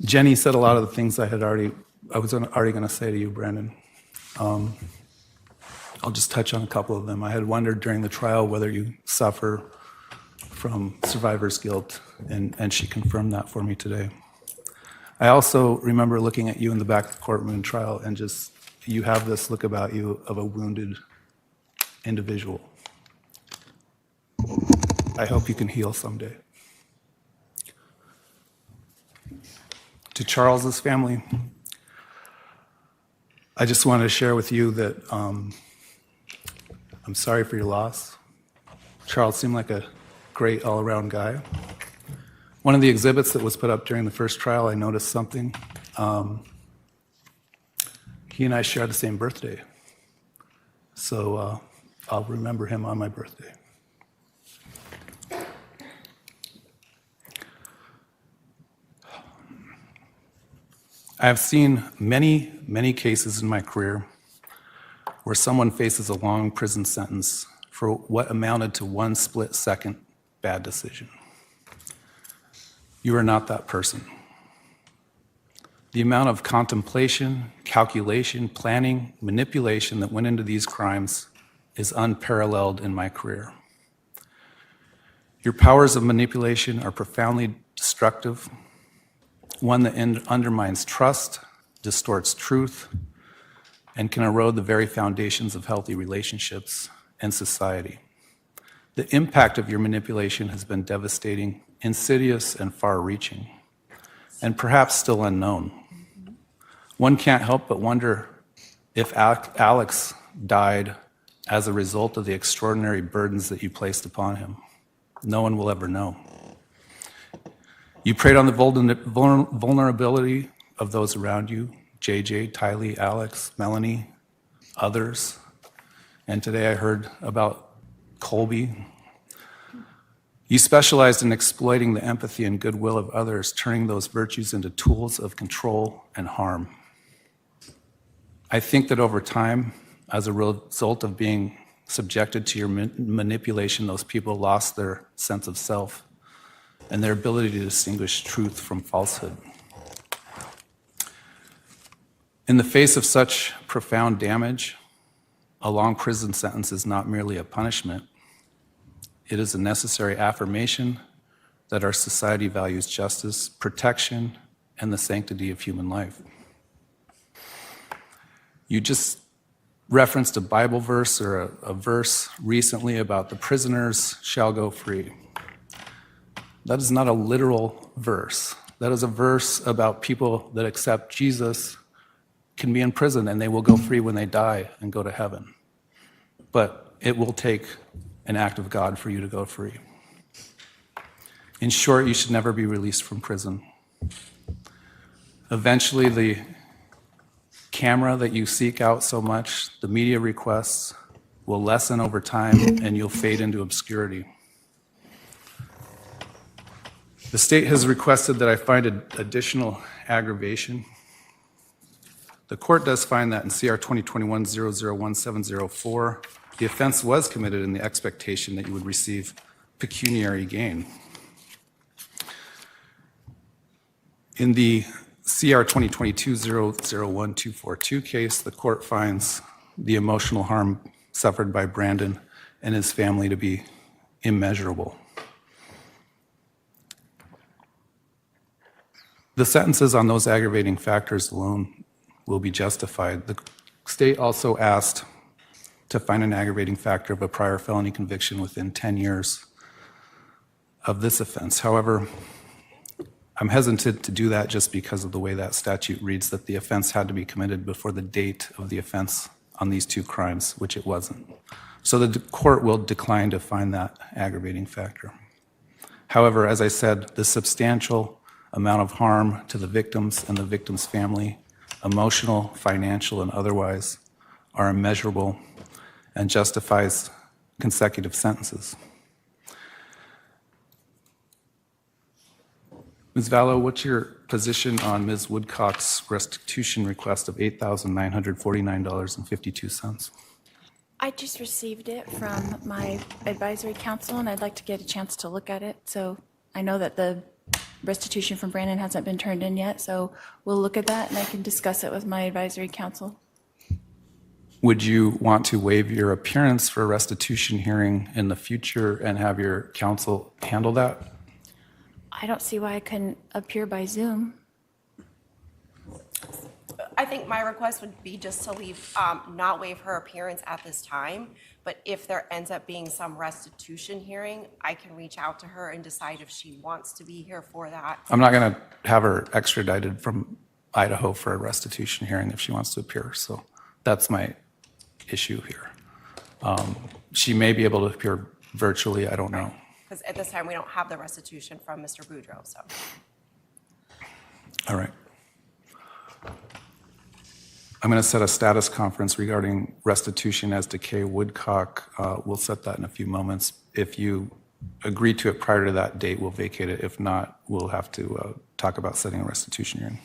Jenny said a lot of the things I was already going to say to you, Brandon. I'll just touch on a couple of them. I had wondered during the trial whether you suffer from survivor's guilt, and she confirmed that for me today. I also remember looking at you in the back of the courtroom trial, and just, you have this look about you of a wounded individual. I hope you can heal someday. To Charles's family, I just wanted to share with you that I'm sorry for your loss. Charles seemed like a great all-around guy. One of the exhibits that was put up during the first trial, I noticed something. He and I share the same birthday. So I'll remember him on my birthday. I have seen many, many cases in my career where someone faces a long prison sentence for what amounted to one split-second bad decision. You are not that person. The amount of contemplation, calculation, planning, manipulation that went into these crimes is unparalleled in my career. Your powers of manipulation are profoundly destructive, one that undermines trust, distorts truth, and can erode the very foundations of healthy relationships and society. The impact of your manipulation has been devastating, insidious, and far-reaching, and perhaps still unknown. One can't help but wonder if Alex died as a result of the extraordinary burdens that you placed upon him. No one will ever know. You preyed on the vulnerability of those around you, JJ, Tylee, Alex, Melanie, others. And today I heard about Colby. You specialized in exploiting the empathy and goodwill of others, turning those virtues into tools of control and harm. I think that over time, as a result of being subjected to your manipulation, those people lost their sense of self and their ability to distinguish truth from falsehood. In the face of such profound damage, a long prison sentence is not merely a punishment. It is a necessary affirmation that our society values justice, protection, and the sanctity of human life. You just referenced a Bible verse or a verse recently about the prisoners shall go free. That is not a literal verse. That is a verse about people that accept Jesus can be in prison and they will go free when they die and go to heaven. But it will take an act of God for you to go free. In short, you should never be released from prison. Eventually, the camera that you seek out so much, the media requests, will lessen over time and you'll fade into obscurity. The state has requested that I find additional aggravation. The court does find that in CR 2021-001704, the offense was committed in the expectation that you would receive pecuniary gain. In the CR 2022-001242 case, the court finds the emotional harm suffered by Brandon and his family to be immeasurable. The sentences on those aggravating factors alone will be justified. The state also asked to find an aggravating factor of a prior felony conviction within 10 years of this offense. However, I'm hesitant to do that just because of the way that statute reads, that the offense had to be committed before the date of the offense on these two crimes, which it wasn't. So the court will decline to find that aggravating factor. However, as I said, the substantial amount of harm to the victims and the victim's family, emotional, financial, and otherwise, are immeasurable and justifies consecutive sentences. Ms. Vallow, what's your position on Ms. Woodcock's restitution request of $8,949.52? I just received it from my advisory council, and I'd like to get a chance to look at it. So I know that the restitution from Brandon hasn't been turned in yet, so we'll look at that and I can discuss it with my advisory council. Would you want to waive your appearance for a restitution hearing in the future and have your counsel handle that? I don't see why I couldn't appear by Zoom. I think my request would be just to leave, not waive her appearance at this time, but if there ends up being some restitution hearing, I can reach out to her and decide if she wants to be here for that. I'm not going to have her extradited from Idaho for a restitution hearing if she wants to appear, so that's my issue here. She may be able to appear virtually, I don't know. Because at this time, we don't have the restitution from Mr. Boudreaux, so. All right. I'm going to set a status conference regarding restitution as to Kay Woodcock. We'll set that in a few moments. If you agree to it prior to that date, we'll vacate it. If not, we'll have to talk about setting a restitution hearing.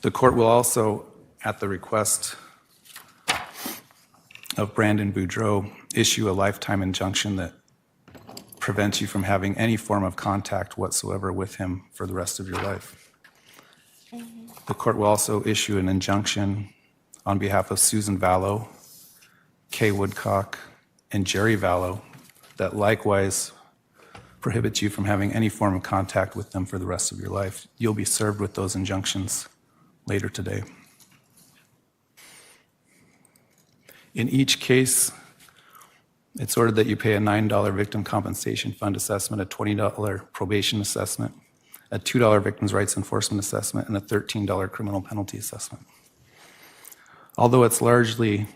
The court will also, at the request of Brandon Boudreaux, issue a lifetime injunction that prevents you from having any form of contact whatsoever with him for the rest of your life. The court will also issue an injunction on behalf of Susan Vallow, Kay Woodcock, and Jerry Vallow that likewise prohibits you from having any form of contact with them for the rest of your life. You'll be served with those injunctions later today. In each case, it's ordered that you pay a $9 victim compensation fund assessment, a $20 probation assessment, a $2 victims' rights enforcement assessment, and a $13 criminal penalty assessment. Although it's largely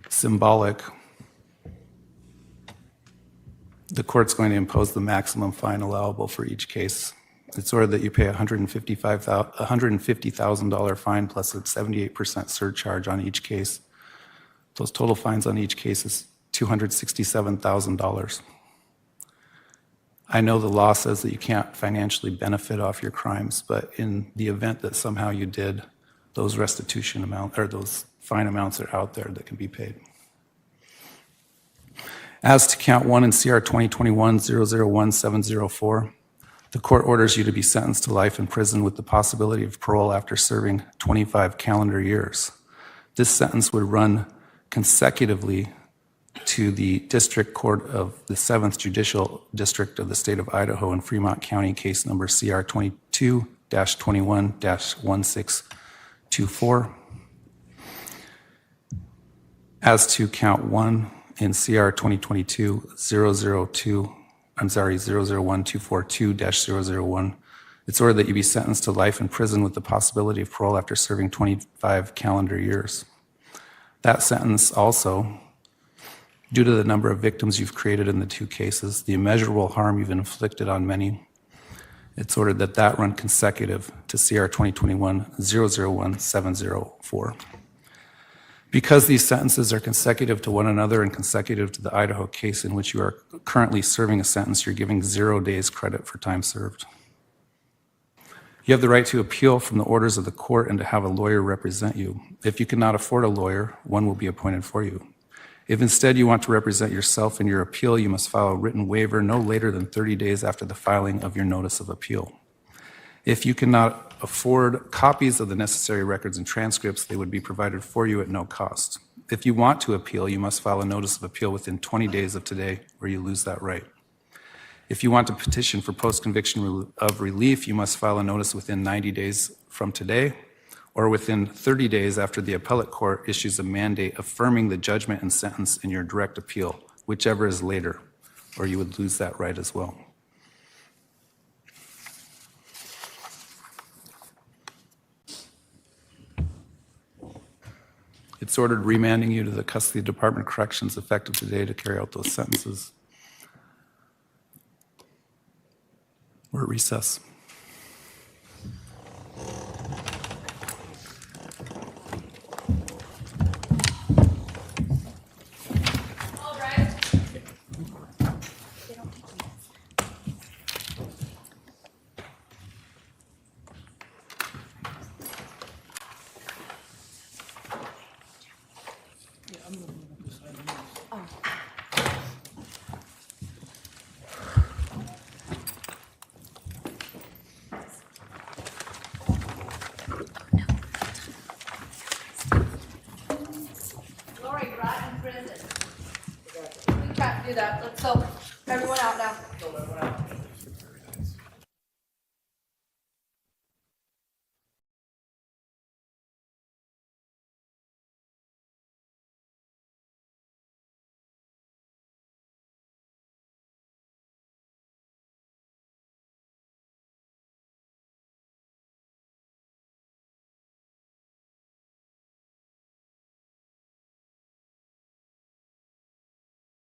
symbolic, the court's going to impose the maximum fine allowable for each case. It's ordered that you pay a $150,000 fine plus a 78% surcharge on each case. Those total fines on each case is $267,000. I know the law says that you can't financially benefit off your crimes, but in the event that somehow you did, those restitution amounts or those fine amounts are out there that can be paid. As to count 1 in CR 2021-001704, the court orders you to be sentenced to life in prison with the possibility of parole after serving 25 calendar years. This sentence would run consecutively to the District Court of the 7th Judicial District of the State of Idaho in Fremont County, case number CR 22-21-1624. As to count 1 in CR 2022-001-242-001, it's ordered that you be sentenced to life in prison with the possibility of parole after serving 25 calendar years. That sentence also, due to the number of victims you've created in the two cases, the immeasurable harm you've inflicted on many, it's ordered that that run consecutive to CR 2021-001-704. Because these sentences are consecutive to one another and consecutive to the Idaho case in which you are currently serving a sentence, you're giving 0 days credit for time served. You have the right to appeal from the orders of the court and to have a lawyer represent you. If you cannot afford a lawyer, one will be appointed for you. If instead you want to represent yourself in your appeal, you must file a written waiver no later than 30 days after the filing of your notice of appeal. If you cannot afford copies of the necessary records and transcripts, they would be provided for you at no cost. If you want to appeal, you must file a notice of appeal within 20 days of today, or you lose that right. If you want to petition for post-conviction of relief, you must file a notice within 90 days from today, or within 30 days after the appellate court issues a mandate affirming the judgment and sentence in your direct appeal, whichever is later, or you would lose that right as well. It's ordered remanding you to the Custody Department of Corrections effective today to carry out those sentences. We're at recess. can't do that. Let's go. Everyone out now.